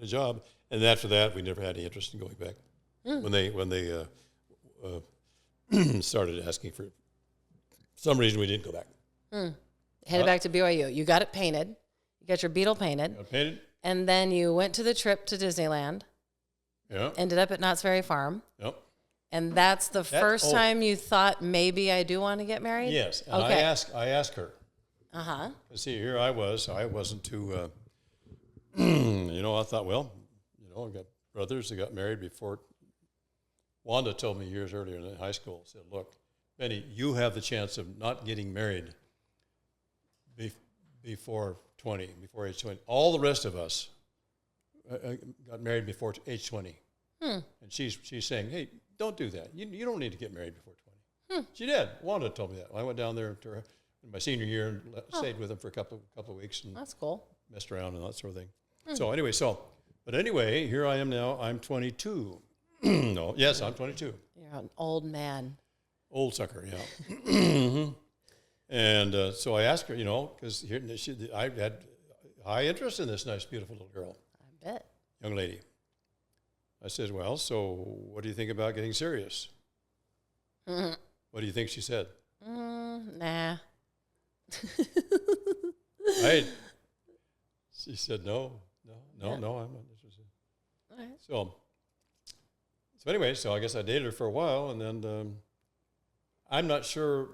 job, and after that we never had any interest in going back. When they started asking for some reason, we didn't go back. Headed back to BYU. You got it painted. You got your Beetle painted. And then you went to the trip to Disneyland. Yeah. Ended up at Knott's Berry Farm. Yep. And that's the first time you thought, maybe I do want to get married? Yes. And okay. I asked her. Uh-huh. See, here I wasn't too, I thought, well, I got brothers that got married before. Wanda told me years earlier in high school, said, look, Benny, you have the chance of not getting married before age 20. All the rest of us got married before age 20. And she's saying, hey, don't do that. You don't need to get married before 20. She did. Wanda told me that. I went down there to her in my senior year and stayed with them for a couple of weeks. And that's cool. Messed around and that sort of thing. So anyway, here I am now. I'm 22. Yes, I'm 22. You're an old man. Old sucker, yeah. And so I asked her, because I had high interest in this nice, beautiful little girl. I bet. Young lady. I said, well, so what do you think about getting serious? What do you think she said? Nah. Right. She said, no, I'm not interested. All right. So anyway, I guess I dated her for a while, and then I'm not sure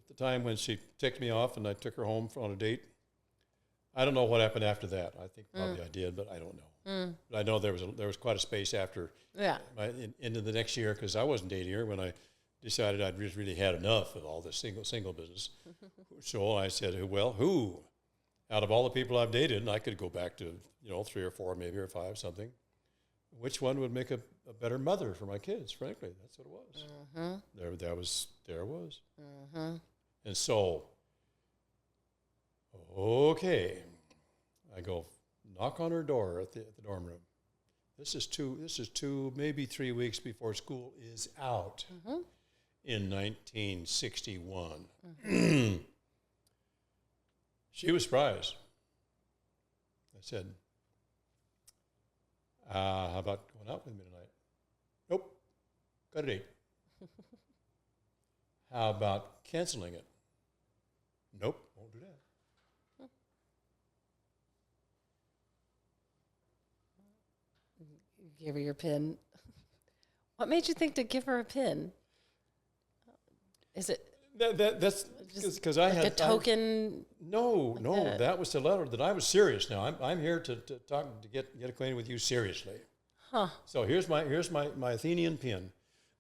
the time when she ticked me off and I took her home on a date. I don't know what happened after that. I think probably I did, but I don't know. But I know there was quite a space after into the next year, because I wasn't dating her when I decided I'd just really had enough of all this single business. So I said, well, who out of all the people I've dated, and I could go back to 3 or 4 maybe or 5 something, which one would make a better mother for my kids? Frankly, that's what it was. There it was. And so, okay, I go knock on her door at the dorm room. This is 2, maybe 3 weeks before school is out in 1961. She was surprised. I said, how about going out with me tonight? Nope, got a date. How about canceling it? Nope, won't do that. Give her your pin. What made you think to give her a pin? Is it? That's because I had a token. No, that was the letter that I was serious. Now I'm here to talk to get acquainted with you seriously. Huh. So here's my Athenian pin,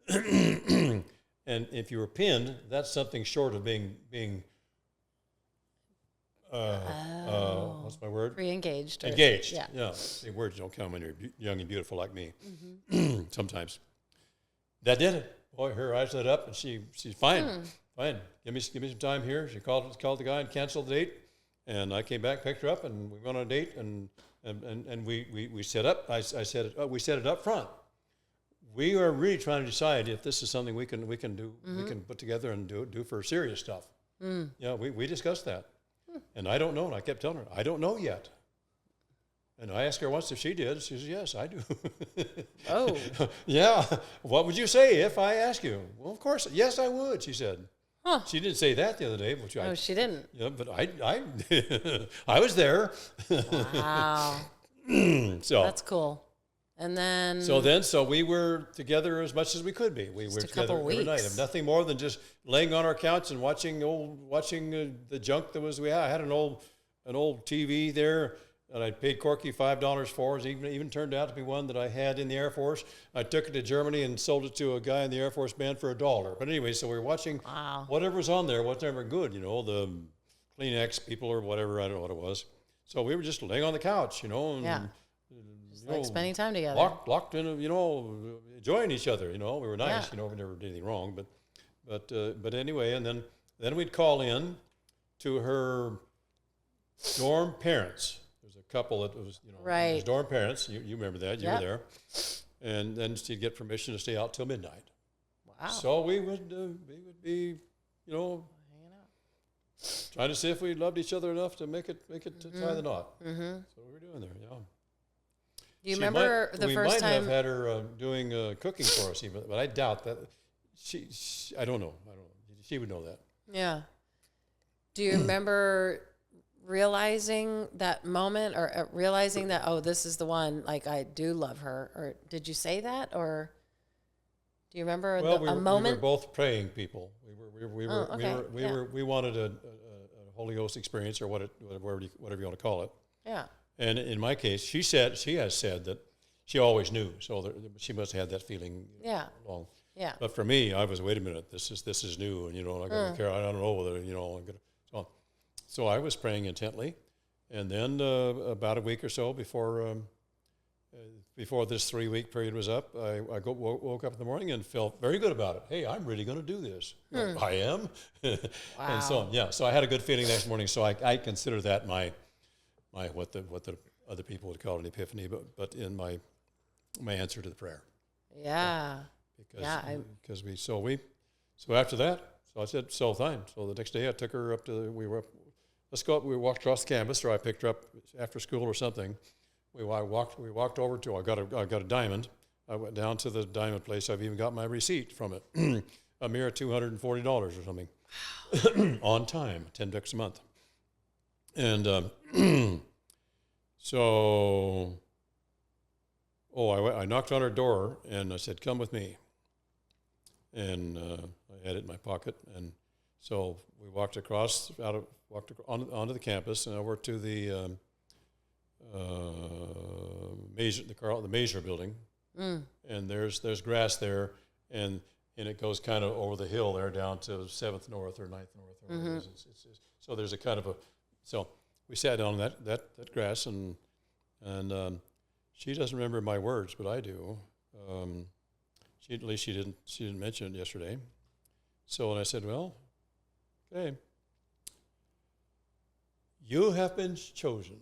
and if you were pinned, that's something short of being what's my word? Re-engaged. Engaged. Yeah. Yeah. See, words don't come when you're young and beautiful like me. Sometimes. That did it. Boy, her eyes lit up, and she's fine. Fine. Give me some time here. She called the guy and canceled the date, and I came back, picked her up, and we went on a date, and we set up. We set it up front. We are really trying to decide if this is something we can do. We can put together and do for serious stuff. Yeah, we discussed that, and I don't know. And I kept telling her I don't know yet. And I asked her once if she did. She says, yes, I do. Oh. Yeah. What would you say if I asked you? Well, of course. Yes, I would, she said. Huh. She didn't say that the other day. Which she didn't. Yeah, but I I was there. Wow. So that's cool. And then. So we were together as much as we could be. We were together every night. Nothing more than just laying on our couch and watching the junk that was. I had an old TV there. And I paid Corky $5 for it. It even turned out to be one that I had in the Air Force. I took it to Germany and sold it to a guy in the Air Force band for $1. But anyway, so we were watching whatever was on there, whatever good, the Kleenex people or whatever, I don't know what it was. So we were just laying on the couch, and just like spending time together. Locked in, enjoying each other, we were nice, we never did anything wrong. But anyway, and then we'd call in to her dorm parents. Couple that was, right. His dorm parents. You remember that? You were there, and then she'd get permission to stay out till midnight. Wow! So we would be, hanging out, trying to see if we loved each other enough to make it to tie the knot. Mm-hmm. So we were doing there. Yeah. Do you remember the first time? We might have had her doing cooking for us, even, but I doubt that. She I don't know. She would know that. Yeah. Do you remember realizing that moment, or realizing that, oh, this is the one, like, I do love her? Or did you say that, or do you remember a moment? We were both praying people. We wanted a Holy Ghost experience, or whatever you want to call it. Yeah. And in my case, she has said that she always knew, so she must have had that feeling long. Yeah. But for me, I was, wait a minute, this is new, and I got to care. I don't know whether I'm gonna. So I was praying intently, and then about a week or so before this 3-week period was up, I woke up in the morning and felt very good about it. Hey, I'm really going to do this. I am. Wow. And so I had a good feeling next morning. So I consider that my what the other people would call an epiphany, but in my answer to the prayer. Yeah. So after that, so I said, so fine. So the next day I took her up to we walked across the campus, or I picked her up after school or something. We walked over to, I got a diamond. I went down to the diamond place. I've even got my receipt from it. A mere $240 or something. Wow. On time, $10 a month. And I knocked on her door and I said, come with me. And I had it in my pocket, and so we walked onto the campus and over to the Mesa building, and there's grass there, and it goes kind of over the hill there down to 7th North or 9th North. Or whatever it is. So there's a kind of so we sat down on that grass, and she doesn't remember my words, but I do. At least she didn't mention it yesterday. So and I said, well, okay, you have been chosen.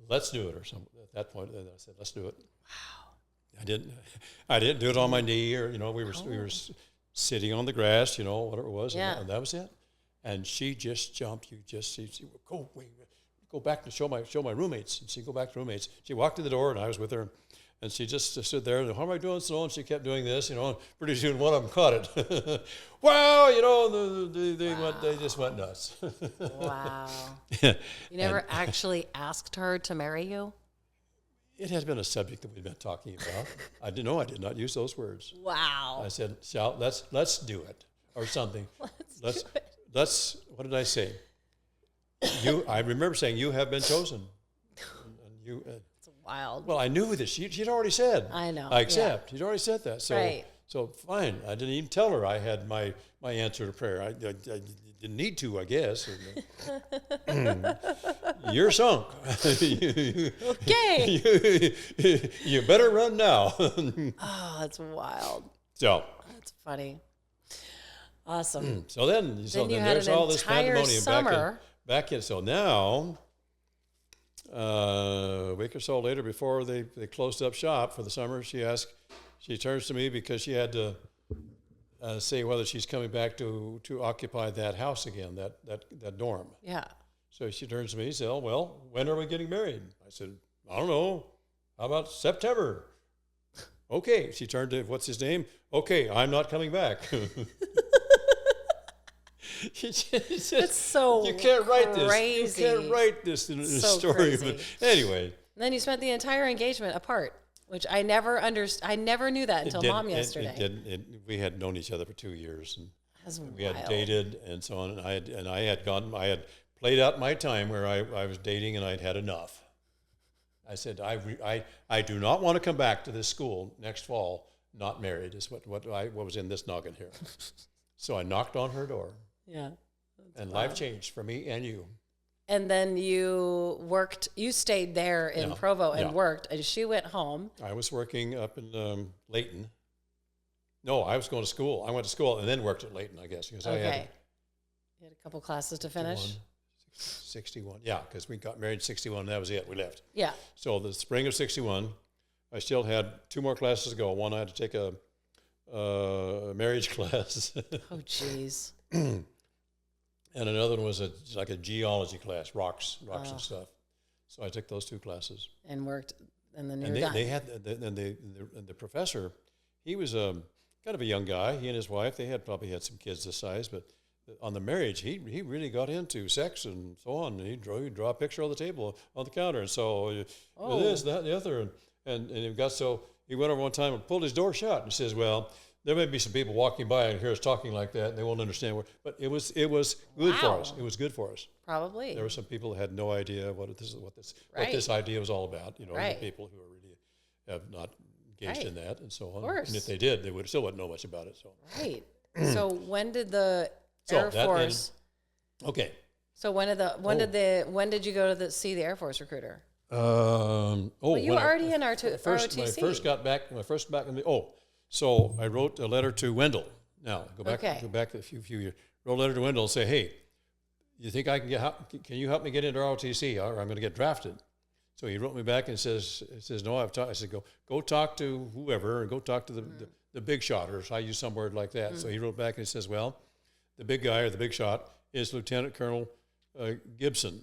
Let's do it, or something. At that point, I said, let's do it. Wow. I didn't do it on my knee, or we were sitting on the grass, whatever it was, and that was it. And she just jumped. She go back to show my roommates. And she'd go back to roommates. She walked in the door, and I was with her. And she just stood there, and how am I doing? So, and she kept doing this, and pretty soon one of them caught it. Wow, they just went nuts. Wow. You never actually asked her to marry you? It has been a subject that we've been talking about. I did not use those words. Wow. I said, let's do it, or something. Let's what did I say? I remember saying, you have been chosen. And you, It's wild. well, I knew this. She'd already said. I know. I accept. She'd already said that. So, Right. so fine. I didn't even tell her I had my answer to prayer. I didn't need to, I guess. You're sunk. Okay. You better run now. Oh, that's wild. So, That's funny. Awesome. so then you had there's an all this entire pandemonium summer. back in. So now, a week or so later, before they closed up shop for the summer, she turns to me because she had to say whether she's coming back to occupy that house again, that dorm. Yeah. So she turns to me and says, "Oh, well, when are we getting married?" I said, "I don't know. How about September?" Okay. She turned to, what's his name? Okay, I'm not coming back. It's so you can't write crazy. this. You can't write this in a So story. crazy. But anyway. And then you spent the entire engagement apart, which I never I never knew that until Mom yesterday. We had known each other for 2 years, and That's we had wild. dated and so on. And I had played out my time where I was dating and I'd had enough. I said, I do not want to come back to this school next fall not married. Is what was in this noggin here. So I knocked on her door. Yeah. And life changed for me and you. And then you stayed there in Provo and worked, and she went home. I was working up in Layton. No, I was going to school. I went to school and then worked at Layton, I guess. Because Okay. I had You had a couple classes to finish. 61. Yeah, because we got married in 61, and that was it. We left. Yeah. So the spring of 61, I still had 2 more classes to go. One, I had to take a marriage class. Oh, jeez. And another one was like a geology class, rocks and stuff. So I took those 2 classes. And worked, and then And you're done. they had, and the professor, he was kind of a young guy. He and his wife, they probably had some kids this size, but on the marriage, he really got into sex and so on. And he'd draw a picture on the table, on the counter. And so this, that, and the other. And he went over one time and pulled his door shut and says, well, there may be some people walking by and hear us talking like that, and they won't understand but it was good for us. It was good for us. Probably. There were some people that had no idea what this idea was all about. You know, Right. the people who are really have not engaged in that and so on. Of course. And if they did, they still wouldn't know much about it. So Right. So when did the Air Force? Okay. So when did you go to see the Air Force recruiter? You were already in ROTC. When I first got back, so I wrote a letter to Wendell. Now go back a few years. Wrote a letter to Wendell and say, hey, you think I can you help me get into ROTC, or I'm going to get drafted? So he wrote me back and says no, I've talked. I said go talk to whoever, and go talk to the big shotters. I use some word like that. So he wrote back and he says, well, the big guy or the big shot is Lieutenant Colonel Gibson.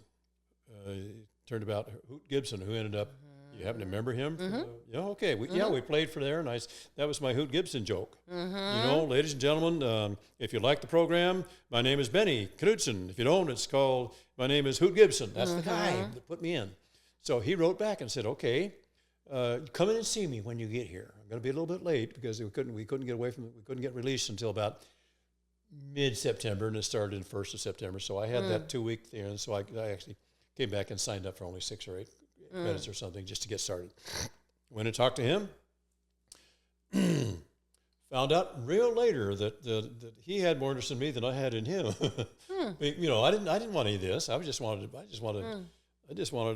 Turned about Hoot Gibson, who ended up. You happen to remember him? Yeah, okay. We played for there, and that was my Hoot Gibson joke. You know, ladies and gentlemen, if you like the program, my name is Benny Knudsen. If you don't, it's called My Name is Hoot Gibson. That's the guy that put me in. So he wrote back and said, okay, come in and see me when you get here. I'm going to be a little bit late because we couldn't get released until about mid-September, and it started in 1st of September. So I had that 2-week there, and so I actually came back and signed up for only 6 or 8 credits or something just to get started. Went and talked to him. Found out real later that he had more interest in me than I had in him. You know, I didn't want any of this. I just wanted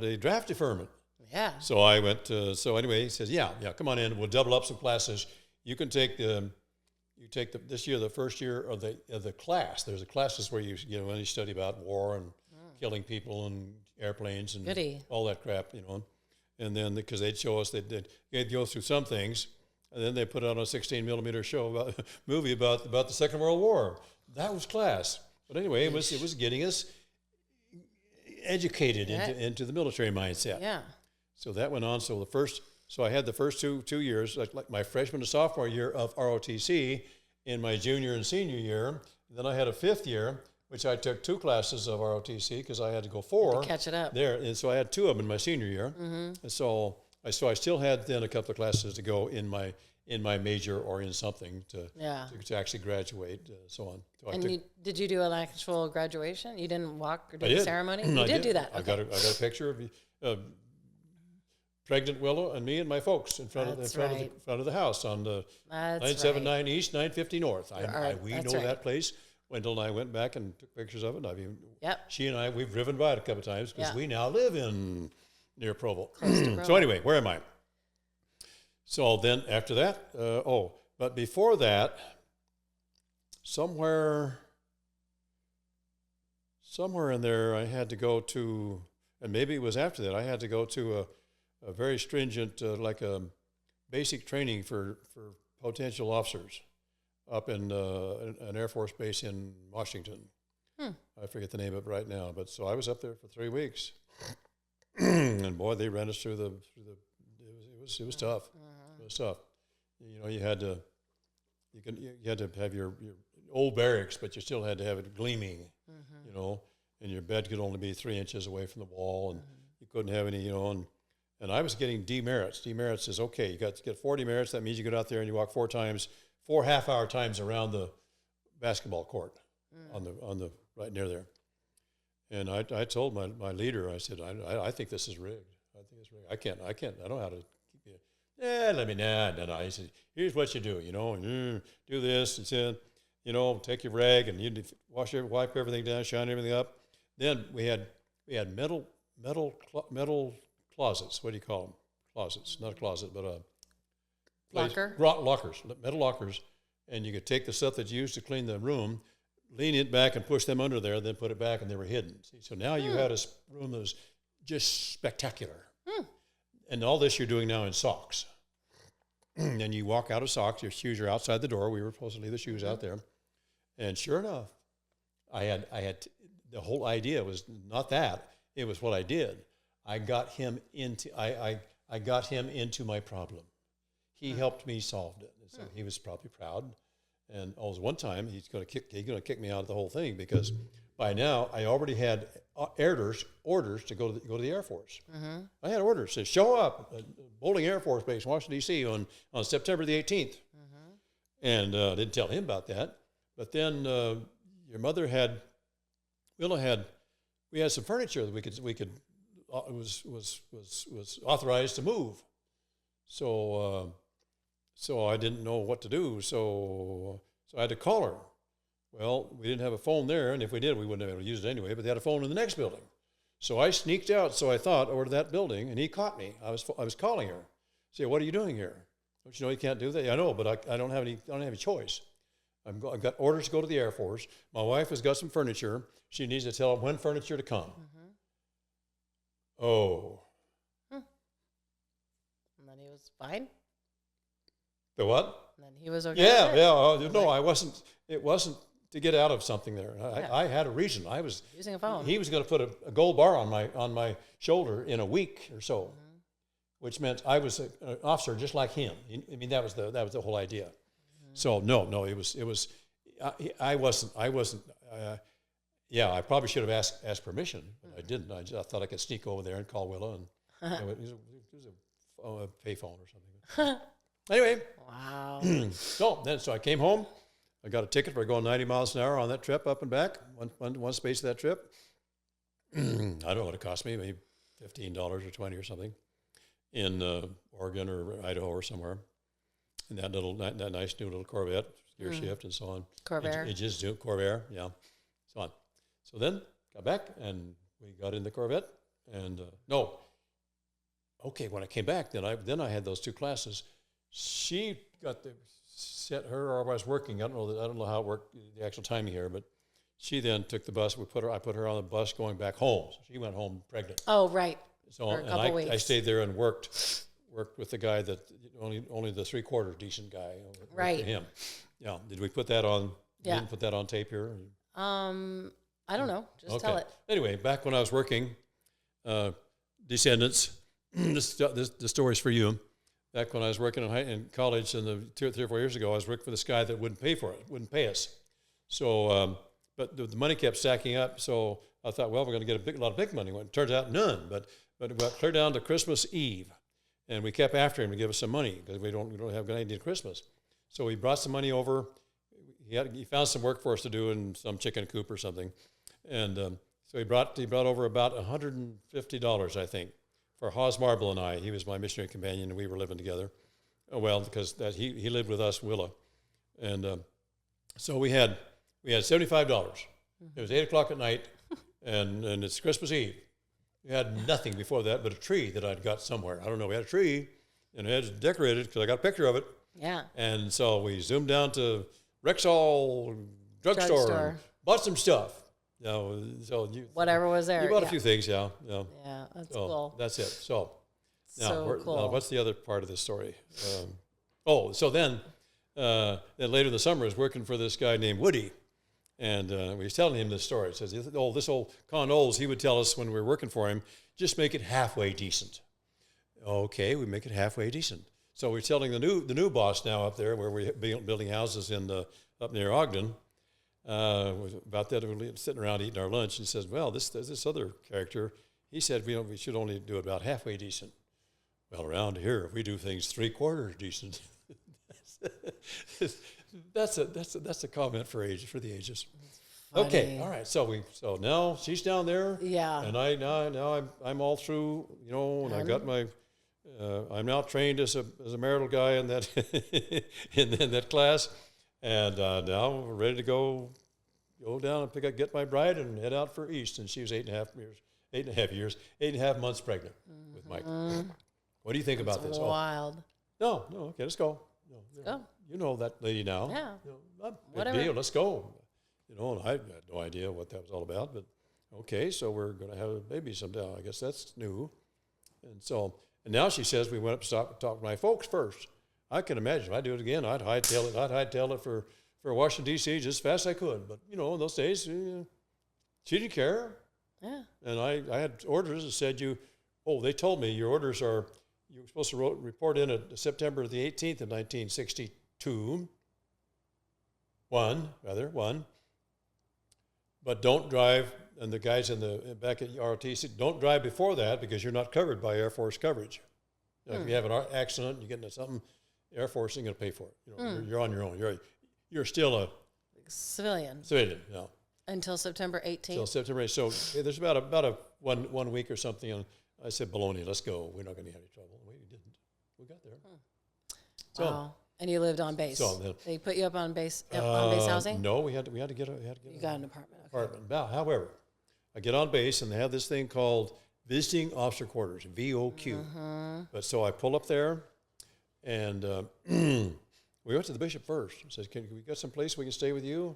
a draft deferment. Yeah. So I went. So anyway, he says, "Yeah, come on in. We'll double up some classes. You can take this year, the first year of the class. There's a classes where you study about war and killing people and airplanes and all that crap, you know. And then because they'd show us they'd go through some things, and then they put on a 16 millimeter movie about the Second World War. That was class. But anyway, it was getting us educated into the military mindset. Yeah. So that went on. So I had the first two years, like my freshman and sophomore year of ROTC, in my junior and senior year. And then I had a 5th year, which I took 2 classes of ROTC because I had to go 4 to catch it up there, and so I had 2 of them in my senior year. And so I still had then a couple of classes to go in my major or in something to actually graduate, so on. So did you do an actual graduation? You didn't walk or do the ceremony? You did do that. I got a picture of pregnant Willow and me and my folks in front of the house on the 979 East, 950 North. We know that place. Wendell and I went back and took pictures of it. She and I, we've driven by it a couple of times because we now live near Provo. So anyway, where am I? So then after that, but before that, somewhere in there, I had to go to, and maybe it was after that, I had to go to a very stringent, like a basic training for potential officers up in an Air Force base in Washington. I forget the name of it right now, but so I was up there for 3 weeks, and boy, they ran us through the. It was tough. It was tough. You know, you had to have your old barracks, but you still had to have it gleaming. You know, and your bed could only be 3 inches away from the wall, and you couldn't have any. You know, and I was getting demerits. Demerits is okay. You got to get 4 demerits. That means you get out there and you walk 4 half-hour times around the basketball court on the right near there. And I told my leader, I said, I think this is rigged. I think it's rigged. I don't know how to keep you. No. He said, here's what you do, you know, and do this, and said, you know, take your rag and you wipe everything down, shine everything up. Then we had metal closets. What do you call them? Closets, not a closet, but a lockers, metal lockers, and you could take the stuff that you used to clean the room, lean it back and push them under there, then put it back, and they were hidden. See? So now you had a room that was just spectacular. And all this you're doing now in socks. And you walk out of socks, your shoes are outside the door. We were supposed to leave the shoes out there. And sure enough, I had the whole idea was not that. It was what I did. I got him into my problem. He helped me solve it. So he was probably proud. And one time he's going to kick me out of the whole thing because by now I already had orders to go to the Air Force. I had orders to show up at Bowling Air Force Base, Washington D.C. on September the 18th, and didn't tell him about that. But then your mother we had some furniture that we could was authorized to move. So I didn't know what to do. So I had to call her. Well, we didn't have a phone there, and if we did, we wouldn't have been able to use it anyway, but they had a phone in the next building. So I sneaked out, so I thought, over to that building, and he caught me. I was calling her. Say, what are you doing here? Don't you know you can't do that? Yeah, I know, but I don't have any choice. I've got orders to go to the Air Force. My wife has got some furniture. She needs to tell them when furniture to come. Oh. And then he was fine? The what? And then he was okay? Yeah. No, I wasn't. It wasn't to get out of something there. I had a reason. I was using a phone. He was going to put a gold bar on my shoulder in a week or so, which meant I was an officer just like him. I mean, that was the whole idea. So no, it was. I wasn't. I probably should have asked permission, but I didn't. I thought I could sneak over there and call Willa, and it was a payphone or something. Anyway. Wow. So I came home. I got a ticket for going 90 miles an hour on that trip up and back, one space of that trip. I don't know what it cost me, maybe $15 or $20 or something, in Oregon or Idaho or somewhere. And that nice new little Corvette, gear shift and so on. Corvair. Corvair, yeah, so on. So then got back and we got in the Corvette and when I came back, then I had those 2 classes. She got set her, or I was working. I don't know how it worked, the actual timing here, but she then took the bus. I put her on the bus going back home. So she went home pregnant. Oh, right. So for a couple weeks. I stayed there and worked with the guy that only the 3/4 decent guy. Right. For him. Yeah. Did we put that on? Yeah. Didn't put that on tape here? I don't know. Just tell it. Anyway, back when I was working, descendants. The story's for you. Back when I was working in college, and 3 or 4 years ago, I was working for this guy that wouldn't wouldn't pay us. So, but the money kept stacking up. So I thought, well, we're going to get a lot of big money. Well, it turns out none. But it got clear down to Christmas Eve, And we kept after him to give us some money because we don't have good idea of Christmas. So he brought some money over. He found some work for us to do in some chicken coop or something. And so he brought over about $150, I think, for Hawes Marble and I. He was my missionary companion, and we were living together. Well, because he lived with us, Willa. And so we had $75. It was 8 o'clock at night, and it's Christmas Eve. We had nothing before that but a tree that I'd got somewhere. I don't know. We had a tree, and it had decorated because I got a picture of it. Yeah. And so we zoomed down to Rexall drugstore and bought some stuff. Whatever was there. You bought a few things, yeah. Yeah, that's cool. That's it. So now, cool. What's the other part of this story? So then later in the summer, I was working for this guy named Woody. And we was telling him this story. It says, this old Con Knowles, he would tell us when we were working for him, just make it halfway decent. Okay, we make it halfway decent. So we're telling the new boss now up there, where we're building houses up near Ogden, about that. We were sitting around eating our lunch, and he says, well, there's this other character. He said, we should only do it about halfway decent. Well, around here, we do things 3/4 decent. That's a comment for the ages. Funny. Okay, all right. So now she's down there. Yeah. And I'm all through, and I got my. I'm now trained as a marital guy in that in that class, and now we're ready to go down and get my bride and head out for East. And she was 8.5 months pregnant with Mike. What do you think about this? Wild. No. Okay, let's go. Let's go. You know that lady now. Yeah. Not big Whatever. deal. Let's go. And I had no idea what that was all about. But okay, so we're going to have a baby someday. I guess that's new. And now she says we went up to talk to my folks first. I can imagine if I do it again, I'd hightail it for Washington, D.C. just as fast as I could. But, in those days, she didn't care. Yeah. And I had orders that said they told me your orders are, you were supposed to report in at September the 18th of 1962. One. But don't drive, and the guys back at ROTC, don't drive before that because you're not covered by Air Force coverage. If you have an accident, you get into something, Air Force ain't going to pay for it. You're on your own. You're still a civilian. No. Until September 18th. Until September 18th. So there's about a one week or something. And I said, baloney, let's go. We're not going to have any trouble. We didn't. We got there. So, wow. And you lived on base. So they put you up on base housing? No, we had to get You got an apartment. Okay. apartment. Now, however, I get on base and they have this thing called Visiting Officer Quarters, VOQ. But so I pull up there, and we went to the bishop first. He says, "Can we get some place we can stay with you?"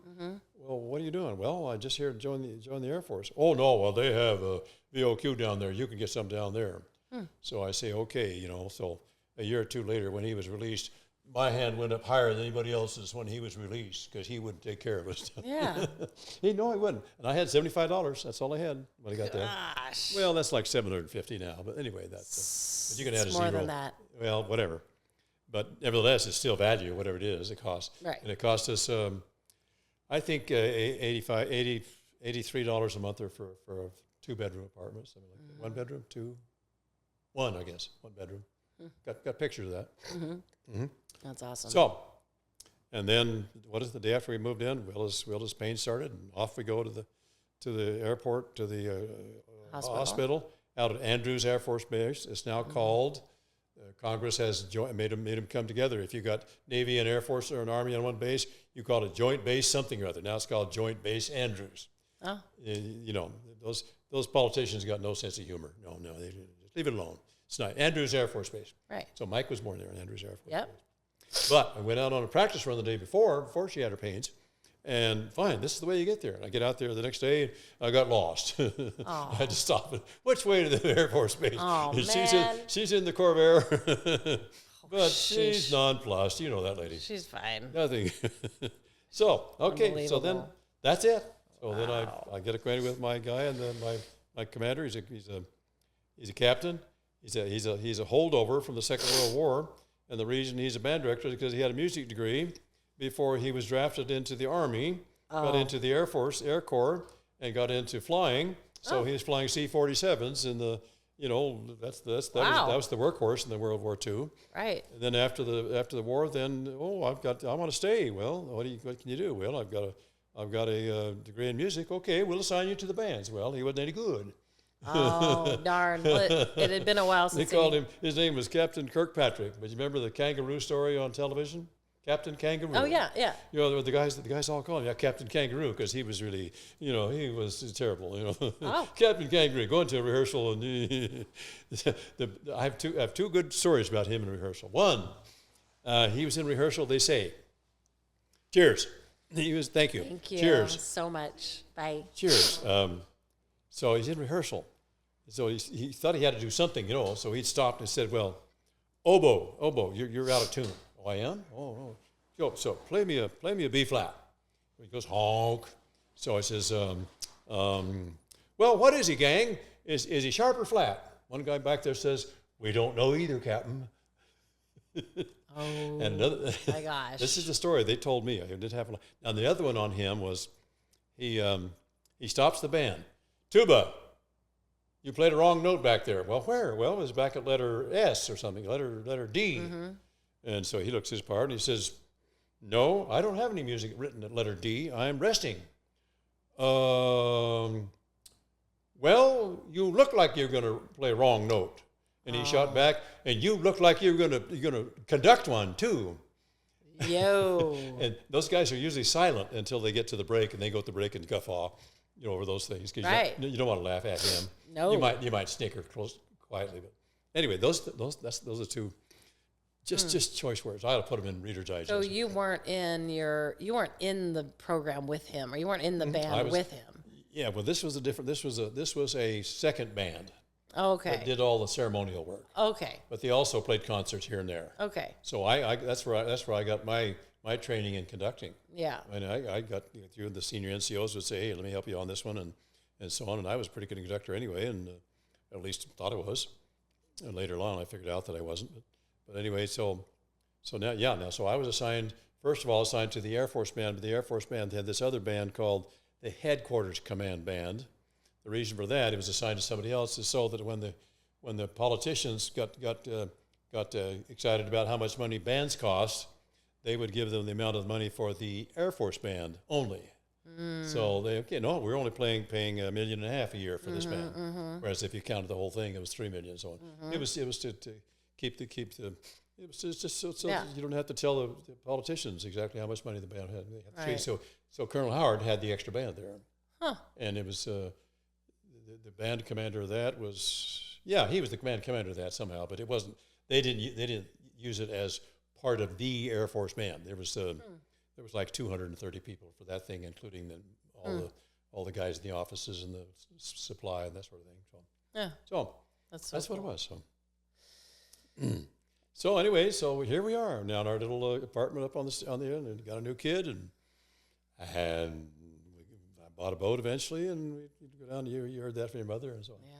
Well, what are you doing? Well, I just here to join the Air Force. Oh no, well they have a VOQ down there. You can get some down there. So I say, okay, So a year or two later, when he was released, my hand went up higher than anybody else's when he was released because he wouldn't take care of us. Yeah. He wouldn't. And I had $75. That's all I had when I got there. Gosh. Well, that's like $750 now. But anyway, but you can add a zero. More than that. Well, whatever. But nevertheless, it's still value, whatever it is, it costs. Right. And it cost us, I think, $83 a month for a two-bedroom apartment, something like that. One bedroom, one, I guess, one bedroom. Got pictures of that. That's awesome. So, and then the day after we moved in, Willa's pain started, and off we go to the airport, to the hospital out at Andrews Air Force Base. It's now called. Congress has made them come together. If you got Navy and Air Force or an Army on one base, you call it Joint Base something or other. Now it's called Joint Base Andrews. Oh. Those politicians got no sense of humor. No, they just leave it alone. It's not Andrews Air Force Base. Right. So Mike was born there in Andrews Air Force Base. But I went out on a practice run the day before she had her pains, and fine, this is the way you get there. And I get out there the next day, I got lost. I had to stop it. Which way to the Air Force Base? Oh, man. She's in the Corps of Air, but she's nonplussed. You know that lady. She's fine. Nothing. So, okay, so then that's it. So then I get acquainted with my guy, and then my commander, he's a captain. He's a holdover from the Second World War, and the reason he's a band director is because he had a music degree before he was drafted into the Army, got into the Air Corps, and got into flying. So he was flying C-47s Wow. that was the workhorse in the World War II. Right. And then after the war, then I want to stay. Well, what can you do? Well, I've got a degree in music. Okay, we'll assign you to the bands. Well, he wasn't any good. Oh, darn. Well, it had been a while since They called him, his name was Captain Kirkpatrick. But you remember the kangaroo story on television? Captain Kangaroo. Oh, yeah. The guys all called him Captain Kangaroo because he was really, he was terrible. Oh. Captain Kangaroo, going to a rehearsal, and I have two good stories about him in rehearsal. One, he was in rehearsal. They say, "Cheers." Thank you. Thank you Cheers. so much. Bye. Cheers. So he's in rehearsal. So he thought he had to do something, So he stopped and said, "Well, oboe, you're out of tune." "Oh, I am? Oh. So play me a B flat." He goes, "Honk." So I says, "Well, what is he, gang? Is he sharp or flat?" One guy back there says, "We don't know either, Captain." Oh, And another, my gosh. this is the story they told me. It did happen. Now the other one on him was, he stops the band. "Tuba, you played a wrong note back there." "Well, where?" "Well, it was back at letter S or something, letter D." Mm-hmm. And so he looks his part and he says, "No, I don't have any music written at letter D. I'm resting." "Well, you look like you're going to play a wrong note." And he shot back, "And you look like you're going to conduct one too." Yo. And those guys are usually silent until they get to the break, and they go to the break and guff off, over those things. 'Cause Right. you don't want to laugh at him. No. You might snicker close quietly, but anyway, those are two. Just choice words. I ought to put them in Reader's Digest. So you weren't in the program with him, or you weren't in the band with him. Yeah, well, this was a second band Okay. that did all the ceremonial work, Okay. but they also played concerts here and there. Okay. So that's where I got my training in conducting. Yeah. And I got through the senior NCOs would say, "Hey, let me help you on this one," and so on. And I was a pretty good conductor anyway, and at least thought I was. And later on, I figured out that I wasn't. But anyway, so I was assigned to the Air Force Band, but the Air Force Band had this other band called the Headquarters Command Band. The reason for that, it was assigned to somebody else, is so that when the politicians got excited about how much money bands cost, they would give them the amount of money for the Air Force Band only. So we're only paying $1.5 million a year for this band, whereas if you counted the whole thing, it was $3 million. So it was to keep the. It was just so that you don't have to tell the politicians exactly how much money the band had. They had Right. So Colonel Howard had the extra band there, Huh. and it was the band commander of that was he was the command commander of that somehow, but it wasn't. They didn't use it as part of the Air Force Band. There was like 230 people for that thing, including all the guys in the offices and the supply and that sort of thing. So that's what it was. So anyway, so here we are now in our little apartment up on the end, and got a new kid, and I bought a boat eventually, and we go down. You heard that from your mother, and so on. Yeah.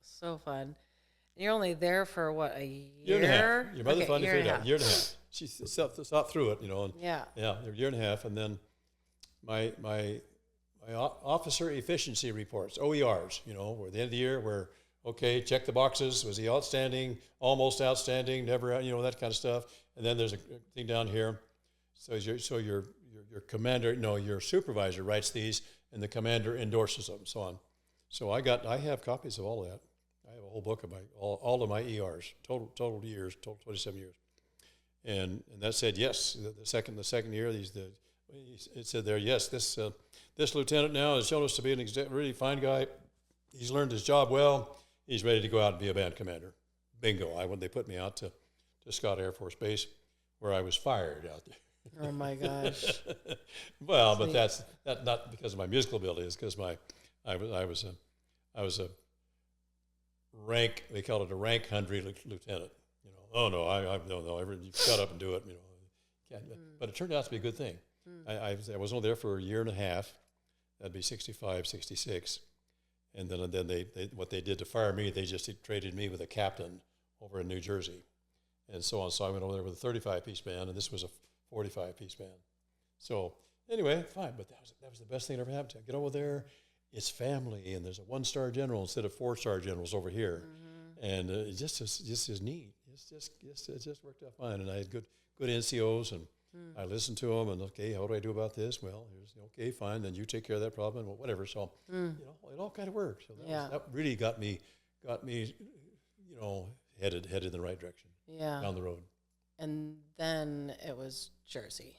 So fun. You're only there for what, a year? Year and a half. Your mother finally figured it out. Year and a half. She thought through it, And Yeah. a year and a half, and then my officer efficiency reports, OERs, where at the end of the year, where okay, check the boxes. Was he outstanding, almost outstanding, never, that kind of stuff. And then there's a thing down here. So your commander, your supervisor writes these, and the commander endorses them, so on. So I have copies of all that. I have a whole book of all of my ERs, total years, total 27 years. And that said, yes, the second year, it said there, yes, this lieutenant now has shown us to be a really fine guy. He's learned his job well. He's ready to go out and be a band commander. Bingo! When they put me out to Scott Air Force Base, where I was fired out there. Oh my gosh! Well, but that's not because of my musical ability. It's because I was a rank. They call it a rank 100 lieutenant. Oh no, you shut up and do it. But it turned out to be a good thing. I was only there for a year and a half. That'd be 65, 66. And then they what they did to fire me, they just traded me with a captain over in New Jersey, and so on. So I went over there with a 35-piece band, and this was a 45-piece band. So anyway, fine. But that was the best thing that ever happened to me. I get over there, it's family, and there's a 1-star general instead of 4-star generals over here, and it just is neat. It just worked out fine, and I had good NCOs, and I listened to them, and okay, how do I do about this? Well, here's okay, fine, then you take care of that problem, well, whatever. So it all kind of worked. So that really got me, headed in the right direction. Down the road. And then it was Jersey.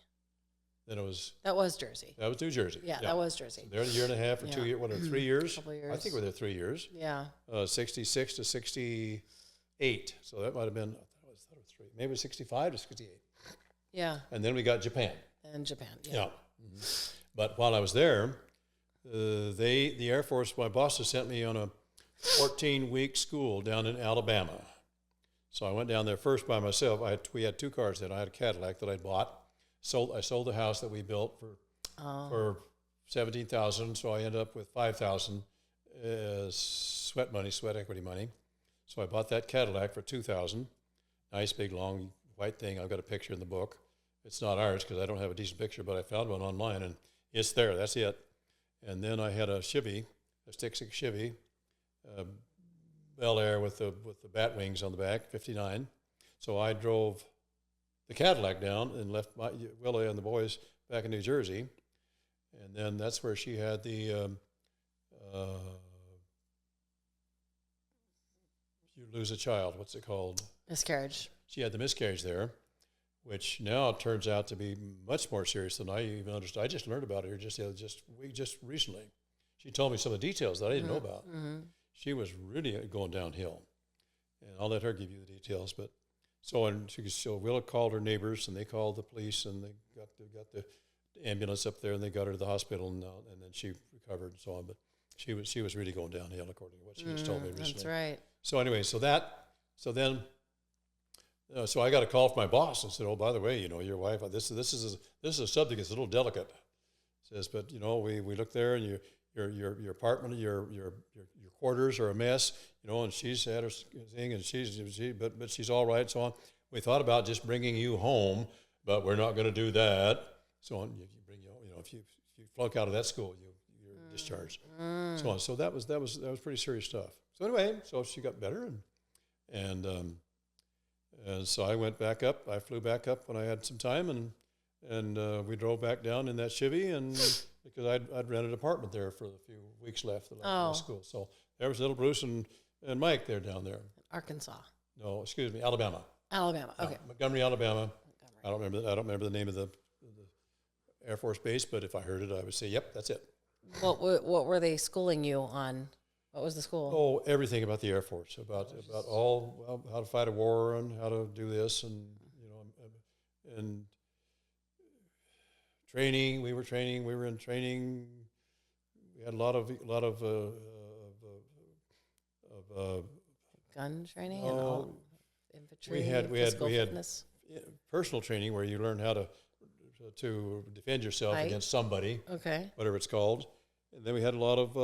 Then it was... That was Jersey. That was New Jersey. Yeah, that was Jersey. So there a year and a half or 2 years, whatever, 3 years? Couple years. I think we were there 3 years. Yeah. 66 to 68. So that might have been, I thought it was 3. Maybe 65 to 68. Yeah. And then we got Japan. And Japan, Yeah. But while I was there, the Air Force, my bosses sent me on a 14-week school down in Alabama. So I went down there first by myself. We had 2 cars then. I had a Cadillac that I'd bought. I sold the house that we built for $17,000. So I ended up with $5,000 sweat equity money. So I bought that Cadillac for $2,000. Nice big long white thing. I've got a picture in the book. It's not ours because I don't have a decent picture, but I found one online and it's there. That's it. And then I had a Chevy, a stick-6 Chevy, Bel Air with the bat wings on the back, 59. So I drove the Cadillac down and left Willie and the boys back in New Jersey. And then that's where she had the you lose a child. What's it called? Miscarriage. She had the miscarriage there, which now turns out to be much more serious than I even understood. I just learned about it here just recently. She told me some of the details that I didn't know about. She was really going downhill, and I'll let her give you the details. But so Willa called her neighbors, and they called the police, and they got the ambulance up there, and they got her to the hospital, and then she recovered and so on. But she was really going downhill according to what she just told me recently. That's right. So anyway, so I got a call from my boss and said, "Oh, by the way, your wife. This is a subject that's a little delicate." Says, but we look there, and your apartment, your quarters are a mess, and she's had her thing, and but she's all right, so on. We thought about just bringing you home, but we're not going to do that. So on, if you flunk out of that school, you're discharged. So on. So that was pretty serious stuff. So anyway, so she got better, and so I went back up. I flew back up when I had some time, and we drove back down in that Chevy, and because I'd rented an apartment there for the few weeks left of school. So there was little Bruce and Mike there down there. Arkansas. No, excuse me, Alabama. Alabama. Okay. Montgomery, Alabama. I don't remember the name of the Air Force base, but if I heard it, I would say, "Yep, that's it." What were they schooling you on? What was the school? Oh, everything about the Air Force, about how to fight a war and how to do this, and training. We were in training. We had a lot of gun training and all infantry. We had personal training where you learn how to defend yourself against somebody. Okay. Whatever it's called, and then we had a lot of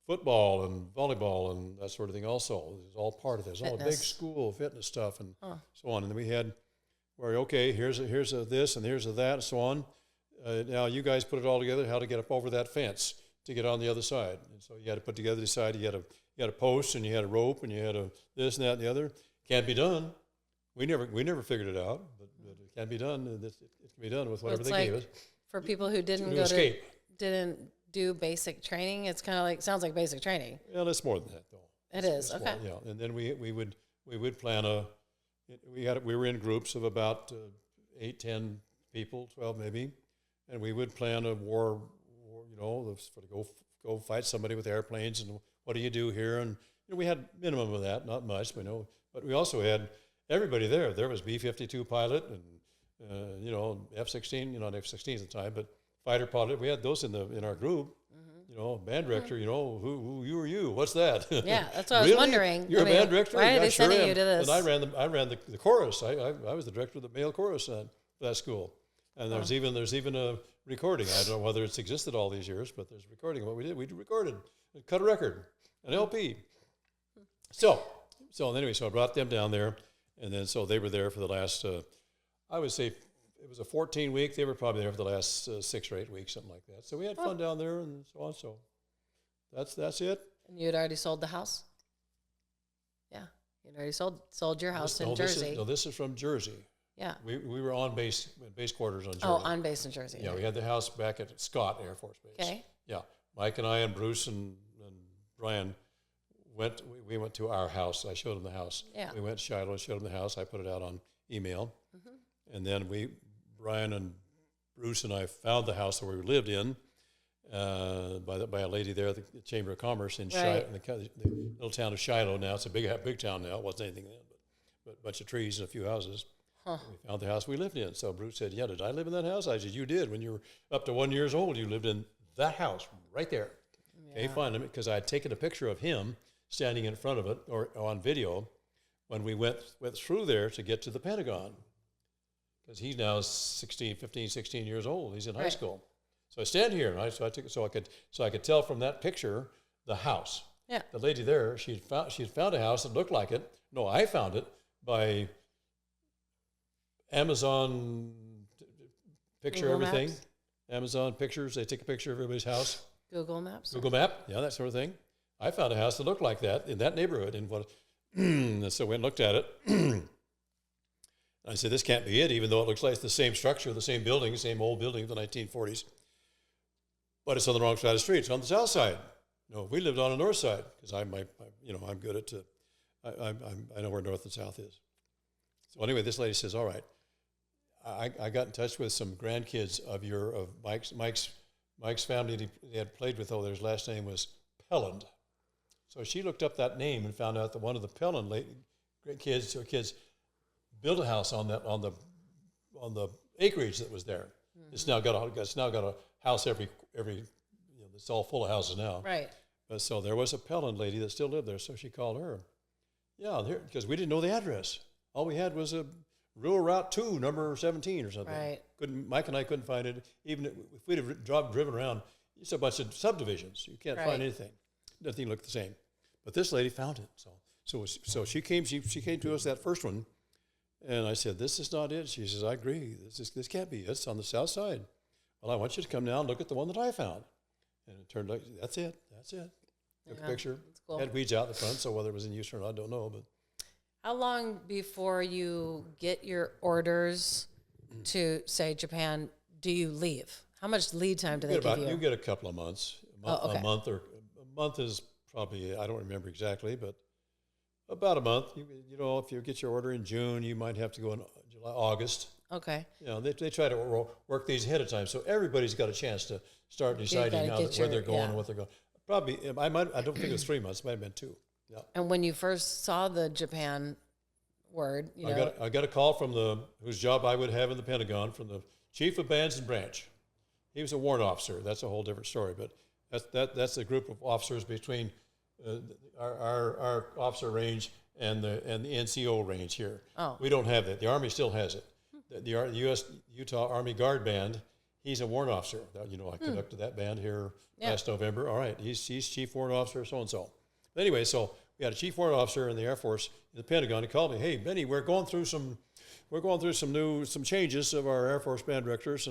football and volleyball and that sort of thing. Also, it was all part of this. All big school fitness stuff and so on. And then we had here's a this and here's a that and so on. Now you guys put it all together, how to get up over that fence to get on the other side. And so you had to put together the side. You had a post and you had a rope and you had a this and that and the other. Can't be done. We never figured it out, but it can be done. It can be done with whatever they gave us. For people who didn't didn't do basic training, it's kind of sounds like basic training. Well, it's more than that though. It is okay. More, yeah, and then we would plan we were in groups of about 8, 10 people, 12 maybe. And we would plan a war, to go fight somebody with airplanes, and what do you do here? And we had minimum of that, not much, but we also had everybody there. There was B-52 pilot and F-16, not F-16s at the time, but fighter pilot. We had those in our group. Band director. Who you are you? What's that? Yeah, that's what I was really? wondering. You're a band director? Why are they sending you to this? And I ran the chorus. I was the director of the male chorus for that school. And there's even a recording. I don't know whether it's existed all these years, but there's a recording of what we did. We recorded, cut a record, an LP. So anyway, so I brought them down there, and then so they were there for the last, I would say it was a 14-week. They were probably there for the last 6 or 8 weeks, something like that. So we had fun down there and so on. So That's it. And you had already sold the house? Yeah. You had already sold your house in Jersey. This is from Jersey. Yeah. We were on base quarters on Jersey. Oh, on base in Jersey. Yeah, we had the house back at Scott Air Force Base. Okay. Yeah. Mike and I and Bruce and Brian we went to our house. I showed them the house. Yeah. We went to Shiloh, showed them the house. I put it out on email. Mm-hmm. And then Brian and Bruce and I found the house that we lived in by a lady there at the Chamber of Commerce in Shiloh, in the little town of Shiloh now. It's a big town now. It wasn't anything then, but a bunch of trees and a few houses. Huh. We found the house we lived in. So Bruce said, yeah, did I live in that house? I said, you did. When you were up to 1 year old, you lived in that house right there. Yeah. Okay, fine. Because I had taken a picture of him standing in front of it or on video when we went through there to get to the Pentagon. Because he's now 15, 16 years old. He's in high school. So I stand here, and so I could tell from that picture the house. Yeah. The lady there, she had found a house that looked like it. No, I found it by Amazon picture Google everything. Maps? Amazon pictures. They take a picture of everybody's house. Google Maps. Google Map. Yeah, that sort of thing. I found a house that looked like that in that neighborhood. And so we went and looked at it. I said, this can't be it, even though it looks like the same structure, the same building, same old building of the 1940s. But it's on the wrong side of the street. It's on the south side. No, we lived on the north side because I'm good at I know where north and south is. So anyway, this lady says, all right, I got in touch with some grandkids of Mike's family they had played with. His last name was Pelland. So she looked up that name and found out that one of the Pelland kids built a house on the acreage that was there. Mm-hmm. It's now got a house every it's all full of houses now. Right. But so there was a Pelland lady that still lived there, so she called her. Yeah, because we didn't know the address. All we had was a rural route 2, number 17 or something. Right. Mike and I couldn't find it. Even if we'd have driven around, it's a bunch of subdivisions. You can't find anything. Nothing looked the same. But this lady found it. So she came to us that first one. And I said, this is not it. She says, I agree. This can't be it. It's on the south side. Well, I want you to come down and look at the one that I found. And it turned out, that's it. Took a picture. Cool. Had weeds out in the front, so whether it was in use or not, I don't know. But how long before you get your orders to, say, Japan, do you leave? How much lead time do they give you? You get a couple of months. A month is probably, I don't remember exactly, but about a month. If you get your order in June, you might have to go in July, August. Okay. They try to work these ahead of time, so everybody's got a chance to start deciding where they're going and what they're going. Probably, I don't think it was 3 months. It might have been 2. Yeah. And when you first saw the Japan word, I got a call from whose job I would have in the Pentagon, from the chief of bands and branch. He was a warrant officer. That's a whole different story, but that's a group of officers between our officer range and the NCO range here. Oh. We don't have that. The Army still has it. The U.S. Utah Army Guard Band, he's a warrant officer. I conducted that band here last November. All right, he's chief warrant officer, so-and-so. But anyway, so we had a chief warrant officer in the Air Force in the Pentagon. He called me, hey, Benny, we're going through some changes of our Air Force band directors,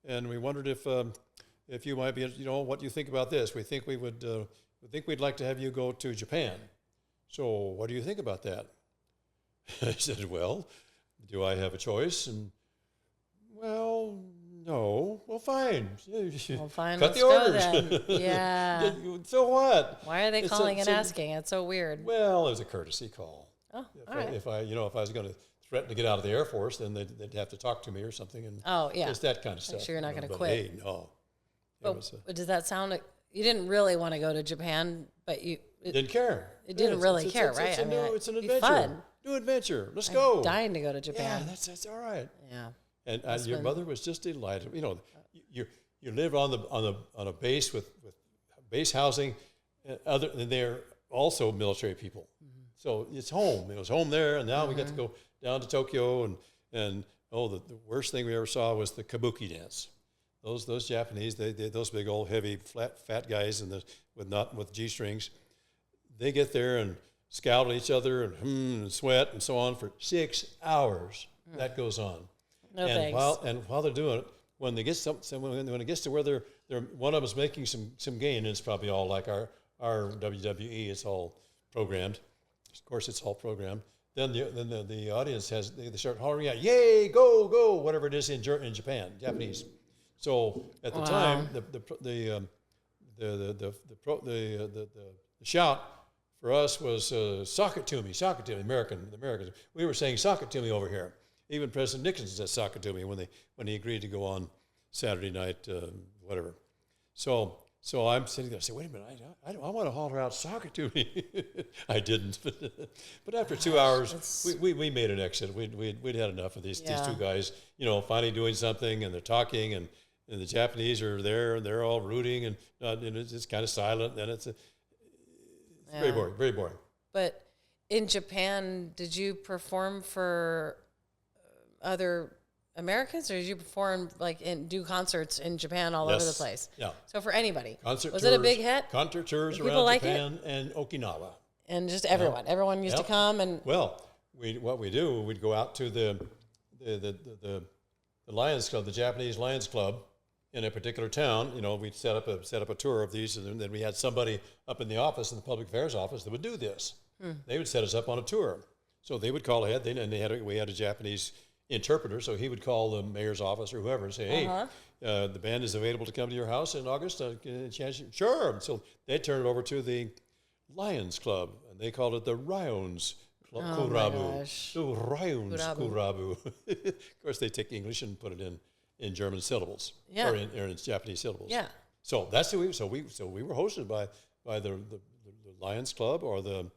and we wondered if you might be, what do you think about this? We think we'd like to have you go to Japan. So what do you think about that? I said, well, do I have a choice? And, well, no. Well, fine. Well, fine. Cut the orders. Then. Yeah. So what? Why are they calling and asking? It's so weird. Well, it was a courtesy call. Oh, all right. If I was going to threaten to get out of the Air Force, then they'd have to talk to me or something. And just that kind of stuff. Make sure you're not going to quit. Hey, no. But does that sound like you didn't really want to go to Japan, but you didn't care? It didn't really care, right? It's an adventure. Fun. New adventure. Let's go. I'm dying to go to Japan. Yeah, that's all right. Yeah. And your mother was just delighted. You live on a base with base housing, and they're also military people. Mm-hmm. So it's home. It was home there, and now we get to go down to Tokyo, and the worst thing we ever saw was the kabuki dance. Those Japanese, those big old heavy fat guys with G-strings, they get there and scout at each other and sweat and so on for 6 hours. That goes on. No and thanks. While they're doing it, when it gets to where they're one of us making some gain, and it's probably all like our WWE. It's all programmed. Of course, it's all programmed. Then the audience they start hollering out, "Yay! Go! Go!" Whatever it is in Japan, Japanese. So at the time, the shout for us was "Sock it to me, sock it to me." The Americans. We were saying "Sock it to me" over here. Even President Nixon said "Sock it to me" when he agreed to go on Saturday night, whatever. So I'm sitting there, I say, wait a minute, I want to holler out, "Sock it to me." I didn't, but after 2 hours, we made an exit. We'd had enough of these two guys, finally doing something, and they're talking, and the Japanese are there, and they're all rooting, and it's kind of silent, and it's very boring, very boring. But in Japan, did you perform for other Americans, or did you perform do concerts in Japan all over the place? Yeah. So for anybody, was tours, it a big hit? Concert tours around Japan and Okinawa, and just everyone. Yeah. Everyone used to come and. Well, we'd go out to the Lions Club, the Japanese Lions Club, in a particular town. We'd set up a tour of these, and then we had somebody up in the office, in the public affairs office, that would do this. They would set us up on a tour. So they would call ahead, and we had a Japanese interpreter, so he would call the mayor's office or whoever and say, "Hey, the band is available to come to your house in August. Sure." So they turned it over to the Lions Club, and they called it the Ryons Kurabu. The Ryons Kurabu. Of course, they take English and put it in German syllables, or in Japanese syllables. Yeah. So that's who we were hosted by the Lions Club or the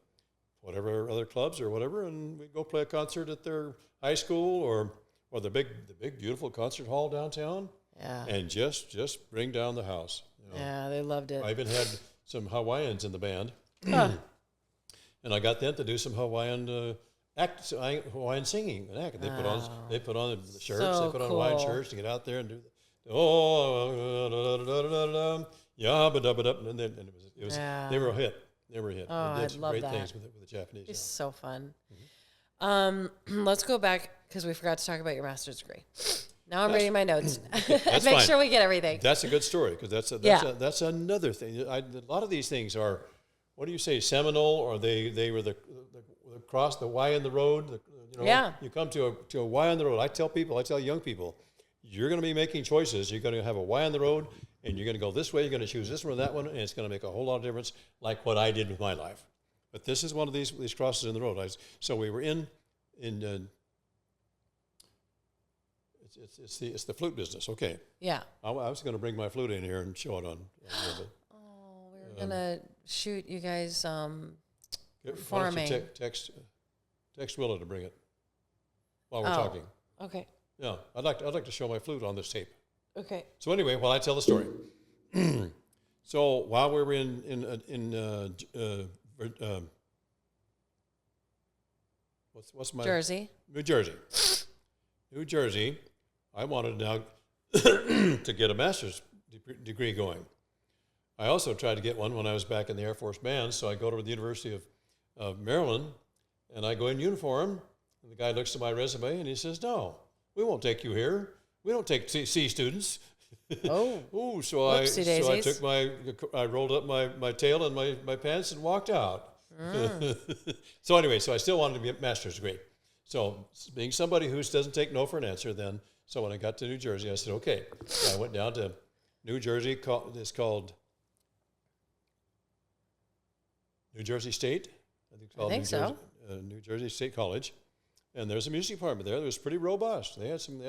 whatever other clubs or whatever, and we'd go play a concert at their high school or the big beautiful concert hall downtown. Yeah. And just bring down the house. Yeah, they loved it. I even had some Hawaiians in the band, and I got them to do some Hawaiian Hawaiian singing and act. They put on the shirts. They put on Hawaiian shirts to get out there and do and it was they were a hit. They were a hit. Oh, they did I'd some love great that. things with the Japanese. It's so fun. Let's go back because we forgot to talk about your master's degree. Now I'm reading my notes. That's Make fine. sure we get everything. That's a good story because that's another thing. A lot of these things are, what do you say, seminal, or they were the cross, the Y in the road. You come to a Y on the road. I tell young people, you're going to be making choices. You're going to have a Y on the road, and you're going to go this way. You're going to choose this one or that one, and it's going to make a whole lot of difference, like what I did with my life. But this is one of these crosses in the road. So we were in it's the flute business. Okay. Yeah. I was going to bring my flute in here and show it on a little bit. Oh, we were gonna shoot you guys performing. Why don't you text Willa to bring it while we're talking. Okay. Yeah, I'd like to show my flute on this tape. Okay. So anyway, while I tell the story, so while we were in Jersey. New Jersey, I wanted now to get a master's degree going. I also tried to get one when I was back in the Air Force Band, so I go to the University of Maryland, and I go in uniform, and the guy looks at my resume, and he says, "No, we won't take you here. We don't take C students." Oh. So I rolled up my tail and my pants and walked out. So anyway, I still wanted to be a master's degree. So being somebody who doesn't take no for an answer, so when I got to New Jersey, I said, okay. So I went down to New Jersey. It's called New Jersey State. I think it's called so. New Jersey State College. And there's a music department there that was pretty robust. They had some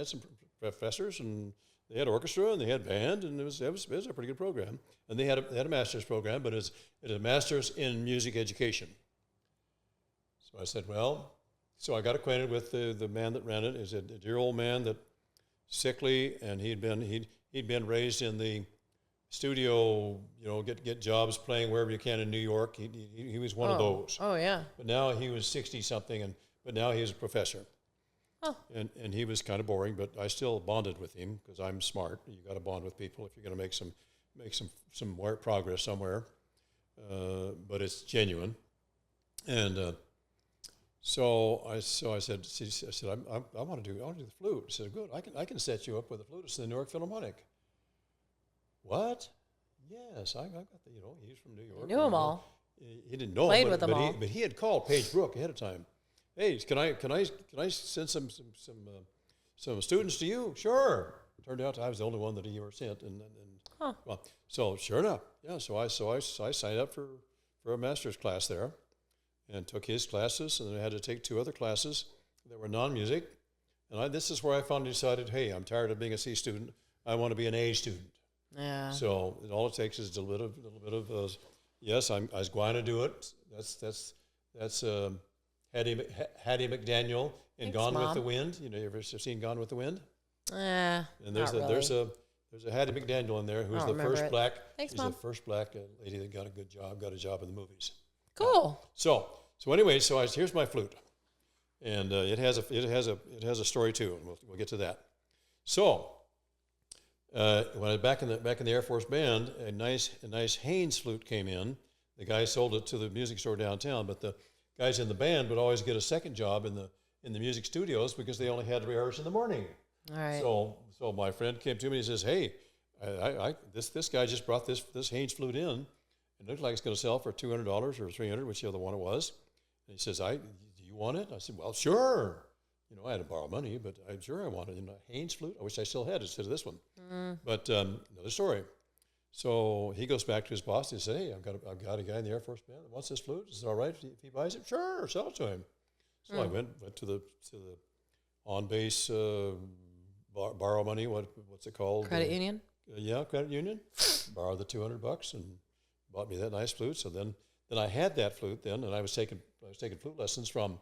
professors, and they had orchestra, and they had band, and it was a pretty good program. And they had a master's program, but it was a master's in music education. So I said, so I got acquainted with the man that ran it. He was a dear old man that sickly, and he'd been raised in the studio, get jobs playing wherever you can in New York. He was one of those. Oh yeah. But now he was 60 something, but now he was a professor. Oh. And he was kind of boring, but I still bonded with him because I'm smart. You got to bond with people if you're going to make some more progress somewhere. But it's genuine. And so I said, I want to do the flute. He said, good. I can set you up with a flutist in the New York Philharmonic. what? Yes, I got the, he's from New York. Knew them all. He didn't know Played him, with them all. but he had called Paige Brooke ahead of time. Hey, can I send some students to you? Sure. Turned out I was the only one that he ever sent, well, so sure enough, yeah. So I signed up for a master's class there, and took his classes, and then I had to take 2 other classes that were non-music, and this is where I finally decided, hey, I'm tired of being a C student. I want to be an A student. Yeah. So all it takes is a little bit of yes, I was going to do it. That's Hattie McDaniel in Thanks, Gone Mom. with the Wind. You ever seen Gone with the Wind? And There's a Hattie McDaniel in there who's the first black. Thanks, she's Mom. the first black lady that got a job in the movies. Cool. So anyway, here's my flute, and it has a story too, and we'll get to that. So when I was back in the Air Force Band, a nice Haynes flute came in. The guy sold it to the music store downtown, but the guys in the band would always get a second job in the music studios because they only had to rehearse in the morning. All right. So my friend came to me and he says, "Hey, this guy just brought this Haynes flute in. It looked like it's going to sell for $200 or $300, whichever one it was." And he says, "Do you want it?" I said, "Well, sure." I had to borrow money, but I'm sure I wanted a Haynes flute. I wish I still had it instead of this one. But another story. So he goes back to his boss and he says, "Hey, I've got a guy in the Air Force Band that wants this flute. Is it all right if he buys it?" "Sure, sell it to him." So I went to the on base borrow money. What's it called? Credit union. Yeah, credit union. Borrowed the $200 and bought me that nice flute. So then I had that flute then, and I was taking flute lessons from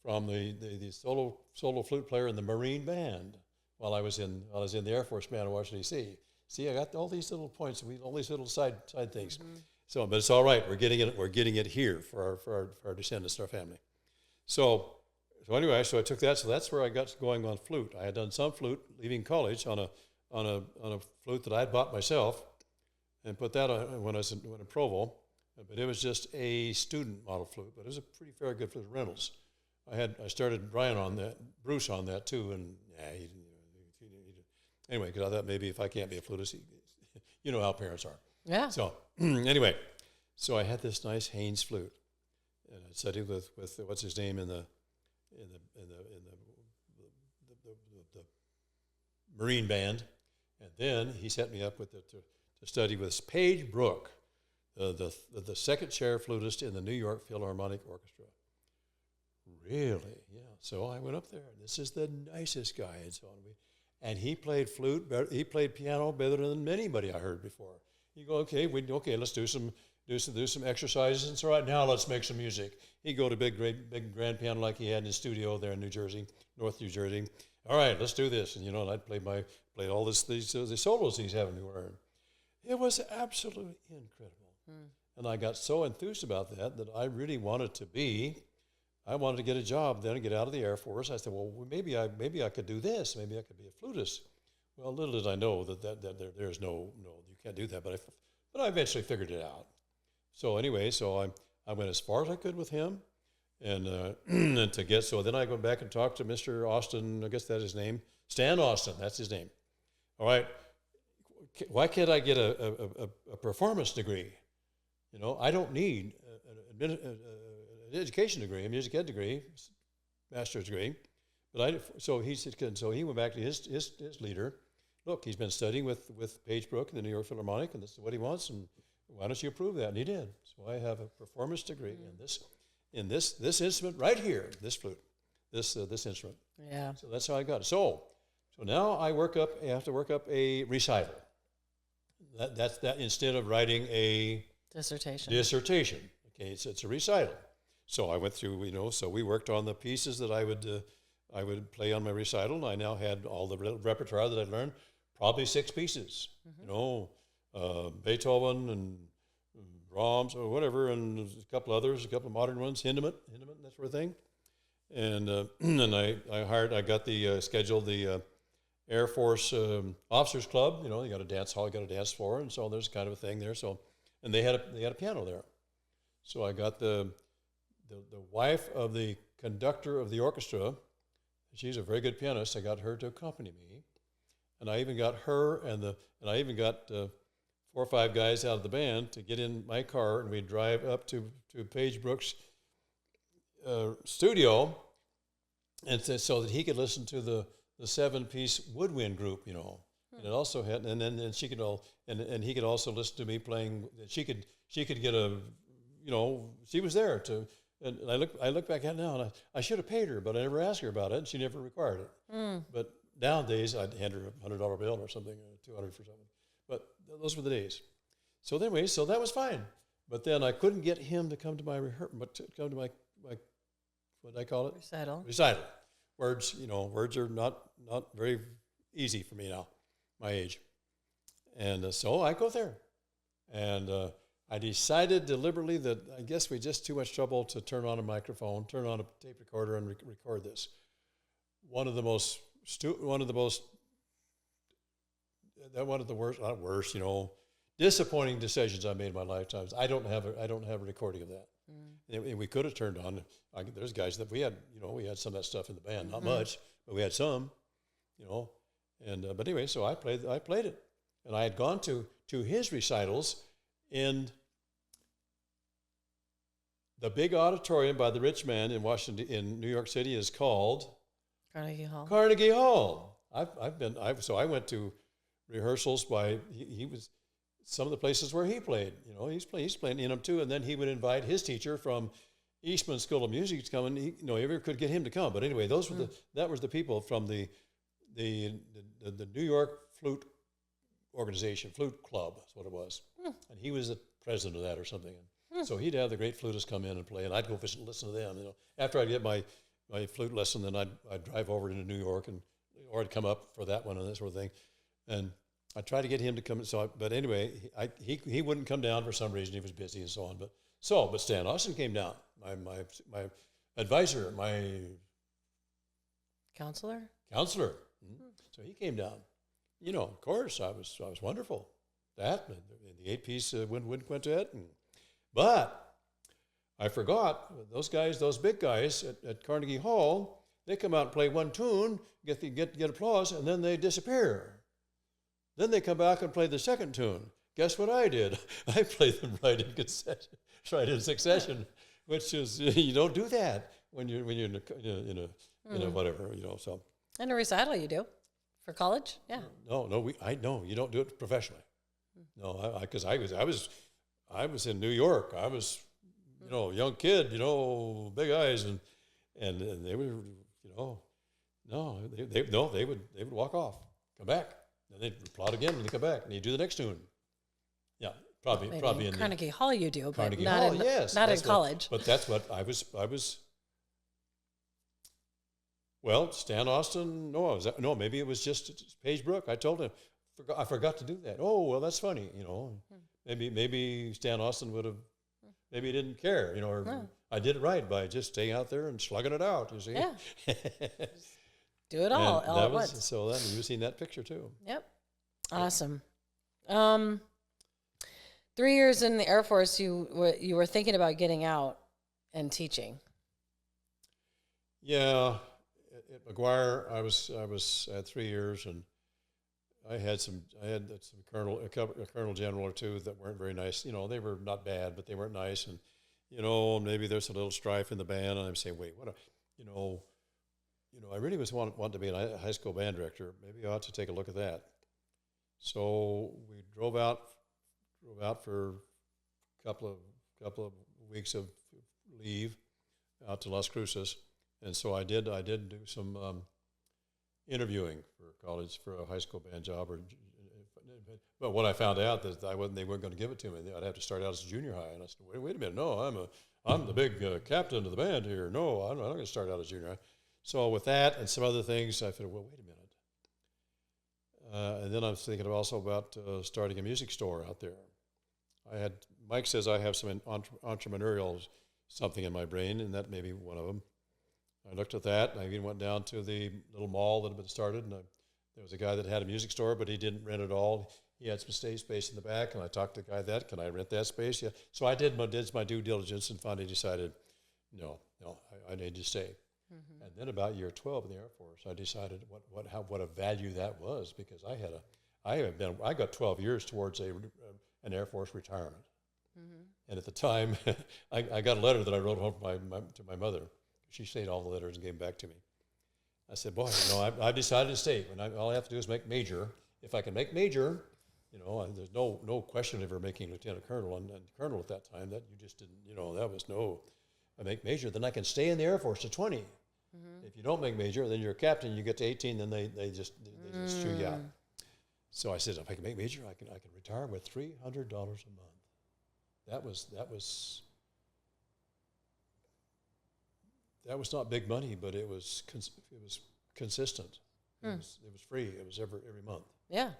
the solo flute player in the Marine Band while I was in the Air Force Band in Washington D.C. See, I got all these little points, all these little side things. So, but it's all right. We're getting it here for our descendants, our family. So anyway, so I took that. So that's where I got going on flute. I had done some flute leaving college on a flute that I had bought myself, and put that on when I was in Provo. But it was just a student model flute. But it was a pretty fair good flute. Reynolds. I started Bruce on that too, and anyway, because I thought maybe if I can't be a flutist, you know how parents are. Yeah. So anyway, so I had this nice Haynes flute, and I studied with what's his name in the Marine Band, and then he set me up with to study with Paige Brooke, the second chair flutist in the New York Philharmonic Orchestra. Really? Yeah. So I went up there, and this is the nicest guy, and so on. And he played flute. He played piano better than anybody I heard before. You go, okay, let's do some exercises. And so right now, let's make some music. He'd go to big grand piano like he had in his studio there in New Jersey, North New Jersey. All right, let's do this. And and I'd play all the solos he's having to learn. It was absolutely incredible. And I got so enthused about that I really wanted to get a job then and get out of the Air Force. I said, well, maybe I could do this. Maybe I could be a flutist. Well, little did I know that there's no, you can't do that. But I eventually figured it out. So anyway, I went as far as I could with him, and so then I went back and talked to Mr. Austin. I guess that's his name, Stan Austin. That's his name. All right, why can't I get a performance degree? I don't need an education degree, a music ed degree, master's degree. So he went back to his leader. Look, he's been studying with Paige Brooke in the New York Philharmonic, and this is what he wants, and why don't you approve that? And he did. So I have a performance degree in this instrument right here, this flute, this instrument. Yeah. So that's how I got it. So now I have to work up a recital. That's that instead of writing a dissertation. Okay, it's a recital. So I went through, so we worked on the pieces that I would play on my recital, and I now had all the repertoire that I'd learned, probably 6 pieces, Beethoven and Brahms or whatever, and a couple others, a couple of modern ones, Hindemith, that sort of thing. And I got scheduled the Air Force Officers Club. You got a dance hall, you got a dance floor, and so there's kind of a thing there. So, and they had a piano there. So I got the wife of the conductor of the orchestra. She's a very good pianist. I got her to accompany me, and I even got her and I even got 4 or 5 guys out of the band to get in my car, and we'd drive up to Paige Brooks' studio, and so that he could listen to the 7-piece woodwind group, you know. And it also had, and then she could and he could also listen to me playing. She could get a, you know, she was there to. And I look back at it now, and I should have paid her, but I never asked her about it, and she never required it. But nowadays, I'd hand her a $100 bill or something, or $200 for something. But those were the days. So anyway, so that was fine. But then I couldn't get him to come to my what did I call it? Recital. Words, you know, words are not very easy for me now, my age. And so I go there, and I decided deliberately that I guess we just too much trouble to turn on a microphone, turn on a tape recorder, and record this. One of the worst, you know, disappointing decisions I made in my lifetime. I don't have a recording of that. And we could have turned on. There's guys that we had some of that stuff in the band, not much, but we had some, you know. And but anyway, so I played it, and I had gone to his recitals in the big auditorium by the Rich Man in New York City is called Carnegie Hall. I went to rehearsals he was some of the places where he played. You know, he's playing in them too, and then he would invite his teacher from Eastman School of Music to come, and ever could get him to come. But anyway, that was the people from the New York Flute Organization, Flute Club, that's what it was. And he was the president of that or something. So he'd have the great flutists come in and play, and I'd go visit and listen to them. You know, after I'd get my flute lesson, then I'd drive over into New York, or I'd come up for that one and that sort of thing. And I tried to get him to come. But anyway, he wouldn't come down for some reason. He was busy and so on. But Stan Austin came down. My advisor, my counselor. So he came down. You know, of course, I was wonderful. That and the 8-piece wind quintet, but I forgot those big guys at Carnegie Hall. They come out and play one tune, get applause, and then they disappear. Then they come back and play the second tune. Guess what I did? I played them right in succession, which is you don't do that when you're in a whatever, you know. So in a recital, you do for college, yeah. No, you don't do it professionally. No, because I was in New York. I was, young kid, big eyes, and they were, they would walk off, come back, and they'd applaud again, and they come back, and you do the next tune. Yeah, probably in Carnegie Hall you do, but Carnegie not Hall, in, yes, not in college. But that's what I was. Well, Stan Austin, maybe it was just Paige Brook. I told him, I forgot to do that. Oh, well, that's funny, Maybe Stan Austin would have, maybe he didn't care, or I did it right by just staying out there and slugging it out, you see. Yeah. Do it all at once. So then you've seen that picture too. Yep. Awesome. 3 years in the Air Force, you were thinking about getting out and teaching. Yeah. At McGuire, I had 3 years, and I had some a colonel general or two that weren't very nice. They were not bad, but they weren't nice. And, maybe there's a little strife in the band. And I'm saying, wait, I really was wanting to be a high school band director. Maybe I ought to take a look at that. So we drove out for a couple of weeks of leave out to Las Cruces. And so I did do some interviewing for college for a high school band job, but when I found out that they weren't going to give it to me, I'd have to start out as a junior high. And I said, wait a minute, no, I'm the big captain of the band here. No, I'm not going to start out as junior high. So with that and some other things, I thought, well, wait a minute. And then I was thinking also about starting a music store out there. Mike says I have some entrepreneurial something in my brain, and that may be one of them. I looked at that, and I even went down to the little mall that had been started, and there was a guy that had a music store, but he didn't rent it all. He had some stage space in the back, and I talked to the guy can I rent that space? Yeah. So I did my due diligence and finally decided, no, I need to stay. And then about year 12 in the Air Force, I decided what a value that was, because I got 12 years towards an Air Force retirement. And at the time, I got a letter that I wrote home to my mother. She saved all the letters and gave them back to me. I said, boy, I've decided to stay. All I have to do is make major. If I can make major, there's no question of ever making lieutenant colonel and colonel at that time. That you just didn't, that was no. I make major, then I can stay in the Air Force to 20. If you don't make major, then you're a captain. You get to 18, then they just chew you out. So I said, if I can make major, I can retire with $300 a month. That was not big money, but it was consistent. It was free. It was every month. Yeah.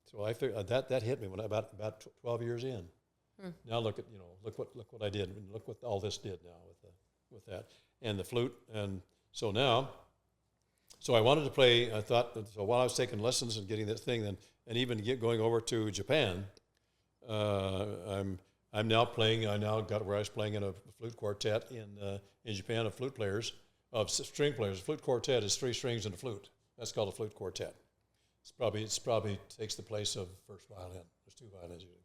So I figured that hit me when about 12 years in. Now look what I did. Look what all this did now with that and the flute. And so now, I wanted to play. I thought so while I was taking lessons and getting this thing, and even going over to Japan. I'm now playing. I now got where I was playing in a flute quartet in Japan of string players. A flute quartet is 3 strings and a flute. That's called a flute quartet. It's probably takes the place of first violin. There's 2 violins usually,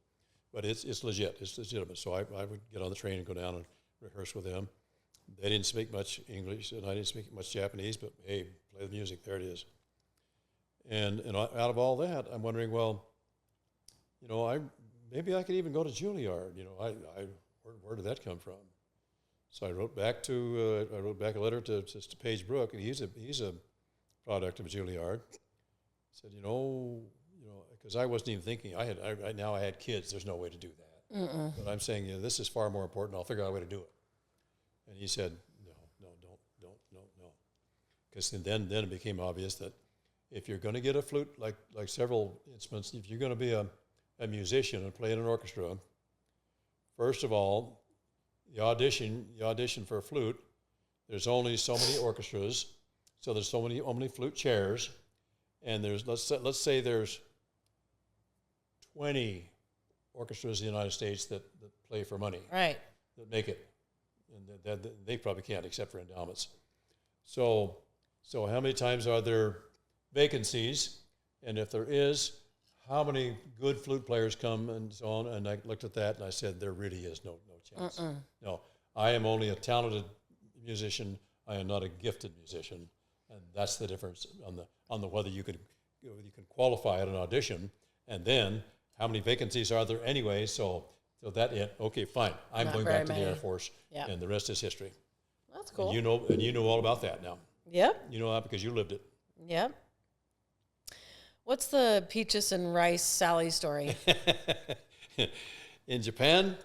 but it's legit. It's legitimate. So I would get on the train and go down and rehearse with them. They didn't speak much English, and I didn't speak much Japanese. But hey, play the music. There it is. And out of all that, I'm wondering, well, maybe I could even go to Juilliard. Where did that come from? So I wrote back a letter to Page Brook, and he's a product of Juilliard. Said, because I wasn't even thinking. I had kids. There's no way to do that. But I'm saying, this is far more important. I'll figure out a way to do it. And he said, no, don't. Because then it became obvious that if you're going to get a flute, like several instruments, if you're going to be a musician and play in an orchestra, first of all, the audition for a flute, there's only so many orchestras, so there's so many flute chairs, and there's let's say there's 20 orchestras in the United States that play for money, right? That make it, and they probably can't except for endowments. So how many times are there vacancies, and if there is, how many good flute players come and so on? And I looked at that and I said, there really is no chance. No, I am only a talented musician. I am not a gifted musician, and that's the difference on the whether you can qualify at an audition, and then how many vacancies are there anyway? So that it. Okay, fine. I'm going back to the Air Force, and the rest is history. That's cool. And you know all about that now. Yep. You know that because you lived it. Yep. What's the peaches and rice Sally story? In Japan,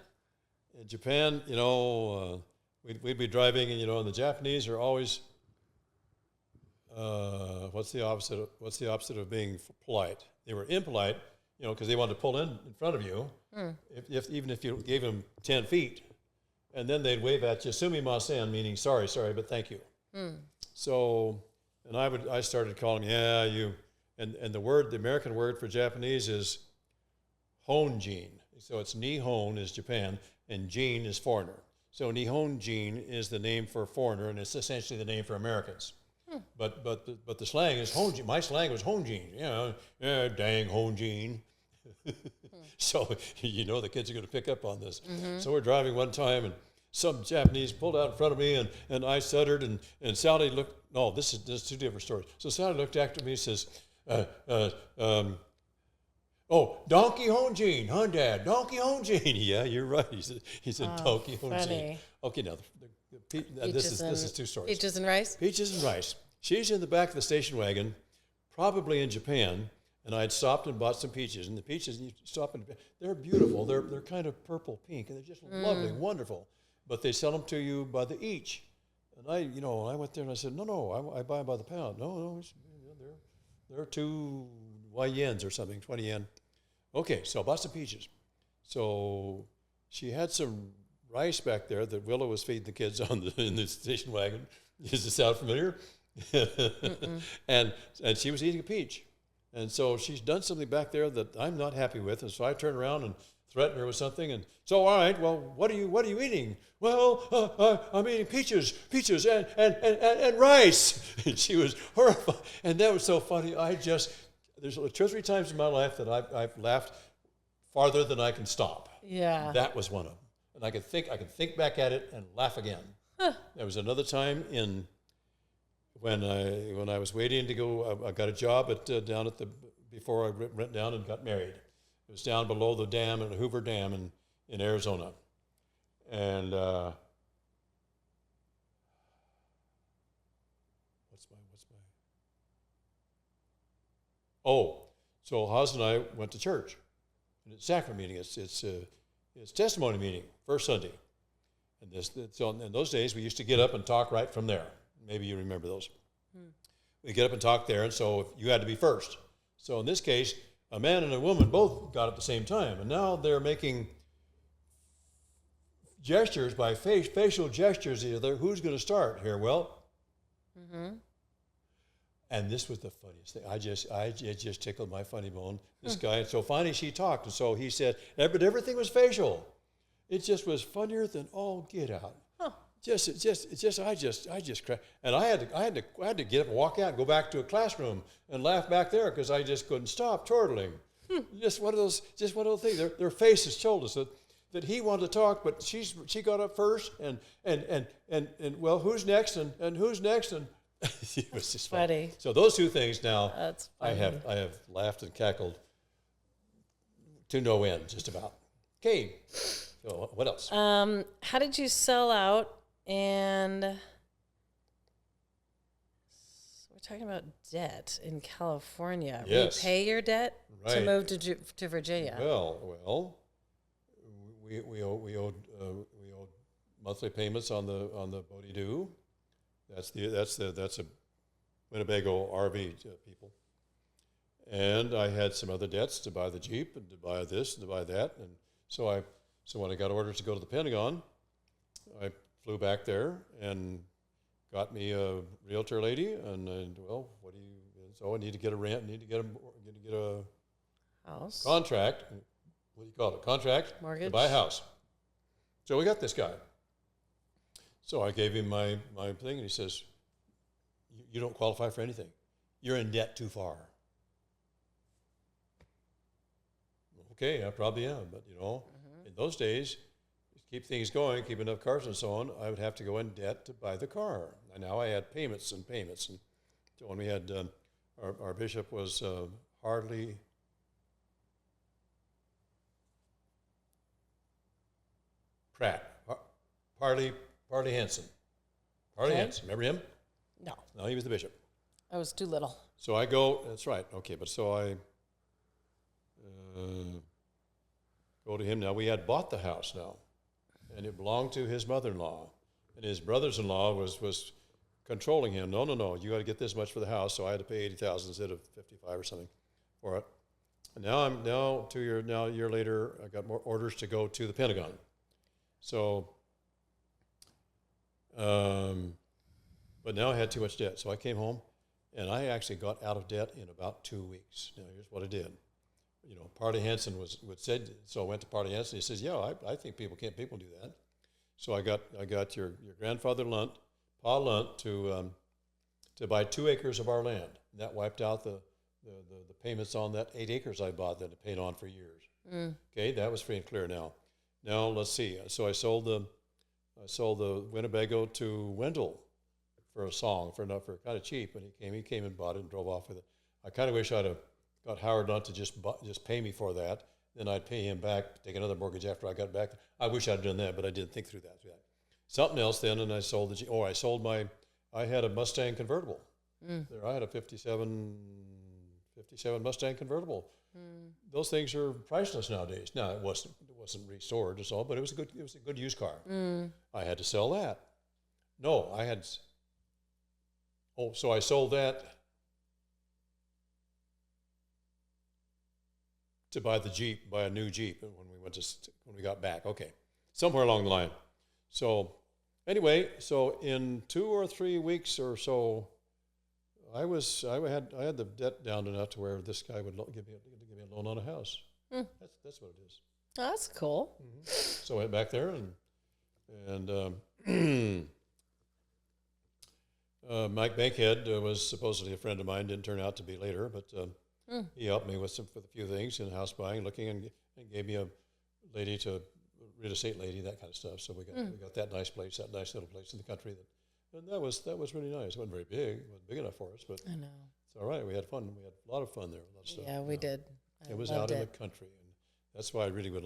we'd be driving, and the Japanese are always. What's the opposite of being polite? They were impolite, because they wanted to pull in front of you. Even if you gave them 10 feet, and then they'd wave at you, sumimasen, meaning sorry, but thank you. So, and I started calling, you. And the American word for Japanese is honjin. So it's nihon is Japan, and jin is foreigner. So nihonjin is the name for foreigner, and it's essentially the name for Americans. But the slang is honjin. My slang was honjin. Dang honjin. So the kids are going to pick up on this. So we're driving one time, and some Japanese pulled out in front of me, and I stuttered, and Sally looked. No, this is 2 different stories. So Sally looked after me and says, donkey honjin, huh, Dad? Donkey honjin. Yeah, you're right. He said donkey honjin. Okay, now this is 2 stories. Peaches and rice. Peaches and rice. She's in the back of the station wagon, probably in Japan, and I'd stopped and bought some peaches. And the peaches, you stop and they're beautiful. They're kind of purple pink, and they're just lovely, wonderful. But they sell them to you by the each. And I went there and I said, no, I buy by the pound. No, they're 2 yens or something, 20 yen. Okay, so I bought some peaches. So she had some rice back there that Willow was feeding the kids in the station wagon. Does it sound familiar? and she was eating a peach. And so she's done something back there that I'm not happy with. And so I turned around and threaten her with something. And so, all right, well, what are you eating? Well, I'm eating peaches and rice. And she was horrified. And that was so funny. There's 2 or 3 times in my life that I've laughed farther than I can stop. Yeah. That was one of them. And I could think back at it and laugh again. Huh. There was another time when I was waiting to go. I got a job before I went down and got married. It was down below the dam at Hoover Dam in Arizona, and so Haas and I went to church, and it's sacrament meeting. It's testimony meeting, first Sunday. And so in those days, we used to get up and talk right from there. Maybe you remember those. We get up and talk there, and so you had to be first. So in this case, a man and a woman both got at the same time, and now they're making gestures by facial gestures. Either who's going to start here? Well, and this was the funniest thing. It just tickled my funny bone. This guy. And so finally she talked, and so he said, but everything was facial. It just was funnier than all get out. Huh. I just cried, and I had to get up and walk out and go back to a classroom and laugh back there because I just couldn't stop chortling. Just one of those things. Their faces told us that he wanted to talk, but she got up first, and well, who's next and who's next, and it was just funny. So those 2 things now, that's funny. I have laughed and cackled to no end, just about. Okay, so what else? How did you sell out? And we're talking about debt in California. Yes. Repay your debt to move to Virginia. Well, we owed monthly payments on the Bodie Doo. That's a Winnebago RV people. And I had some other debts to buy the Jeep and to buy this and to buy that. And so when I got orders to go to the Pentagon, I flew back there and got me a realtor lady, and well, what do you? So I need to get a rent, need to get a house contract. What do you call it? Contract, mortgage, to buy a house. So we got this guy. So I gave him my thing, and he says, "You don't qualify for anything. You're in debt too far." Okay, I probably am, but in those days, to keep things going, keep enough cars and so on, I would have to go in debt to buy the car. And now I had payments, and so when we had our bishop was Harley Pratt, Harley Hansen. Harley Hansen, remember him? No, he was the bishop. I was too little. So I go. That's right. Okay, but so I go to him now. We had bought the house now, and it belonged to his mother-in-law, and his brothers-in-law was controlling him. No, you got to get this much for the house. So I had to pay $80,000 instead of $55,000 or something for it. And now a year later, I got more orders to go to the Pentagon. So, but now I had too much debt. So I came home, and I actually got out of debt in about 2 weeks. Now here's what I did. Parley Hansen said, so I went to Parley Hansen. He says, "Yeah, I think people do that." So I got your grandfather Lunt, Pa Lunt, to buy 2 acres of our land. And that wiped out the payments on that 8 acres I bought that I paid on for years. Okay, that was free and clear now. Now let's see. So I sold the Winnebago to Wendell for a song for kind of cheap, and he came and bought it and drove off with it. I kind of wish I'd have got Howard Lunt to just pay me for that. Then I'd pay him back, take another mortgage after I got back. I wish I'd done that, but I didn't think through that. Something else then, and I sold I had a Mustang convertible. There, I had a 57 Mustang convertible. Those things are priceless nowadays. Now it wasn't restored or so, but it was a good used car. I had to sell that. So I sold that to buy buy a new Jeep when we got back. Okay, somewhere along the line. So anyway, in 2 or 3 weeks or so, I had the debt down enough to where this guy would give me a loan on a house. That's what it is. Oh, that's cool. Mm-hmm. So I went back there, and Mike Bankhead was supposedly a friend of mine. Didn't turn out to be later, but he helped me with a few things in house buying, looking, and gave me a real estate lady, that kind of stuff. So we got that nice place, that nice little place in the country. And that was really nice. It wasn't very big. It wasn't big enough for us, but I know. it's all right. We had fun. We had a lot of fun there. A lot of stuff, Yeah, we did. It was out in the country, and that's why I really would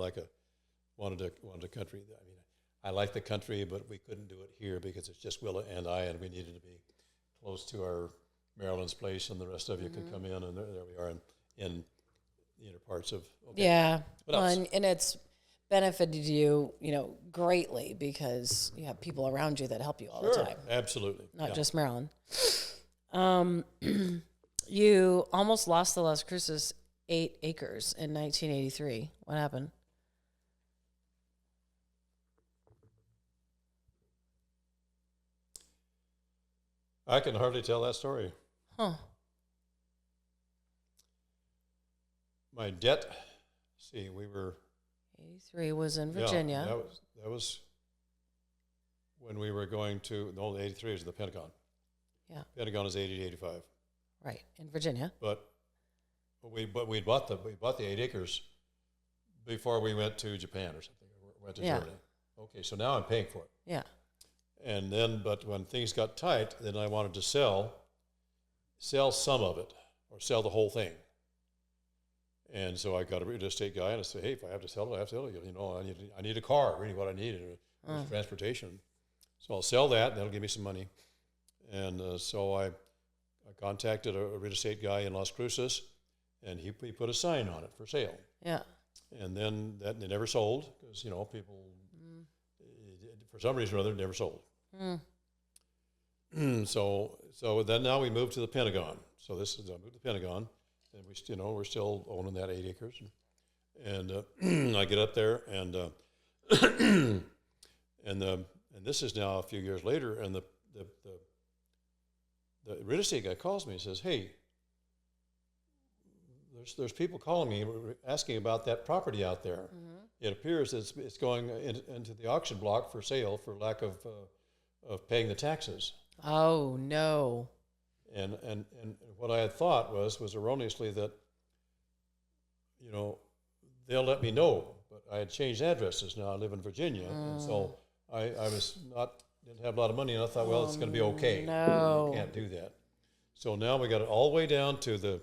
wanted a country. I mean, I like the country, but we couldn't do it here because it's just Willa and I, and we needed to be close to our Maryland's place, and the rest of you could come in, and there we are in the inner parts of. Okay. Yeah, and it's benefited you, greatly because you have people around you that help you all the time. Absolutely, not just Maryland. You almost lost the Las Cruces 8 acres in 1983. What happened? I can hardly tell that story. Huh. My debt. See, we were. 83 was in Virginia. Yeah, that was when we were going to. No, 83 was the Pentagon. Yeah. Pentagon is 80 to 85. Right, in Virginia. But we bought the 8 acres before we went to Japan or something. Went to Germany. Okay, so now I'm paying for it. Yeah. And then, but when things got tight, then I wanted to sell some of it or sell the whole thing. And so I got a real estate guy, and I said, "Hey, if I have to sell it, I have to sell it. I need a car. Really, what I need is transportation. So I'll sell that, and that'll give me some money." And so I contacted a real estate guy in Las Cruces, and he put a sign on it for sale. Yeah. And then it never sold because people for some reason or other it never sold. So then now we moved to the Pentagon. So I moved to the Pentagon, and we're still owning that 8 acres. And I get up there, and and this is now a few years later, and the real estate guy calls me and says, "Hey, there's people calling me asking about that property out there. It appears it's going into the auction block for sale for lack of paying the taxes." Oh no! And what I had thought was erroneously that they'll let me know, but I had changed addresses. Now I live in Virginia, and so I didn't have a lot of money, and I thought, well, it's going to be okay. No, you can't do that. So now we got it all the way down to the.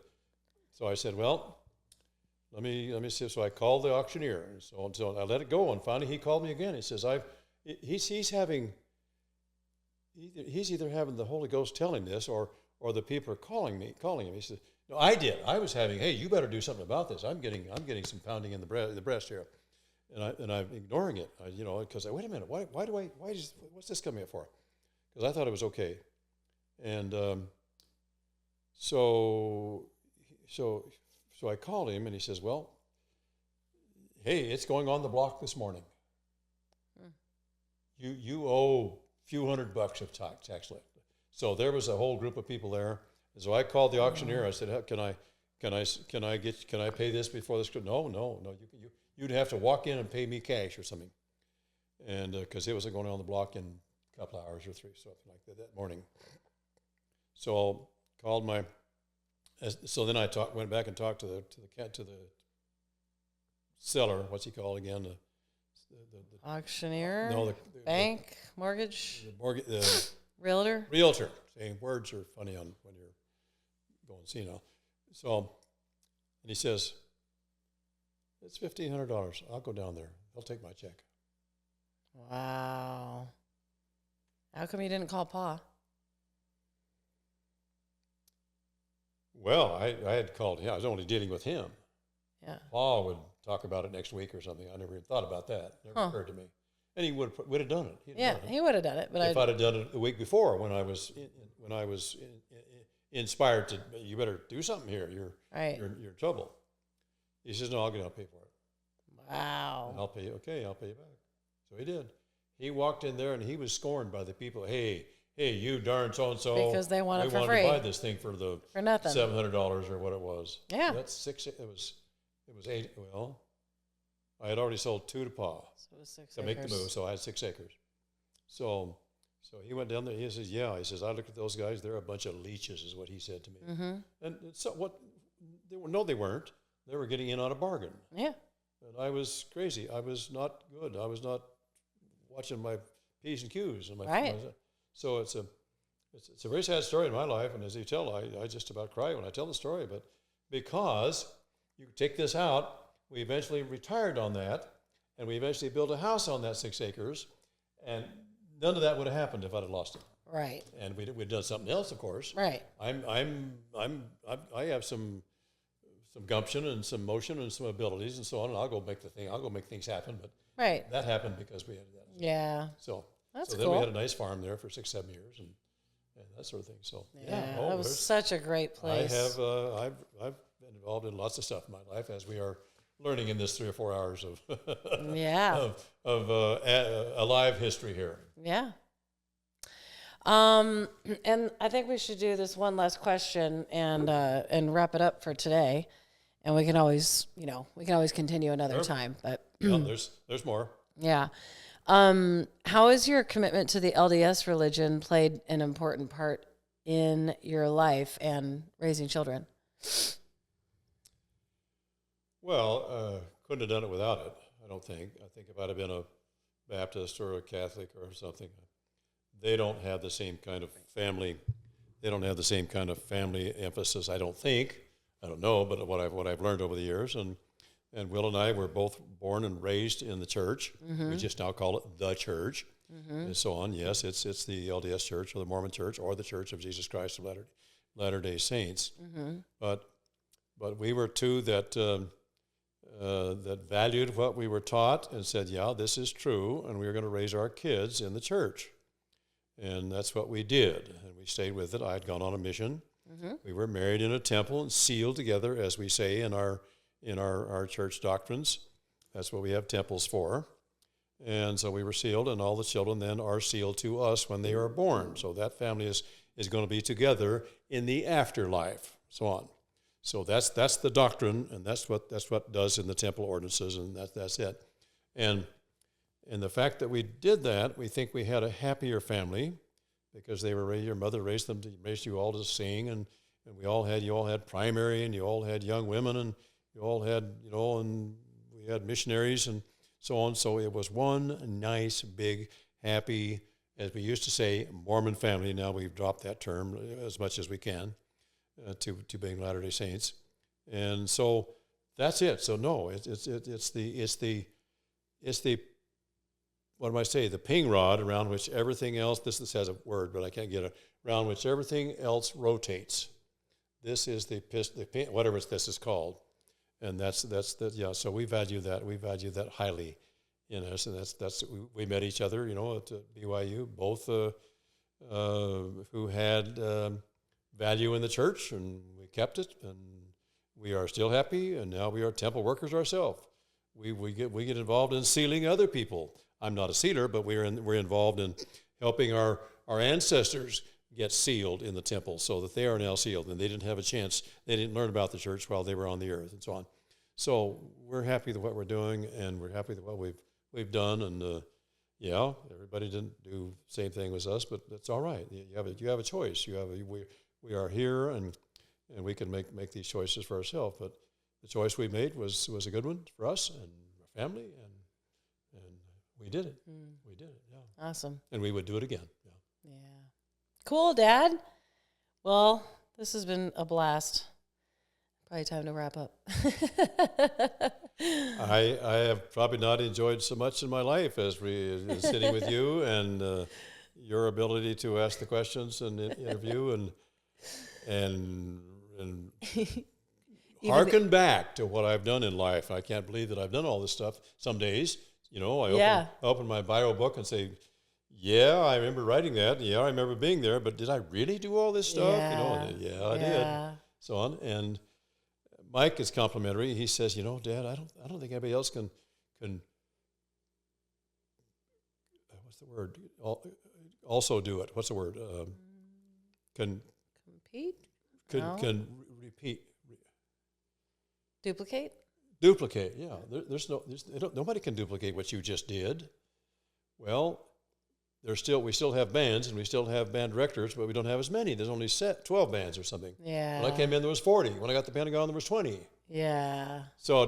So I said, well, let me see. So I called the auctioneer, and so I let it go. And finally, he called me again. He says, he's either having the Holy Ghost tell him this, or the people are calling him. He says, no, I did. I was having. Hey, you better do something about this. I'm getting some pounding in the breast here, and I'm ignoring it. Because wait a minute. What's this coming up for? Because I thought it was okay, and so I called him, and he says, well, hey, it's going on the block this morning. You owe a few $100 of tax left. So there was a whole group of people there. And so I called the auctioneer. I said, can I pay this before this? No. You'd have to walk in and pay me cash or something. And because it wasn't going on the block in a couple of hours or 3, something like that morning. So I called my. So then I went back and talked to the seller. What's he called again? The auctioneer. No, the bank, mortgage. The realtor. Realtor. Saying words are funny when you're going senile. So, and he says, "It's $1,500. I'll go down there. They'll take my check." Wow. How come you didn't call Pa? Well, I had called him. I was only dealing with him. Yeah. Pa would talk about it next week or something. I never even thought about that. Never occurred to me. And he would have done it. He would have done it. But if I'd have done it the week before, when I was inspired to, you better do something here. You're in trouble. He says, "No, I'll pay for it." Wow. And I'll pay you. Okay, I'll pay you back. So he did. He walked in there and he was scorned by the people. Hey, you darn so and so! Because they want it for free. We wanted to buy this thing for nothing. $700 or what it was. Yeah. That's $6. It was $8. Well, I had already sold 2 to Pa So it was 6 to acres. make the move, so I had 6 acres. So he went down there. He says, "Yeah." He says, "I looked at those guys. They're a bunch of leeches," is what he said to me. Mm-hmm. And so what? They weren't. They were getting in on a bargain. Yeah. And I was crazy. I was not good. I was not watching my P's and Q's. And Right. So it's a very sad story in my life. And as you tell, I just about cry when I tell the story. But because you take this out, we eventually retired on that, and we eventually built a house on that 6 acres, and none of that would have happened if I'd have lost it. Right. And we'd done something else, of course. Right. I have some gumption and some motion and some abilities and so on, and I'll go make things happen. But Right. that happened because we had that. Yeah. So That's then cool. we had a nice farm there for 6-7 years and that sort of thing. So Yeah. oh, That was such a great place. I've been involved in lots of stuff in my life, as we are learning in this 3 or 4 hours of Yeah. of a live history here. Yeah. And I think we should do this one last question and wrap it up for today. And we can always continue another Sure. time. But Yeah, there's more. yeah. How has your commitment to the LDS religion played an important part in your life and raising children? Well, couldn't have done it without it, I don't think. I think if I'd have been a Baptist or a Catholic or something, they don't have the same kind of family. They don't have the same kind of family emphasis, I don't think. I don't know, but what I've learned over the years, and Will and I were both born and raised in the church. We just now call it the church, and so on. Yes, it's the LDS Church or the Mormon Church or the Church of Jesus Christ of Latter-day Saints. But we were two that valued what we were taught and said, yeah, this is true, and we were going to raise our kids in the church. And that's what we did, and we stayed with it. I had gone on a mission. We were married in a temple and sealed together, as we say in our church doctrines. That's what we have temples for. And so we were sealed, and all the children then are sealed to us when they are born. So that family is going to be together in the afterlife, so on. So that's the doctrine, and that's what does in the temple ordinances, and that's it. And the fact that we did that, we think we had a happier family, because your mother raised you all to sing, and you all had primary, and you all had young women, and you all had, and we had missionaries and so on. So it was one nice, big, happy, as we used to say, Mormon family. Now we've dropped that term as much as we can to being Latter-day Saints. And so that's it. So no, it's the what do I say? The ping rod around which everything else, this has a word, but I can't get it, around which everything else rotates. This is the whatever this is called. And that's so we value that highly in us. And we met each other, at BYU, both who had value in the church, and we kept it, and we are still happy, and now we are temple workers ourselves. We get involved in sealing other people. I'm not a sealer, but we're involved in helping our ancestors get sealed in the temple, so that they are now sealed, and they didn't have a chance. They didn't learn about the church while they were on the earth, and so on. So we're happy with what we're doing, and we're happy with what we've done. And everybody didn't do the same thing as us, but that's all right. You have a choice. We are here, and we can make these choices for ourselves. But the choice we made was a good one for us and our family, and we did it. We did it. Yeah. Awesome. And we would do it again. Yeah. Yeah. Cool, Dad. Well, this has been a blast. Probably time to wrap up. I have probably not enjoyed so much in my life as sitting with you, and your ability to ask the questions and interview and harken back to what I've done in life. I can't believe that I've done all this stuff. Some days, I open my bio book and say, yeah, I remember writing that. Yeah, I remember being there, but did I really do all this stuff? Yeah. I did. So on. And Mike is complimentary. He says, Dad, I don't think anybody else can what's the word? Also do it. What's the word? Compete? Can repeat. Duplicate? Duplicate, yeah. Nobody can duplicate what you just did. Well, we still have bands, and we still have band directors, but we don't have as many. There's only 12 bands or something. Yeah. When I came in, there was 40. When I got the Pentagon, there was 20. Yeah. So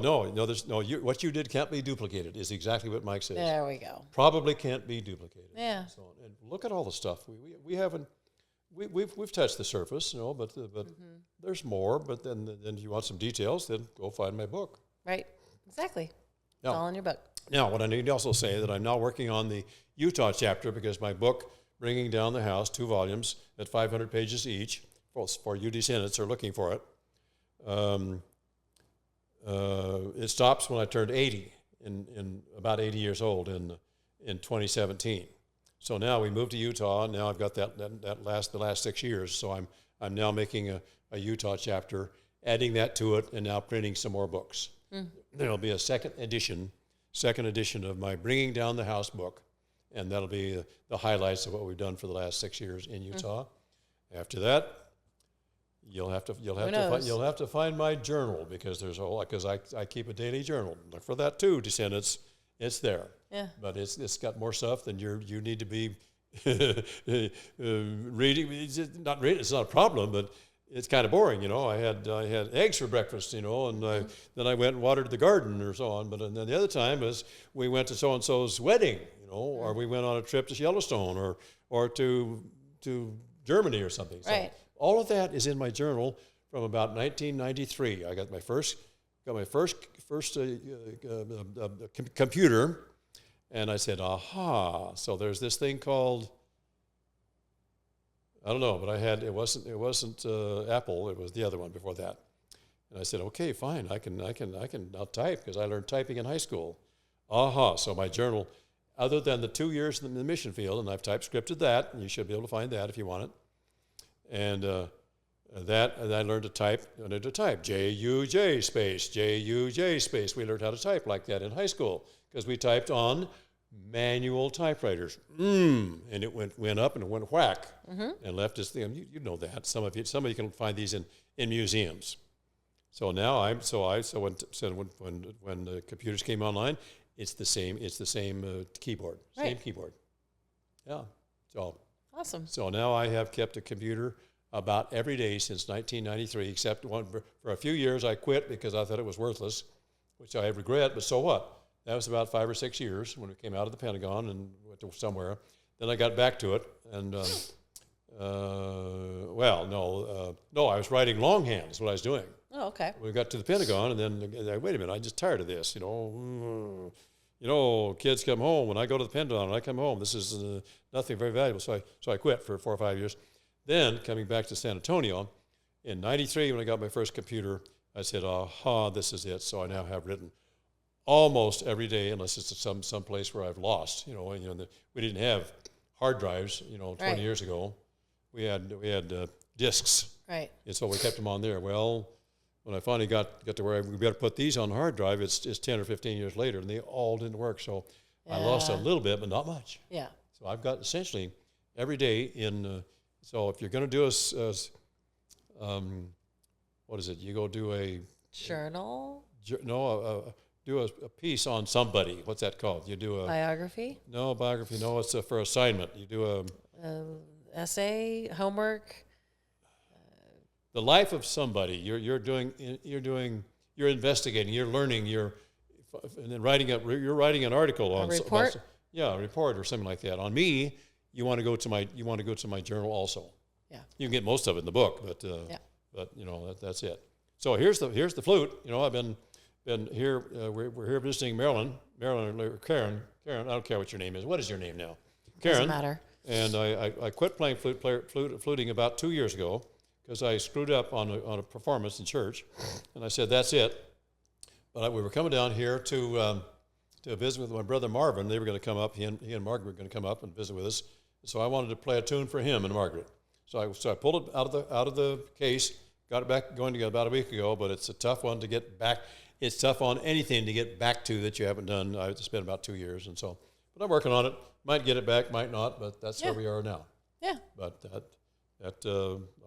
what you did can't be duplicated. Is exactly what Mike says. There we go. Probably can't be duplicated. Yeah. So, and look at all the stuff we haven't. We've touched the surface, but there's more. But then if you want some details, then go find my book. Right. Exactly. It's Now, all in your book. Now, what I need to also say that I'm now working on the Utah chapter because my book, Bringing Down the House, 2 volumes at 500 pages each, for you descendants are looking for it. It stops when I turned 80, in about 80 years old in 2017. So now we moved to Utah, and now I've got the last 6 years. So I'm now making a Utah chapter, adding that to it, and now printing some more books. There'll be a second edition of my Bringing Down the House book, and that'll be the highlights of what we've done for the last 6 years in Utah. After that, you'll have to find my journal because I keep a daily journal. Look for that too, descendants. It's there. Yeah. But it's got more stuff than you need to be reading. It's not a problem, but it's kind of boring, I had eggs for breakfast, and then I went and watered the garden or so on. But then the other time was we went to so and so's wedding, or we went on a trip to Yellowstone or to Germany or something. Right. So all of that is in my journal from about 1993. I got my first computer, and I said, aha! So there's this thing called, I don't know, but it wasn't Apple. It was the other one before that. And I said, okay, fine. I can now type because I learned typing in high school. Aha! So my journal, other than the 2 years in the mission field, and I've type-scripted that, and you should be able to find that if you want it. And I learned to type. J-U-J space, J-U-J space. We learned how to type like that in high school because we typed on manual typewriters. And it went up and it went whack and left this thing. You know that. Some of you can find these in museums. So now when the computers came online, it's the same keyboard. Right. Same keyboard. Yeah. So awesome. So now I have kept a computer about every day since 1993, except one for a few years I quit because I thought it was worthless, which I regret, but so what? That was about 5 or 6 years when we came out of the Pentagon and went to somewhere. Then I got back to it, and I was writing longhand is what I was doing. Oh, okay. We got to the Pentagon, and then wait a minute, I'm just tired of this. Kids come home. When I go to the Pentagon, and I come home, this is nothing very valuable. So I quit for 4 or 5 years. Then coming back to San Antonio in '93, when I got my first computer, I said, "Aha, this is it." So I now have written almost every day, unless it's some place where I've lost. We didn't have hard drives. 20 years ago, we had discs. Right. And so we kept them on there. Well, when I finally got to where we better put these on the hard drive, it's 10 or 15 years later, and they all didn't work. So I lost a little bit, but not much. Yeah. So I've got essentially every day in. So if you're going to do what is it? You go do a journal. Do a piece on somebody. What's that called? You do a biography. No biography. No, it's for assignment. You do a essay, homework. The life of somebody. You're investigating. You're learning. You're writing an article on a report. A report or something like that. On me, you want to go to my journal also. Yeah. You can get most of it in the book, but that's it. So here's the flute. I've been here. We're here visiting Marilyn or Karen. I don't care what your name is. What is your name now? Karen. Doesn't matter. And I quit playing fluting about 2 years ago because I screwed up on a performance in church, and I said that's it. But we were coming down here to visit with my brother Marvin. They were going to come up. He and Margaret were going to come up and visit with us. So I wanted to play a tune for him and Margaret. So I pulled it out of the case, got it back going to about a week ago. But it's a tough one to get back. It's tough on anything to get back to that you haven't done. It's been about 2 years, and so. But I'm working on it. Might get it back, might not. But that's where we are now. Yeah. But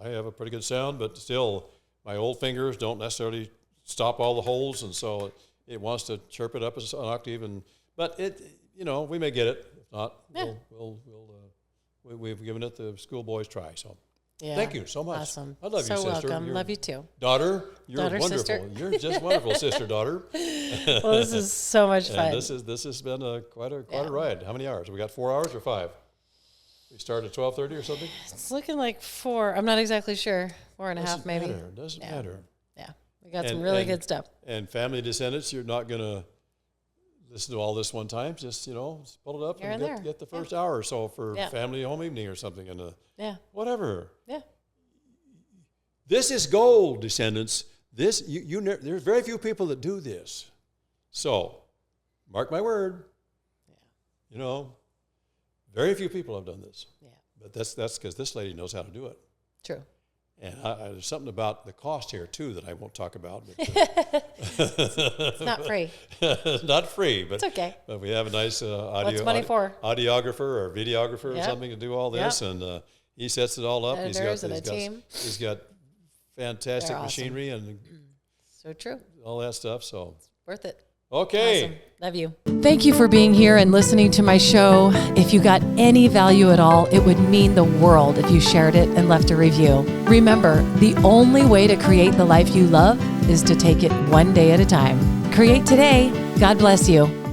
I have a pretty good sound, but still my old fingers don't necessarily stop all the holes, and so it wants to chirp it up an octave, but we may get it. If not, we've given it the schoolboy's try. So thank you so much. Awesome. I love you, sister. Welcome. Love you too. Daughter, you're wonderful. Sister. You're just wonderful, sister, daughter. Well, this is so much fun. And this has been quite a ride. How many hours? We got 4 hours or 5? We started at 12:30 or something. It's looking like 4. I'm not exactly sure. 4.5 maybe. Doesn't matter. Yeah, we got some really good stuff. And family descendants, you're not gonna listen to all this one time. Just pull it up and get the first hour or so for family home evening or something, and whatever. Yeah. This is gold, descendants. There's very few people that do this. So, mark my word. Yeah. Very few people have done this. Yeah. But that's because this lady knows how to do it. True. And there's something about the cost here, too, that I won't talk about. But, it's not free. It's not free. But, it's okay. But we have a nice What's money for? Audiographer or videographer or something to do all this. Yep. And he sets it all up. Editors and a team. He's got fantastic machinery and so true. All that stuff. So it's worth it. Okay. Awesome. Love you. Thank you for being here and listening to my show. If you got any value at all, it would mean the world if you shared it and left a review. Remember, the only way to create the life you love is to take it one day at a time. Create today. God bless you.